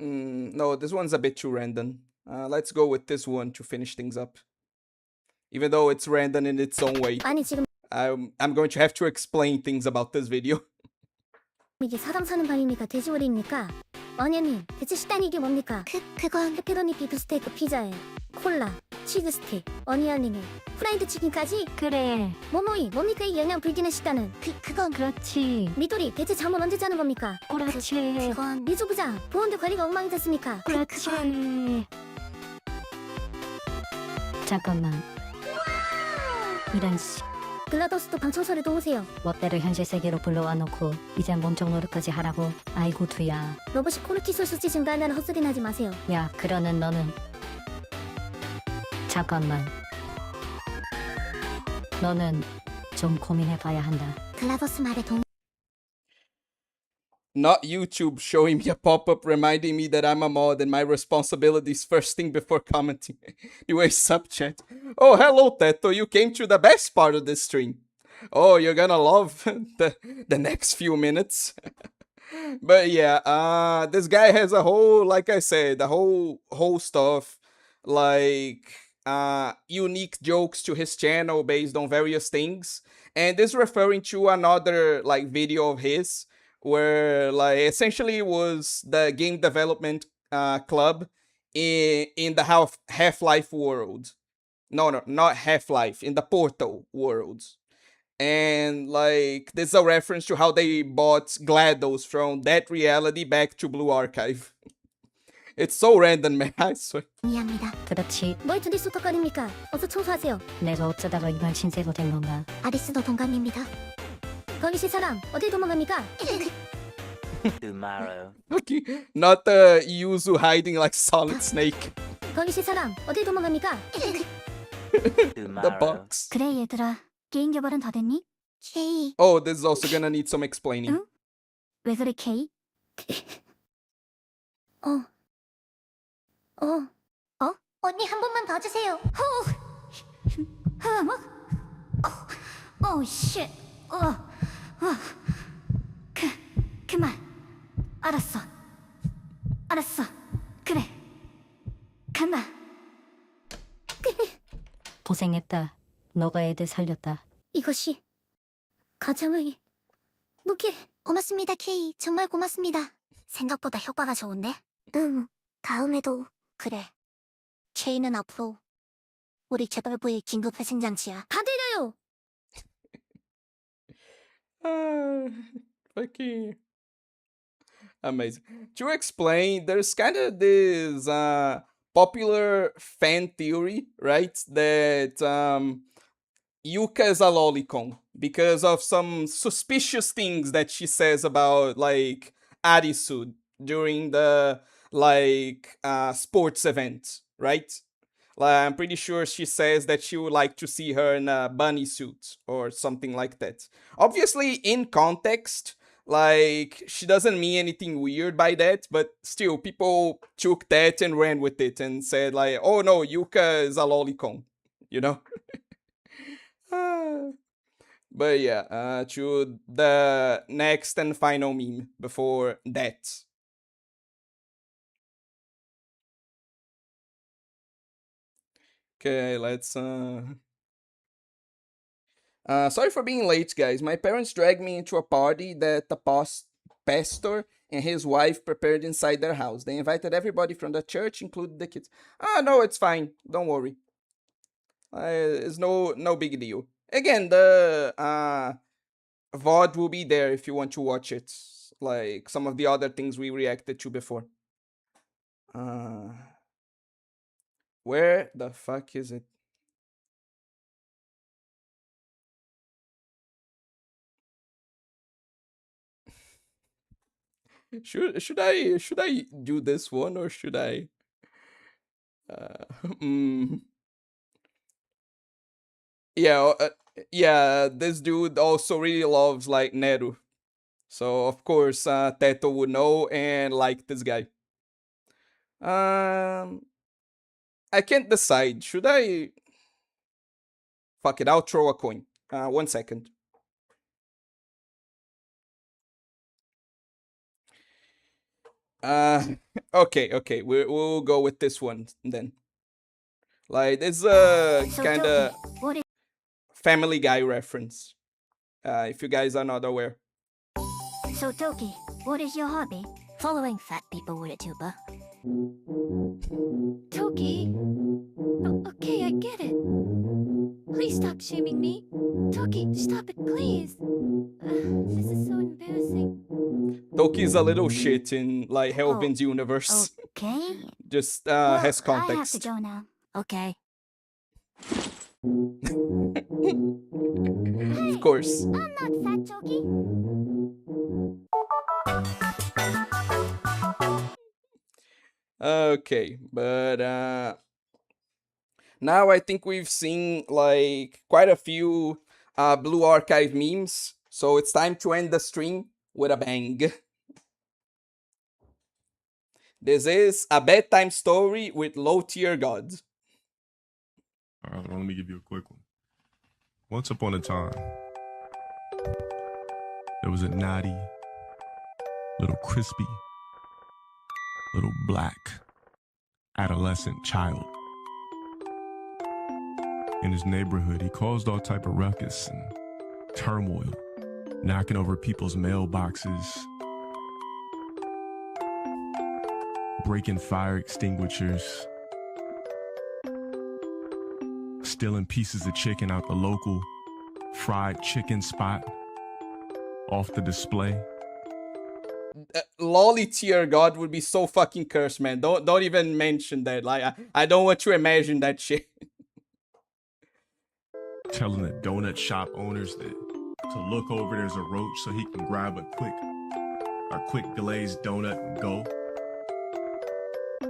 No, this one's a bit too random. Let's go with this one to finish things up. Even though it's random in its own way.
아니 지금
I'm going to have to explain things about this video.
이게 사람 사는 방입니까? 돼지머리입니까? 어니언님, 대체 식단이 이게 뭡니까? 그건 페페로니 비프 스테이크 피자에 콜라, 치즈 스틱, 어니언링에 프라이드 치킨까지? 그래. 뭐뭐이, 뭡니까 이 영양 불기는 식단은? 그건 그렇지. 미도리, 대체 잠은 언제 자는 겁니까? 그렇지. 그건 미주부장, 보온대 관리가 엉망이졌습니까? 그렇지.
잠깐만. 이런 씨.
글라더스도 방 청소를 도우세요.
멋대로 현실 세계로 불러와 놓고 이젠 몸쪽 노릇까지 하라고. 아이고 두야.
로봇이 코르티솔 수치 증가한다는 헛소리는 하지 마세요.
야 그러는 너는. 잠깐만. 너는 좀 고민해봐야 한다.
글라더스 말에 동
Not YouTube showing me a pop-up reminding me that I'm a mod and my responsibilities first thing before commenting. Anyway, sub chat. Oh, hello, Teto. You came to the best part of this stream. Oh, you're gonna love the next few minutes. But yeah, this guy has a whole, like I said, a whole host of like unique jokes to his channel based on various things. And this referring to another like video of his where like essentially was the game development club in the Half-Life world. No, not Half-Life, in the Portal world. And like this is a reference to how they bought GLaDOS from that reality back to Blue Archive. It's so random, man. I swear.
이해합니다.
그렇지.
뭘 둘이 쑥덕거립니까? 어서 청소하세요.
내가 어쩌다가 이만 신세가 된 건가.
아리스도 동감입니다. 거기 시 사람 어디 도망갑니까?
Tomorrow.
Okay, not the Yuzu hiding like Solid Snake.
거기 시 사람 어디 도망갑니까?
The
Tomorrow.
box.
그래 얘들아, 게임 개발은 다 됐니? 케이.
Oh, this is also gonna need some explaining.
응? 왜 그래 케이? 언니 한 번만 봐주세요. 쉣. 그만. 알았어. 그래. 간다.
고생했다. 너가 애들 살렸다.
이것이 가장의 무기. 고맙습니다, 케이. 정말 고맙습니다. 생각보다 효과가 좋은데? 다음에도. 그래. 케이는 앞으로 우리 재벌부의 긴급 회생장치야. 다 들려요.
Fucking amazing. To explain, there's kind of this popular fan theory, right? That Yuka is a lolicon because of some suspicious things that she says about like Arisu during the like sports event, right? Like, I'm pretty sure she says that she would like to see her in a bunny suit or something like that. Obviously, in context, like she doesn't mean anything weird by that, but still, people took that and ran with it and said like, "Oh no, Yuka is a lolicon," you know. But yeah, to the next and final meme before that. Okay, let's sorry for being late, guys. My parents dragged me into a party that the pastor and his wife prepared inside their house. They invited everybody from the church, including the kids. Ah, no, it's fine. Don't worry. It's no big deal. Again, the VOD will be there if you want to watch it. Like some of the other things we reacted to before. Where the fuck is it? Should I do this one or should I? Yeah, yeah. This dude also really loves like Neru, so of course Teto would know and like this guy. I can't decide. Should I? Fuck it. I'll throw a coin. 1 second. Okay. We'll go with this one then. Like this is a kind of Family Guy reference. If you guys are not aware.
So Toki, what is your hobby? Following fat people with a tuba. Toki? Okay, I get it. Please stop shaming me. Toki, stop it, please. This is so embarrassing.
Toki is a little shit in like Hellbin's universe.
Okay.
Just
Well,
has
I have to
context.
go now. Okay.
Of course.
I'm not fat, Toki.
Okay, but now I think we've seen like quite a few Blue Archive memes, so it's time to end the stream with a bang. This is a bedtime story with low tier gods.
Alright, let me give you a quick one. Once upon a time, there was a naughty, little crispy, little black adolescent child. In his neighborhood, he caused all type of ruckus and turmoil, knocking over people's mailboxes, breaking fire extinguishers, stealing pieces of chicken out the local fried chicken spot off the display.
Lolly tier god would be so fucking cursed, man. Don't even mention that. Like I don't want to imagine that shit.
Telling the donut shop owners that to look over there's a roach so he can grab a quick glazed donut and go.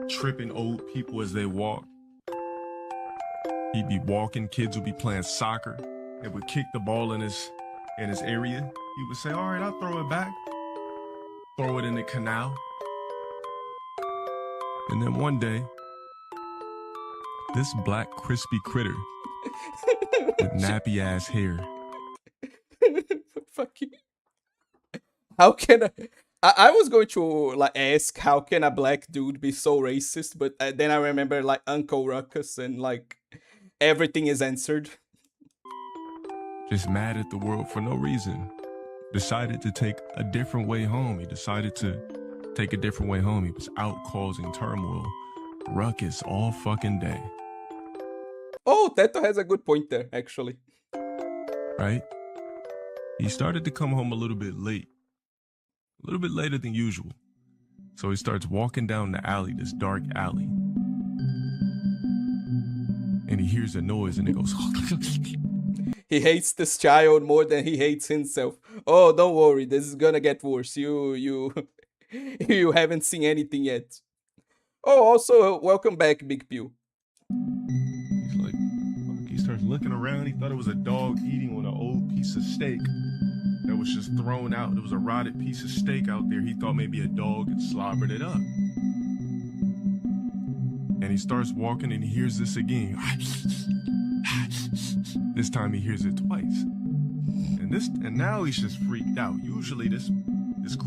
Tripping old people as they walk. He'd be walking, kids would be playing soccer. They would kick the ball in his area. He would say, all right, I'll throw it back. Throw it in the canal. And then one day, this black crispy critter with nappy ass hair.
Fuck you. How can I was going to like ask how can a black dude be so racist, but then I remember like Uncle Ruckus and like everything is answered.
Just mad at the world for no reason. Decided to take a different way home. He decided to take a different way home. He was out causing turmoil, ruckus all fucking day.
Oh, Teto has a good point there, actually.
Right? He started to come home a little bit late. A little bit later than usual. So he starts walking down the alley, this dark alley. And he hears a noise and it goes...
He hates this child more than he hates himself. Oh, don't worry, this is gonna get worse. You haven't seen anything yet. Oh, also, welcome back, Big Pew.
He's like, fuck. He starts looking around. He thought it was a dog eating on an old piece of steak that was just thrown out. There was a rotted piece of steak out there. He thought maybe a dog had slobbered it up. And he starts walking and he hears this again. This time he hears it twice. And now he's just freaked out. Usually this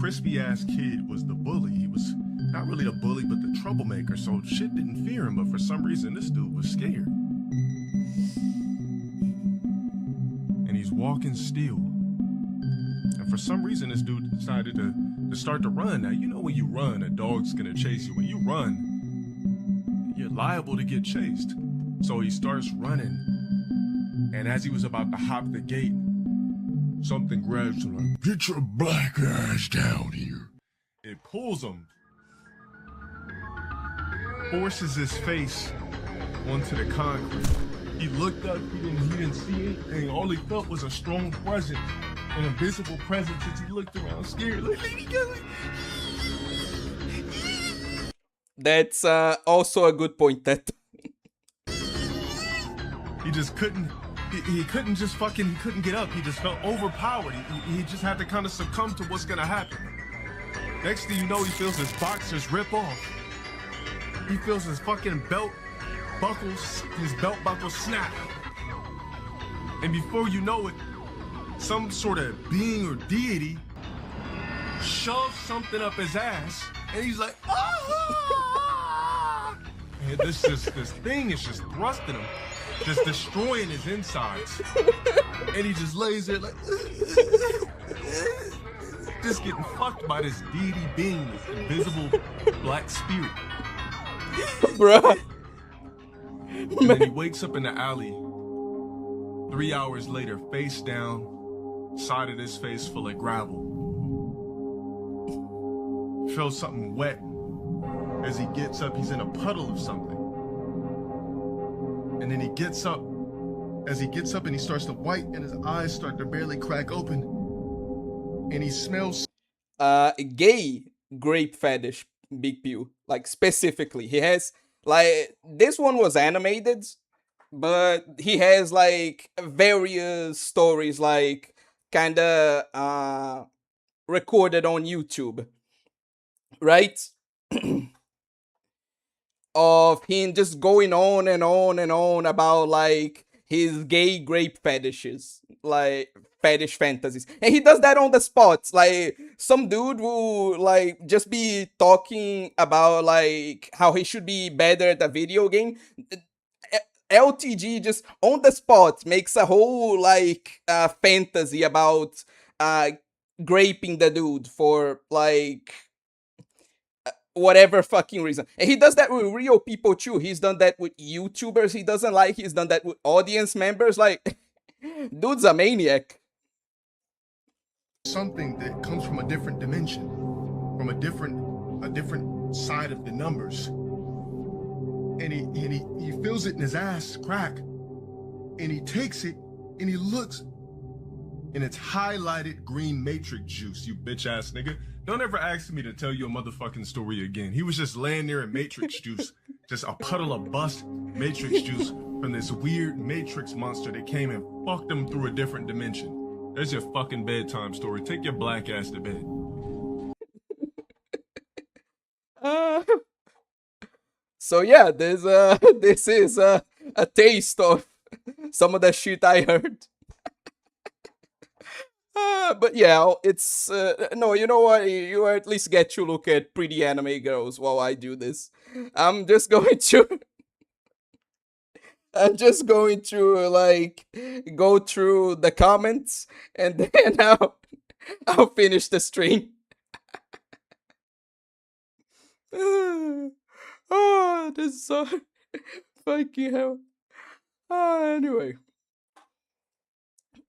crispy ass kid was the bully. He was not really the bully, but the troublemaker. So shit didn't fear him, but for some reason this dude was scared. And he's walking still. And for some reason this dude decided to start to run. Now you know when you run, a dog's gonna chase you. When you run, you're liable to get chased. So he starts running. And as he was about to hop the gate, something grabs him like, get your black ass down here. It pulls him, forces his face onto the concrete. He looked up, he didn't see anything. All he felt was a strong presence, an invisible presence as he looked around scared. Like, let me go.
That's also a good point, that
He just couldn't. He couldn't get up. He just felt overpowered. He just had to kind of succumb to what's gonna happen. Next thing you know, he feels his boxers rip off. He feels his fucking belt buckle snap. And before you know it, some sort of being or deity shoves something up his ass, and he's like, ah! And this thing is just thrusting him, just destroying his insides. And he just lays there like, just getting fucked by this deity being, this invisible black spirit.
bruh.
And then he wakes up in the alley 3 hours later, face down, side of his face full of gravel. Feels something wet. As he gets up, he's in a puddle of something. And then he gets up. As he gets up and he starts to white and his eyes start to barely crack open. And he smells
Gay grape fetish, Big Pew. Like, specifically. He has, like, this one was animated, but he has, like, various stories, like, kinda, recorded on YouTube. Right? Of him just going on and on and on about, like, his gay grape fetishes, like fetish fantasies, and he does that on the spot. Like, some dude will like just be talking about like how he should be better at a video game. LTG just on the spot makes a whole like fantasy about graping the dude for like whatever fucking reason. And he does that with real people too. He's done that with YouTubers he doesn't like. He's done that with audience members. Like, dude's a maniac.
something that comes from a different dimension, from a different side of the numbers. And he feels it in his ass crack. And he takes it and he looks, and it's highlighted green matrix juice, you bitch ass nigga. Don't ever ask me to tell you a motherfucking story again. He was just laying there in matrix juice, just a puddle of bust matrix juice from this weird matrix monster that came and fucked him through a different dimension. There's your fucking bedtime story. Take your black ass to bed.
So yeah, this this is a taste of some of the shit I heard. But yeah, it's no, you know what? You at least get to look at pretty anime girls while I do this. I'm just going to, I'm just going to like go through the comments and then I'll finish the stream. Oh, this is so fucking hell. Anyway,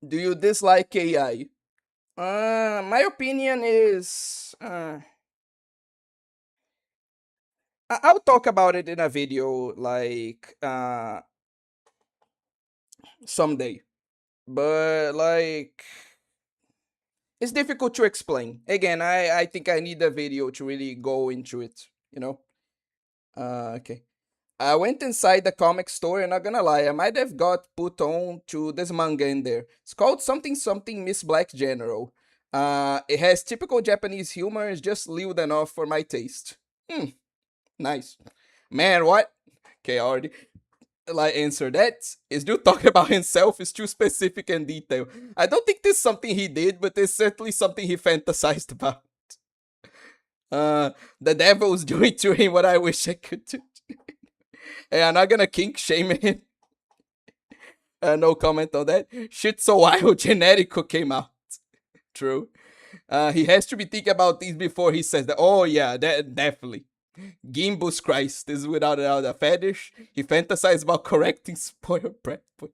do you dislike AI? My opinion is I'll talk about it in a video like someday. But like it's difficult to explain. Again, I think I need a video to really go into it, you know? Okay. I went inside the comic store and not gonna lie, I might have got put on to this manga in there. It's called something something Miss Black General. It has typical Japanese humor, it's just lewd enough for my taste. Nice. Man, what? Okay, I already like answer that. Is dude talking about himself is too specific and detailed. I don't think this is something he did, but it's certainly something he fantasized about. The devil's doing to him what I wish I could do. Hey, I'm not gonna kink shame him. No comment on that. Shit so wild, Generico came out. True. He has to be thinking about these before he says that. Oh yeah, that definitely. Gimbus Christ is without a doubt a fetish. He fantasized about correcting spoiled preppers.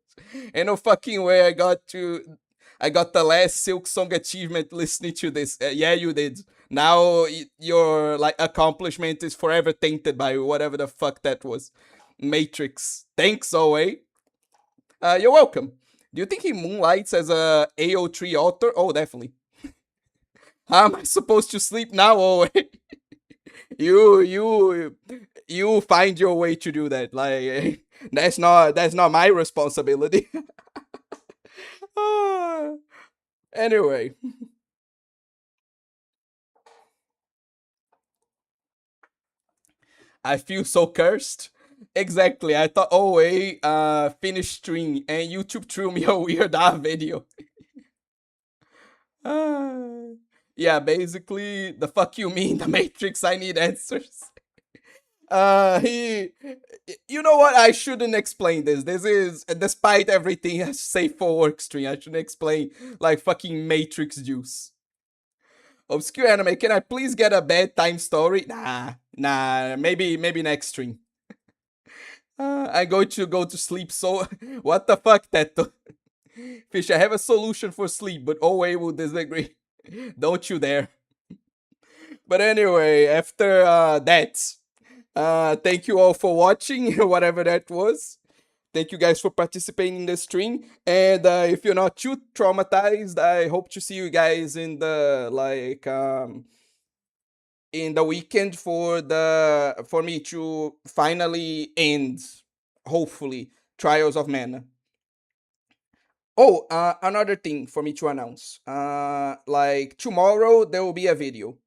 Ain't no fucking way I got the last Silk Song achievement listening to this. Yeah, you did. Now your like accomplishment is forever tainted by whatever the fuck that was. Matrix. Thanks, Owe. You're welcome. Do you think he moonlights as a AO3 author? Oh, definitely. How am I supposed to sleep now, Owe? you find your way to do that. Like that's not my responsibility. Anyway. I feel so cursed. Exactly. I thought OA finished stream and YouTube threw me a weird video. Yeah, basically the fuck you mean the Matrix, I need answers. You know what, I shouldn't explain this. This is, despite everything I say for work stream, I shouldn't explain like fucking Matrix juice. Obscure anime, can I please get a bedtime story? Nah, maybe next stream. I'm going to go to sleep, so what the fuck, Teto? Fish, I have a solution for sleep, but OA will disagree. Don't you dare. But anyway, after that, thank you all for watching, whatever that was. Thank you guys for participating in the stream. And if you're not too traumatized, I hope to see you guys in the like in the weekend for me to finally end, hopefully, Trials of Mana. Oh, another thing for me to announce. Like tomorrow there will be a video.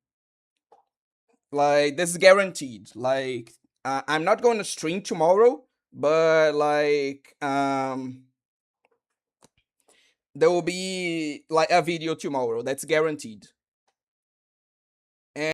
Like this is guaranteed. Like I'm not going to stream tomorrow, but like there will be like a video tomorrow. That's guaranteed.